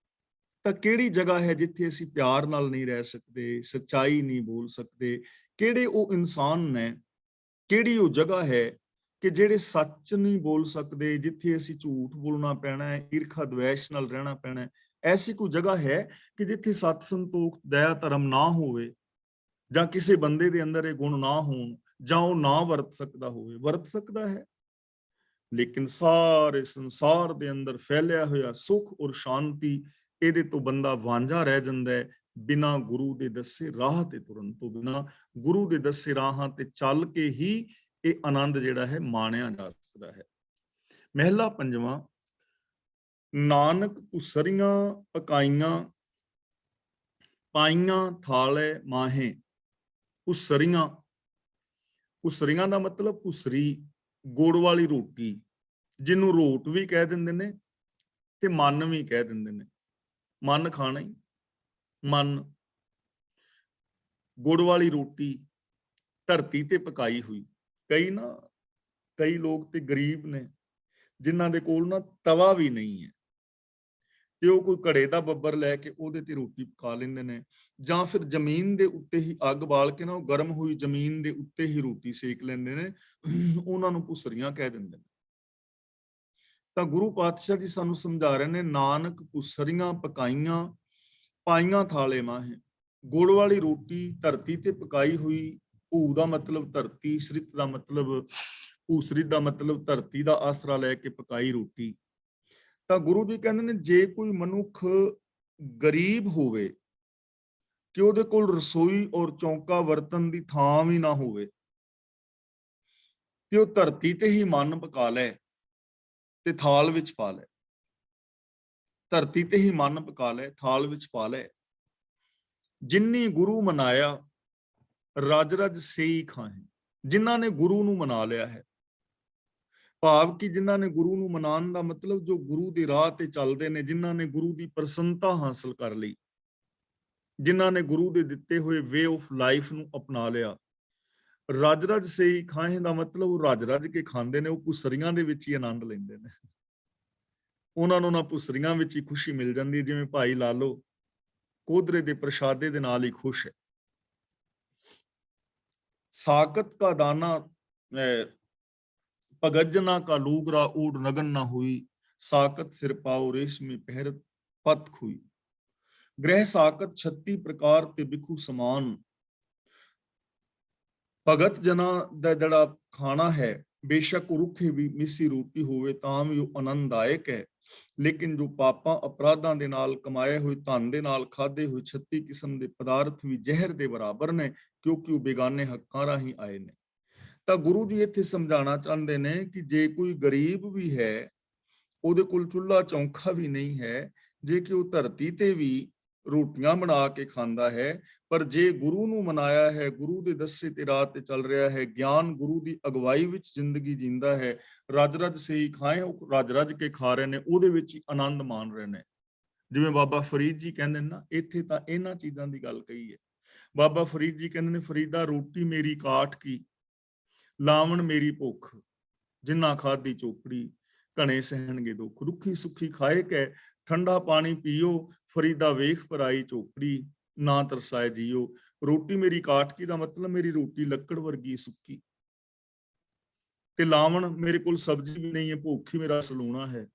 [SPEAKER 1] ਤਾਂ ਕਿਹੜੀ ਜਗ੍ਹਾ ਹੈ ਜਿੱਥੇ ਅਸੀਂ ਪਿਆਰ ਨਾਲ ਨਹੀਂ ਰਹਿ ਸਕਦੇ, ਸੱਚਾਈ ਨਹੀਂ ਬੋਲ ਸਕਦੇ? ਕਿਹੜੇ ਉਹ ਇਨਸਾਨ ਨੇ, ਕਿਹੜੀ ਉਹ ਜਗ੍ਹਾ ਹੈ ਕਿ ਜਿਹੜੇ ਸੱਚ ਨਹੀਂ ਬੋਲ ਸਕਦੇ, ਜਿੱਥੇ ਅਸੀਂ ਝੂਠ ਬੋਲਣਾ ਪੈਣਾ ਹੈ, ਈਰਖਾ ਦਵੇਸ਼ ਨਾਲ ਰਹਿਣਾ ਪੈਣਾ ਹੈ? ਐਸੀ ਕੋਈ ਜਗ੍ਹਾ ਹੈ ਕਿ ਜਿੱਥੇ ਸਤ ਸੰਤੋਖ ਦਇਆ ਧਰਮ ਨਾ ਹੋਵੇ, ਜਾਂ ਕਿਸੇ ਬੰਦੇ ਦੇ ਅੰਦਰ ਇਹ ਗੁਣ ਨਾ ਹੋਣ, ਜਾਂ ਉਹ ਨਾ ਵਰਤ ਸਕਦਾ ਹੋਵੇ? ਵਰਤ ਸਕਦਾ ਹੈ, ਲੇਕਿਨ ਸਾਰੇ ਸੰਸਾਰ ਦੇ ਅੰਦਰ ਫੈਲਿਆ ਹੋਇਆ ਸੁੱਖ ਔਰ ਸ਼ਾਂਤੀ, ਇਹਦੇ ਤੋਂ ਬੰਦਾ ਵਾਂਝਾ ਰਹਿ ਜਾਂਦਾ ਹੈ। ਬਿਨਾਂ ਗੁਰੂ ਦੇ ਦੱਸੇ ਰਾਹ ਤੇ ਤੁਰਨ ਤੋਂ, ਬਿਨਾਂ ਗੁਰੂ ਦੇ ਦੱਸੇ ਰਾਹਾਂ ਤੇ ਚੱਲ ਕੇ ਹੀ ਇਹ ਆਨੰਦ ਜਿਹੜਾ ਹੈ ਮਾਣਿਆ ਜਾ ਸਕਦਾ ਹੈ। ਮਹਿਲਾ ਪੰਜਵਾਂ। ਨਾਨਕ ਉਸਰੀਆਂ ਪਕਾਈਆਂ ਪਾਈਆਂ ਥਾਲੇ ਮਾਹੇ। ਉਸਰੀਆਂ, ਉਸਰੀਆਂ ਦਾ ਮਤਲਬ ਉਸਰੀ, ਗੁੜ ਵਾਲੀ ਰੋਟੀ, ਜਿਹਨੂੰ ਰੋਟ ਵੀ ਕਹਿ ਦਿੰਦੇ ਨੇ ਤੇ ਮਨ ਵੀ ਕਹਿ ਦਿੰਦੇ ਨੇ। ਮਨ ਖਾਣਾ ਹੀ, ਮਨ। ਗੁੜ ਵਾਲੀ ਰੋਟੀ ਧਰਤੀ ਤੇ ਪਕਾਈ ਹੋਈ। ਕਈ ਲੋਕ ਤੇ ਗਰੀਬ ਨੇ, ਜਿਨ੍ਹਾਂ ਦੇ ਕੋਲ ਨਾ ਤਵਾ ਵੀ ਨਹੀਂ ਹੈ, ਤੇ ਉਹ ਕੋਈ ਘੜੇ ਦਾ ਬੱਬਰ ਲੈ ਕੇ ਉਹਦੇ ਤੇ ਰੋਟੀ ਪਕਾ ਲੈਂਦੇ ਨੇ, ਜਾਂ ਫਿਰ ਜ਼ਮੀਨ ਦੇ ਉੱਤੇ ਹੀ ਅੱਗ ਬਾਲ ਕੇ ਨਾ ਉਹ ਗਰਮ ਹੋਈ ਜ਼ਮੀਨ ਦੇ ਉੱਤੇ ਹੀ ਰੋਟੀ ਸੇਕ ਲੈਂਦੇ ਨੇ, ਉਹਨਾਂ ਨੂੰ ਭੁਸਰੀਆਂ ਕਹਿ ਦਿੰਦੇ ਨੇ। ਤਾਂ ਗੁਰੂ ਪਾਤਸ਼ਾਹ ਜੀ ਸਾਨੂੰ ਸਮਝਾ ਰਹੇ ਨੇ, ਨਾਨਕ ਭੁਸਰੀਆਂ ਪਕਾਈਆਂ ਪਾਈਆਂ ਥਾਲੇ ਮਾਹੇ। ਗੁੜ ਵਾਲੀ ਰੋਟੀ ਧਰਤੀ ਤੇ ਪਕਾਈ ਹੋਈ, ਭੂ ਦਾ ਮਤਲਬ ਧਰਤੀ, ਸ੍ਰਿਤ ਦਾ ਮਤਲਬ ਭੂਸ੍ਰਿਤ ਦਾ ਮਤਲਬ ਧਰਤੀ ਦਾ ਆਸਰਾ ਲੈ ਕੇ ਪਕਾਈ ਰੋਟੀ। ਤਾਂ ਗੁਰੂ ਜੀ ਕਹਿੰਦੇ ਨੇ, ਜੇ ਕੋਈ ਮਨੁੱਖ ਗਰੀਬ ਹੋਵੇ ਕਿ ਉਹਦੇ ਕੋਲ ਰਸੋਈ ਔਰ ਚੌਂਕਾ ਵਰਤਨ ਦੀ ਥਾਂ ਵੀ ਨਾ ਹੋਵੇ, ਤੇ ਉਹ ਧਰਤੀ ਤੇ ਹੀ ਮਨ ਪਕਾ ਲੈ ਤੇ ਥਾਲ ਵਿੱਚ ਪਾ ਲੈ। ਧਰਤੀ ਤੇ ਹੀ ਮਨ ਪਕਾ ਲੈ, ਥਾਲ ਵਿੱਚ ਪਾ ਲੈ। ਜਿਨਨੀ ਗੁਰੂ ਮਨਾਇਆ ਰਜ ਰਜ ਸੇਈ ਖਾਹੇ। ਜਿਨ੍ਹਾਂ ਨੇ ਗੁਰੂ ਨੂੰ ਮਨਾ ਲਿਆ ਹੈ, ਭਾਵ ਕਿ ਜਿਨ੍ਹਾਂ ਨੇ ਗੁਰੂ ਨੂੰ ਮਨਾਉਣ ਦਾ ਮਤਲਬ ਜੋ ਗੁਰੂ ਦੀ ਰਾਹ ਤੇ ਚੱਲਦੇ ਨੇ, ਜਿਨ੍ਹਾਂ ਨੇ ਗੁਰੂ ਦੀ ਪ੍ਰਸੰਨਤਾ ਹਾਸਲ ਕਰ ਲਈ, ਜਿਨ੍ਹਾਂ ਨੇ ਗੁਰੂ ਦੇ ਦਿੱਤੇ ਹੋਏ ਵੇ ਆਫ ਲਾਈਫ ਨੂੰ ਅਪਣਾ ਲਿਆ। ਰਜ ਰਜ ਸੇਈ ਖਾਹੇ ਦਾ ਮਤਲਬ ਉਹ ਰਜ ਰਜ ਕੇ ਖਾਂਦੇ ਨੇ, ਉਹ ਭੁਸਰੀਆਂ ਦੇ ਵਿੱਚ ਹੀ ਆਨੰਦ ਲੈਂਦੇ ਨੇ। ਉਹਨਾਂ ਨੂੰ ਨਾ ਭੁਸਰੀਆਂ ਵਿੱਚ ਹੀ ਖੁਸ਼ੀ ਮਿਲ ਜਾਂਦੀ ਹੈ, ਜਿਵੇਂ ਭਾਈ ਲਾਲੋ ਕੋਧਰੇ ਦੇ ਪ੍ਰਸ਼ਾਦੇ ਦੇ ਨਾਲ ਹੀ ਖੁਸ਼ ਹੈ। ਸਾਕਤ ਕਾ ਦਾਨਾ ਭਗਜਨਾ ਕਾ ਲੂਗਰਾ ਊੜ ਨਗਨ ਨਾ ਹੋਈ। ਸਾਕਤ ਸਿਰ ਪਾਉ ਰੇਸ਼ਮੀ ਪਹਿਰ ਪਤ ਖੁਈ। ਗ੍ਰਹਿ ਸਾਕਤ 36 ਪ੍ਰਕਾਰ ਤੇ ਬਿਖੂ ਸਮਾਨ। ਭਗਤ ਜਨਾ ਦਾ ਜਿਹੜਾ ਖਾਣਾ ਹੈ, ਬੇਸ਼ੱਕ ਉਹ ਰੁੱਖੀ ਵੀ ਮਿੱਸੀ ਰੋਟੀ ਹੋਵੇ ਤਾਂ ਵੀ ਉਹ ਆਨੰਦਦਾਇਕ ਹੈ, ਲੇਕਿਨ ਜੋ ਪਾਪਾਂ ਅਪਰਾਧਾਂ ਦੇ ਨਾਲ ਕਮਾਏ ਹੋਏ ਧਨ ਦੇ ਨਾਲ ਖਾਦੇ ਹੋਏ 36 ਕਿਸਮ ਦੇ ਪਦਾਰਥ ਵੀ ਜ਼ਹਿਰ ਦੇ ਬਰਾਬਰ ਨੇ, ਕਿਉਂਕਿ ਉਹ ਬੇਗਾਨੇ ਹੱਕਾਂ ਰਾਹੀਂ ਆਏ ਨੇ। ਤਾਂ ਗੁਰੂ ਜੀ ਇੱਥੇ ਸਮਝਾਉਣਾ ਚਾਹੁੰਦੇ ਨੇ ਕਿ ਜੇ ਕੋਈ ਗਰੀਬ ਵੀ ਹੈ, ਉਹਦੇ ਕੋਲ ਚੁੱਲ੍ਹਾ ਚੌਂਕਾ ਵੀ ਨਹੀਂ ਹੈ, ਜੇ ਕਿ ਉਹ ਧਰਤੀ ਤੇ ਵੀ ਰੋਟੀਆਂ ਬਣਾ ਕੇ ਖਾਂਦਾ ਹੈ, ਪਰ ਜੇ ਗੁਰੂ ਨੂੰ ਮਨਾਇਆ ਹੈ, ਗੁਰੂ ਦੇ ਦੱਸੇ ਤੇ ਰਾਹ ਤੇ ਚੱਲ ਰਿਹਾ ਹੈ, ਗਿਆਨ ਗੁਰੂ ਦੀ ਅਗਵਾਈ ਵਿੱਚ ਜ਼ਿੰਦਗੀ ਜੀਂਦਾ ਹੈ, ਰਜ ਰਜ ਸੇਈ ਖਾਏ, ਉਹ ਰਜ ਰਜ ਕੇ ਖਾ ਰਹੇ ਨੇ, ਉਹਦੇ ਵਿੱਚ ਹੀ ਆਨੰਦ ਮਾਣ ਰਹੇ ਨੇ। ਜਿਵੇਂ ਬਾਬਾ ਫਰੀਦ ਜੀ ਕਹਿੰਦੇ ਨੇ ਨਾ, ਇੱਥੇ ਤਾਂ ਇਹਨਾਂ ਚੀਜ਼ਾਂ ਦੀ ਗੱਲ ਕਹੀ ਹੈ। ਬਾਬਾ ਫਰੀਦ ਜੀ ਕਹਿੰਦੇ ਨੇ, ਫਰੀਦਾ ਰੋਟੀ ਮੇਰੀ ਕਾਠ ਕੀ, ਲਾਵਣ ਮੇਰੀ ਭੁੱਖ, ਜਿੰਨਾ ਖਾਦੀ ਚੋਪੜੀ, ਘਣੇ ਸਹਿਣਗੇ ਦੁੱਖ। ਰੁੱਖੀ ਸੁੱਖੀ ਖਾਏ ਕੈ, ਠੰਡਾ ਪਾਣੀ ਪੀਓ, ਫਰੀਦਾ ਵੇਖ ਪਰਾਈ ਝੋਪੜੀ, ਨਾ ਤਰਸਾਏ ਜੀਓ। ਰੋਟੀ ਮੇਰੀ ਕਾਠ ਕੀ ਦਾ ਮਤਲਬ ਮੇਰੀ ਰੋਟੀ ਲੱਕੜ ਵਰਗੀ ਸੁੱਕੀ, ਤੇ ਲਾਵਣ ਮੇਰੇ ਕੋਲ ਸਬਜ਼ੀ ਵੀ ਨਹੀਂ ਹੈ, ਭੁੱਖ ਹੀ ਮੇਰਾ ਸਲੂਣਾ ਹੈ,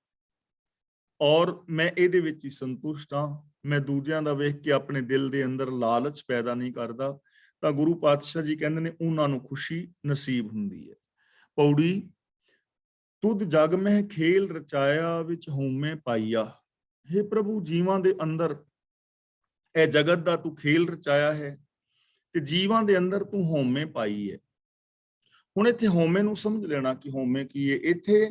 [SPEAKER 1] ਔਰ ਮੈਂ ਇਹਦੇ ਵਿੱਚ ਹੀ ਸੰਤੁਸ਼ਟ ਹਾਂ। ਮੈਂ ਦੂਜਿਆਂ ਦਾ ਵੇਖ ਕੇ ਆਪਣੇ ਦਿਲ ਦੇ ਅੰਦਰ ਲਾਲਚ ਪੈਦਾ ਨਹੀਂ ਕਰਦਾ। ਤਾਂ ਗੁਰੂ ਪਾਤਸ਼ਾਹ ਜੀ ਕਹਿੰਦੇ ਨੇ, ਉਹਨਾਂ ਨੂੰ ਖੁਸ਼ੀ ਨਸੀਬ ਹੁੰਦੀ ਹੈ। ਪੌੜੀ ਤੁਧ ਜਗ ਮਹਿ ਖੇਲ ਰਚਾਇਆ, ਵਿੱਚ ਹਉਮੈ ਪਾਈਆ। ਹੇ ਪ੍ਰਭੂ, ਜੀਵਾਂ ਦੇ ਅੰਦਰ ਇਹ ਜਗਤ ਦਾ ਤੂੰ ਖੇਲ ਰਚਾਇਆ ਹੈ, ਤੇ ਜੀਵਾਂ ਦੇ ਅੰਦਰ ਤੂੰ ਹਉਮੈ ਪਾਈ ਹੈ। ਹੁਣ ਇੱਥੇ ਹਉਮੈ ਨੂੰ ਸਮਝ ਲੈਣਾ ਕਿ ਹਉਮੈ ਕੀ ਹੈ। ਇੱਥੇ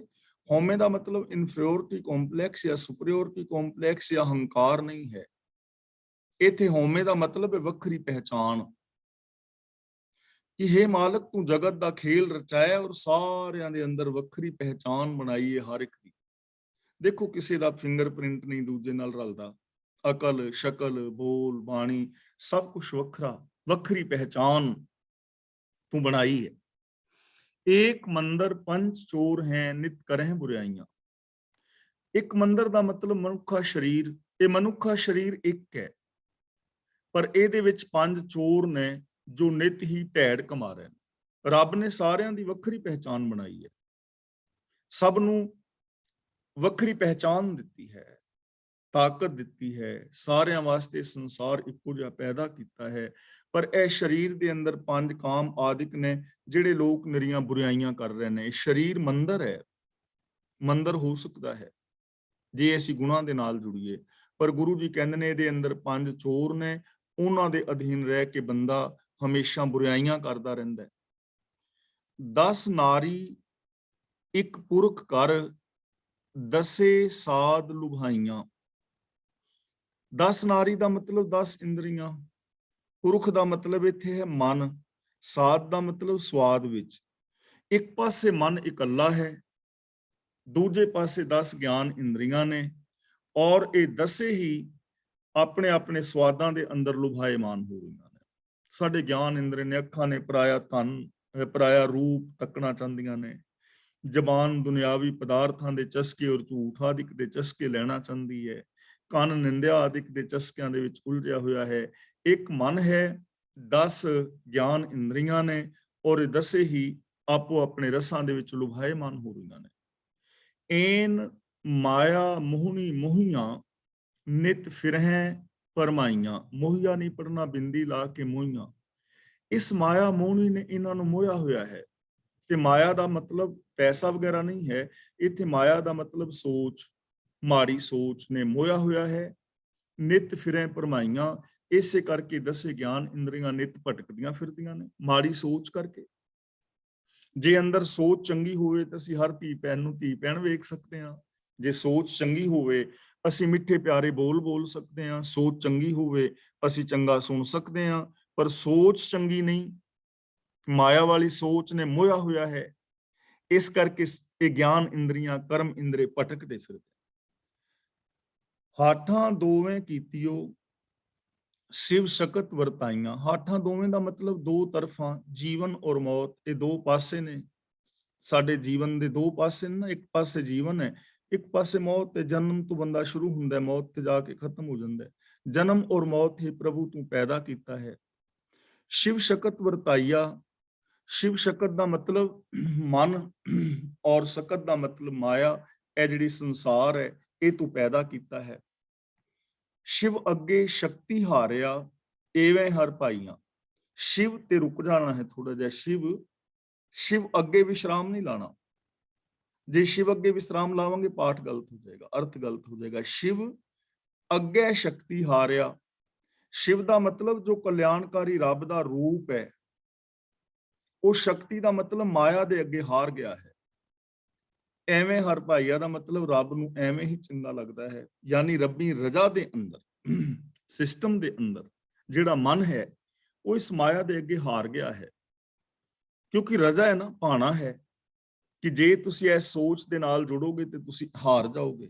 [SPEAKER 1] ਹਉਮੈ ਦਾ ਮਤਲਬ ਇਨਫੀਰੀਓਰਿਟੀ ਕੰਪਲੈਕਸ ਜਾਂ ਸੁਪਰੀਓਰਿਟੀ ਕੰਪਲੈਕਸ ਜਾਂ ਹੰਕਾਰ ਨਹੀਂ ਹੈ। ਇੱਥੇ ਹਉਮੈ ਦਾ ਮਤਲਬ ਹੈ ਵੱਖਰੀ ਪਹਿਚਾਣ, ਕਿ ਹੇ ਮਾਲਕ, ਤੂੰ ਜਗਤ ਦਾ ਖੇਲ ਰਚਾਇਆ ਔਰ ਸਾਰਿਆਂ ਦੇ ਅੰਦਰ ਵੱਖਰੀ ਪਹਿਚਾਣ ਬਣਾਈ ਹੈ ਹਰ ਇੱਕ ਦੀ। ਦੇਖੋ, ਕਿਸੇ ਦਾ ਫਿੰਗਰਪ੍ਰਿੰਟ ਨਹੀਂ ਦੂਜੇ ਨਾਲ ਰਲਦਾ, ਅਕਲ, ਸ਼ਕਲ, ਬੋਲ, ਬਾਣੀ ਸਭ ਕੁਝ ਵੱਖਰਾ, ਵੱਖਰੀ ਪਹਿਚਾਣ ਤੂੰ ਬਣਾਈ ਹੈ। ਏਕ ਮੰਦਰ ਪੰਜ ਚੋਰ ਹੈ, ਨਿਤ ਕਰਹਿ ਬੁਰਾਈਆਂ। ਇੱਕ ਮੰਦਰ ਦਾ ਮਤਲਬ ਮਨੁੱਖਾ ਸਰੀਰ। ਇਹ ਮਨੁੱਖਾ ਸਰੀਰ ਇੱਕ ਹੈ, ਪਰ ਇਹਦੇ ਵਿੱਚ ਪੰਜ ਚੋਰ ਨੇ ਜੋ ਨਿਤ ਹੀ ਭੈੜ ਕਮਾ ਰਹੇ ਨੇ। ਰੱਬ ਨੇ ਸਾਰਿਆਂ ਦੀ ਵੱਖਰੀ ਪਹਿਚਾਣ ਬਣਾਈ ਹੈ, ਸਭ ਨੂੰ ਵੱਖਰੀ ਪਹਿਚਾਣ ਦਿੱਤੀ ਹੈ, ਤਾਕਤ ਦਿੱਤੀ ਹੈ, ਸਾਰਿਆਂ ਵਾਸਤੇ ਸੰਸਾਰ ਇੱਕੋ ਜਿਹਾ ਪੈਦਾ ਕੀਤਾ ਹੈ। ਪਰ ਇਹ ਸਰੀਰ ਦੇ ਅੰਦਰ ਪੰਜ ਕਾਮ ਆਦਿਕ ਨੇ, ਜਿਹੜੇ ਲੋਕ ਨਿਰੀਆਂ ਬੁਰਾਈਆਂ ਕਰ ਰਹੇ ਨੇ। ਸਰੀਰ ਮੰਦਰ ਹੈ, ਮੰਦਰ ਹੋ ਸਕਦਾ ਹੈ ਜੇ ਅਸੀਂ ਗੁਨਾਹ ਦੇ ਨਾਲ ਜੁੜੀਏ, ਪਰ ਗੁਰੂ ਜੀ ਕਹਿੰਦੇ ਨੇ ਇਹਦੇ ਅੰਦਰ ਪੰਜ ਚੋਰ ਨੇ, ਉਹਨਾਂ ਦੇ ਅਧੀਨ ਰਹਿ ਕੇ ਬੰਦਾ ਹਮੇਸ਼ਾ ਬੁਰਾਈਆਂ ਕਰਦਾ ਰਹਿੰਦਾ ਹੈ। 10 ਨਾਰੀ ਇੱਕ ਪੁਰਖ ਕਰ, ਦਸੇ ਸਾਧ ਲੁਭਾਈਆਂ। 10 ਨਾਰੀ ਦਾ ਮਤਲਬ 10 ਇੰਦਰੀਆਂ, ਪੁਰਖ ਦਾ ਮਤਲਬ ਇੱਥੇ ਹੈ ਮਨ, ਸਾਧ ਦਾ ਮਤਲਬ ਸਵਾਦ ਵਿੱਚ। ਇੱਕ ਪਾਸੇ ਮਨ ਇਕੱਲਾ ਹੈ, ਦੂਜੇ ਪਾਸੇ 10 ਗਿਆਨ ਇੰਦਰੀਆਂ ਨੇ, ਔਰ ਇਹ ਦਸੇ ਹੀ ਆਪਣੇ ਆਪਣੇ ਸਵਾਦਾਂ ਦੇ ਅੰਦਰ ਲੁਭਾਇਮਾਨ ਹੋ ਰਹੀਆਂ ਨੇ। ਸਾਡੇ ਗਿਆਨ ਇੰਦਰੀ ਨੇ, ਅੱਖਾਂ ਨੇ ਪਰਾਇਆ ਧਨ, ਪਰਾਇਆ ਰੂਪ ਤੱਕਣਾ ਚਾਹੁੰਦੀਆਂ ਨੇ, ਜ਼ਬਾਨ ਦੁਨਿਆਵੀ ਪਦਾਰਥਾਂ ਦੇ ਚਸਕੇ ਔਰ ਝੂਠ ਆਦਿਕ ਦੇ ਚਸਕੇ ਲੈਣਾ ਚਾਹੁੰਦੀ ਹੈ, ਕੰਨ ਨਿੰਦਿਆ ਆਦਿਕ ਦੇ ਚਸਕਿਆਂ ਦੇ ਵਿੱਚ ਉਲਝਿਆ ਹੋਇਆ ਹੈ। ਇੱਕ ਮਨ ਹੈ, 10 ਗਿਆਨ ਇੰਦਰੀਆਂ ਨੇ, ਔਰ ਇਹ 10 ਹੀ ਆਪੋ ਆਪਣੇ ਰਸਾਂ ਦੇ ਵਿੱਚ ਲੁਭਾਏਮਾਨ ਹੋ ਰਹੀਆਂ ਨੇ। ਐਨ ਮਾਇਆ ਮੋਹਣੀ ਮੋਹੀਆਂ ਨਿਤ ਫਿਰਹਿ ਪਰਮਾਈਆਂ। ਮੋਹੀਆ ਨਹੀਂ ਪੜਨਾ, ਬਿੰਦੀ ਲਾ ਕੇ ਮੋਹੀਆਂ। ਇਸ ਮਾਇਆ ਮੋਹਣੀ ਨੇ ਇਹਨਾਂ ਨੂੰ ਮੋਹਿਆ ਹੋਇਆ ਹੈ। ਤੇ ਮਾਇਆ ਦਾ ਮਤਲਬ ਪੈਸਾ ਵਗੈਰਾ ਨਹੀਂ ਹੈ, ਇੱਥੇ ਮਾਇਆ ਦਾ ਮਤਲਬ ਸੋਚ, ਮਾੜੀ ਸੋਚ ਨੇ ਮੋਹਿਆ ਹੋਇਆ ਹੈ। ਨਿਤ ਫਿਰੈ ਭਰਮਾਈਆਂ, ਇਸੇ ਕਰਕੇ 10 ਗਿਆਨ ਇੰਦਰੀਆਂ ਨਿਤ ਭਟਕਦੀਆਂ ਫਿਰਦੀਆਂ ਨੇ, ਮਾੜੀ ਸੋਚ ਕਰਕੇ। ਜੇ ਅੰਦਰ ਸੋਚ ਚੰਗੀ ਹੋਵੇ ਤਾਂ ਅਸੀਂ ਹਰ ਧੀ ਭੈਣ ਨੂੰ ਧੀ ਭੈਣ ਵੇਖ ਸਕਦੇ ਹਾਂ। ਜੇ ਸੋਚ ਚੰਗੀ ਹੋਵੇ ਅਸੀਂ ਮਿੱਠੇ ਪਿਆਰੇ ਬੋਲ ਸਕਦੇ ਹਾਂ। ਸੋਚ ਚੰਗੀ ਹੋਵੇ ਅਸੀਂ ਚੰਗਾ ਸੁਣ ਸਕਦੇ ਹਾਂ। ਪਰ ਸੋਚ ਚੰਗੀ ਨਹੀਂ, ਮਾਇਆ ਵਾਲੀ ਸੋਚ ਨੇ ਮੋਹਿਆ ਹੋਇਆ ਹੈ। ਇਸ ਕਰਕੇ ਇਹ ਗਿਆਨ ਇੰਦਰੀਆਂ, ਕਰਮ ਇੰਦਰੇ ਭਟਕਦੇ ਫਿਰਦੇ। ਹਾਠਾਂ ਦੋਵੇਂ ਕੀਤੀਓ शिव शकत वरताइयां। हाठां दोवें ਦਾ ਮਤਲਬ ਦੋ ਤਰਫਾਂ, ਜੀਵਨ ਔਰ ਮੌਤ। ਇਹ ਦੋ ਪਾਸੇ ਨੇ ਸਾਡੇ ਜੀਵਨ ਦੇ, ਦੋ ਪਾਸੇ ਨੇ ਨਾ। ਇੱਕ ਪਾਸੇ ਜੀਵਨ ਹੈ, ਇੱਕ ਪਾਸੇ ਮੌਤ ਹੈ। ਜਨਮ ਤੋਂ ਬੰਦਾ ਸ਼ੁਰੂ ਹੁੰਦਾ ਹੈ, ਮੌਤ ਤੇ ਜਾ ਕੇ ਖਤਮ ਹੋ ਜਾਂਦਾ ਹੈ। ਜਨਮ ਔਰ ਮੌਤ ਹੀ ਪ੍ਰਭੂ ਤੂੰ ਪੈਦਾ ਕੀਤਾ ਹੈ। शिव शकत वरताइया, शिव शकत ਦਾ ਮਤਲਬ ਮਨ ਔਰ ਸ਼ਕਤ ਦਾ ਮਤਲਬ ਮਾਇਆ। ਇਹ ਜਿਹੜੀ ਸੰਸਾਰ ਹੈ ਇਹ ਤੂੰ ਪੈਦਾ ਕੀਤਾ ਹੈ। शिव अगे शक्ति हारिया एवें हर पाइया। शिव ते रुक जाना है थोड़ा जिहा। शिव अगे विश्राम नहीं लाना। जे शिव अगे विश्राम लावांगे पाठ गलत हो जाएगा, अर्थ गलत हो जाएगा। शिव अगे शक्ति हारिया। शिव का मतलब जो कल्याणकारी रब का रूप है, वो शक्ति का मतलब माया दे अगे हार गया है। ਐਵੇਂ ਹਰ ਭਾਈਆ ਦਾ ਮਤਲਬ ਰੱਬ ਨੂੰ ਐਵੇਂ ਹੀ ਚੰਗਾ ਲੱਗਦਾ ਹੈ। ਯਾਨੀ ਰੱਬੀ ਰਜ਼ਾ ਦੇ ਅੰਦਰ, ਸਿਸਟਮ ਦੇ ਅੰਦਰ ਜਿਹੜਾ ਮਨ ਹੈ ਉਹ ਇਸ ਮਾਇਆ ਦੇ ਅੱਗੇ ਹਾਰ ਗਿਆ ਹੈ। ਕਿਉਂਕਿ ਰਜ਼ਾ ਹੈ ਨਾ, ਭਾਣਾ ਹੈ ਕਿ ਜੇ ਤੁਸੀਂ ਇਸ ਸੋਚ ਦੇ ਨਾਲ ਜੁੜੋਗੇ ਤੇ ਤੁਸੀਂ ਹਾਰ ਜਾਓਗੇ।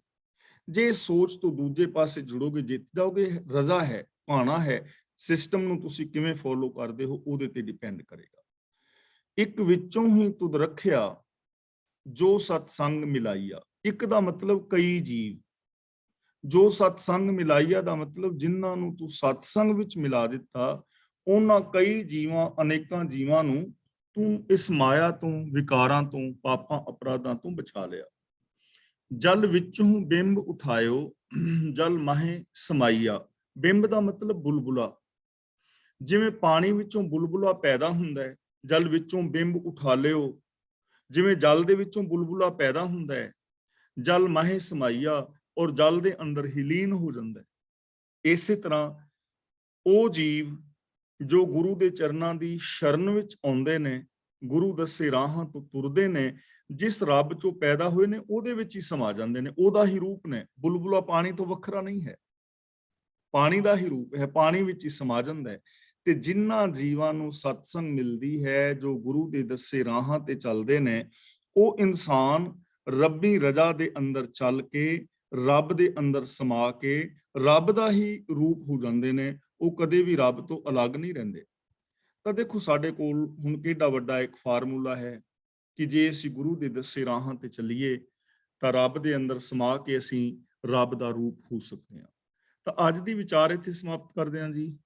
[SPEAKER 1] ਜੇ ਇਸ ਸੋਚ ਤੋਂ ਦੂਜੇ ਪਾਸੇ ਜੁੜੋਗੇ ਜਿੱਤ ਜਾਓਗੇ। ਰਜ਼ਾ ਹੈ, ਭਾਣਾ ਹੈ। ਸਿਸਟਮ ਨੂੰ ਤੁਸੀਂ ਕਿਵੇਂ ਫੋਲੋ ਕਰਦੇ ਹੋ ਉਹਦੇ ਤੇ ਡਿਪੈਂਡ ਕਰੇਗਾ। ਇੱਕ ਵਿੱਚੋਂ ਹੀ ਤੁਧ ਰੱਖਿਆ ਜੋ ਸਤਸੰਗ ਮਿਲਾਈਆ। ਇੱਕ ਦਾ ਮਤਲਬ ਕਈ ਜੀਵ। ਜੋ ਸਤਸੰਗ ਮਿਲਾਈਆ ਦਾ ਮਤਲਬ ਜਿਨ੍ਹਾਂ ਨੂੰ ਤੂੰ ਸਤਸੰਗ ਵਿੱਚ ਮਿਲਾ ਦਿੱਤਾ, ਉਹਨਾਂ ਕਈ ਜੀਵਾਂ, ਅਨੇਕਾਂ ਜੀਵਾਂ ਨੂੰ ਤੂੰ ਇਸ ਮਾਇਆ ਤੋਂ, ਵਿਕਾਰਾਂ ਤੋਂ, ਪਾਪਾਂ ਅਪਰਾਧਾਂ ਤੋਂ ਬਚਾ ਲਿਆ। ਜਲ ਵਿੱਚੋਂ ਬਿੰਬ ਉਠਾਇਓ, ਜਲ ਮਾਹੇ ਸਮਾਈਆ। ਬਿੰਬ ਦਾ ਮਤਲਬ ਬੁਲਬੁਲਾ। ਜਿਵੇਂ ਪਾਣੀ ਵਿੱਚੋਂ ਬੁਲਬੁਲਾ ਪੈਦਾ ਹੁੰਦਾ ਹੈ, ਜਲ ਵਿੱਚੋਂ ਬਿੰਬ ਉਠਾ ਲਿਓ। ਜਿਵੇਂ ਜਲ ਦੇ ਵਿੱਚੋਂ ਬੁਲਬੁਲਾ ਪੈਦਾ ਹੁੰਦਾ ਹੈ, ਜਲ ਮਾਹੇ ਸਮਾਈਆ, ਔਰ ਜਲ ਦੇ ਅੰਦਰ ਹੀ ਲੀਨ ਹੋ ਜਾਂਦਾ ਹੈ। ਇਸੇ ਤਰ੍ਹਾਂ ਉਹ ਜੀਵ ਜੋ ਗੁਰੂ ਦੇ ਚਰਨਾਂ ਦੀ ਸ਼ਰਨ ਵਿੱਚ ਆਉਂਦੇ ਨੇ, ਗੁਰੂ ਦੱਸੇ ਰਾਹਾਂ ਤੋਂ ਤੁਰਦੇ ਨੇ, ਜਿਸ ਰੱਬ ਚੋਂ ਪੈਦਾ ਹੋਏ ਨੇ ਉਹਦੇ ਵਿੱਚ ਹੀ ਸਮਾ ਜਾਂਦੇ ਨੇ। ਉਹਦਾ ਹੀ ਰੂਪ ਨੇ। ਬੁਲਬੁਲਾ ਪਾਣੀ ਤੋਂ ਵੱਖਰਾ ਨਹੀਂ ਹੈ, ਪਾਣੀ ਦਾ ਹੀ ਰੂਪ ਹੈ, ਪਾਣੀ ਵਿੱਚ ਹੀ ਸਮਾ ਜਾਂਦਾ ਹੈ। ਤੇ ਜਿਨ੍ਹਾਂ ਜੀਵਾਂ ਨੂੰ ਸਤਸੰਗ ਮਿਲਦੀ ਹੈ, ਜੋ ਗੁਰੂ ਦੇ ਦੱਸੇ ਰਾਹਾਂ ਤੇ ਚੱਲਦੇ ਨੇ, ਉਹ ਇਨਸਾਨ ਰੱਬੀ ਰਜ਼ਾ ਦੇ ਅੰਦਰ ਚੱਲ ਕੇ, ਰੱਬ ਦੇ ਅੰਦਰ ਸਮਾ ਕੇ ਰੱਬ ਦਾ ਹੀ ਰੂਪ ਹੋ ਜਾਂਦੇ ਨੇ। ਉਹ ਕਦੇ ਵੀ ਰੱਬ ਤੋਂ ਅਲੱਗ ਨਹੀਂ ਰਹਿੰਦੇ। ਤਾਂ ਦੇਖੋ ਸਾਡੇ ਕੋਲ ਹੁਣ ਕਿੰਨਾ ਵੱਡਾ ਇੱਕ ਫਾਰਮੂਲਾ ਹੈ ਕਿ ਜੇ ਅਸੀਂ ਗੁਰੂ ਦੇ ਦੱਸੇ ਰਾਹਾਂ ਤੇ ਚੱਲੀਏ ਤਾਂ ਰੱਬ ਦੇ ਅੰਦਰ ਸਮਾ ਕੇ ਅਸੀਂ ਰੱਬ ਦਾ ਰੂਪ ਹੋ ਸਕਦੇ ਹਾਂ। ਤਾਂ ਅੱਜ ਦੀ ਵਿਚਾਰ ਇੱਥੇ ਸਮਾਪਤ ਕਰਦੇ ਹਾਂ ਜੀ।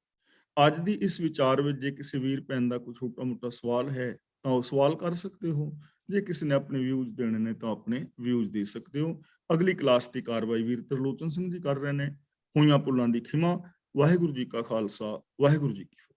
[SPEAKER 1] ਅੱਜ ਦੀ ਇਸ ਵਿਚਾਰ ਵਿੱਚ ਜੇ ਕਿਸੇ ਵੀਰ ਭੈਣ ਦਾ ਕੋਈ ਛੋਟਾ ਮੋਟਾ ਸਵਾਲ ਹੈ ਤਾਂ ਉਹ ਸਵਾਲ ਕਰ ਸਕਦੇ ਹੋ। ਜੇ ਕਿਸੇ ਨੇ ਆਪਣੇ ਵਿਊਜ਼ ਦੇਣੇ ਨੇ ਤਾਂ ਆਪਣੇ ਵਿਊਜ਼ ਦੇ ਸਕਦੇ ਹੋ। ਅਗਲੀ ਕਲਾਸ ਦੀ ਕਾਰਵਾਈ ਵੀਰ ਤਰਲੋਚਨ ਸਿੰਘ ਜੀ ਕਰ ਰਹੇ ਨੇ। ਹੋਈਆਂ ਭੁੱਲਾਂ ਦੀ ਖਿਮਾ। ਵਾਹਿਗੁਰੂ ਜੀ ਕਾ ਖਾਲਸਾ, ਵਾਹਿਗੁਰੂ ਜੀ ਕੀ ਫਤਿਹ।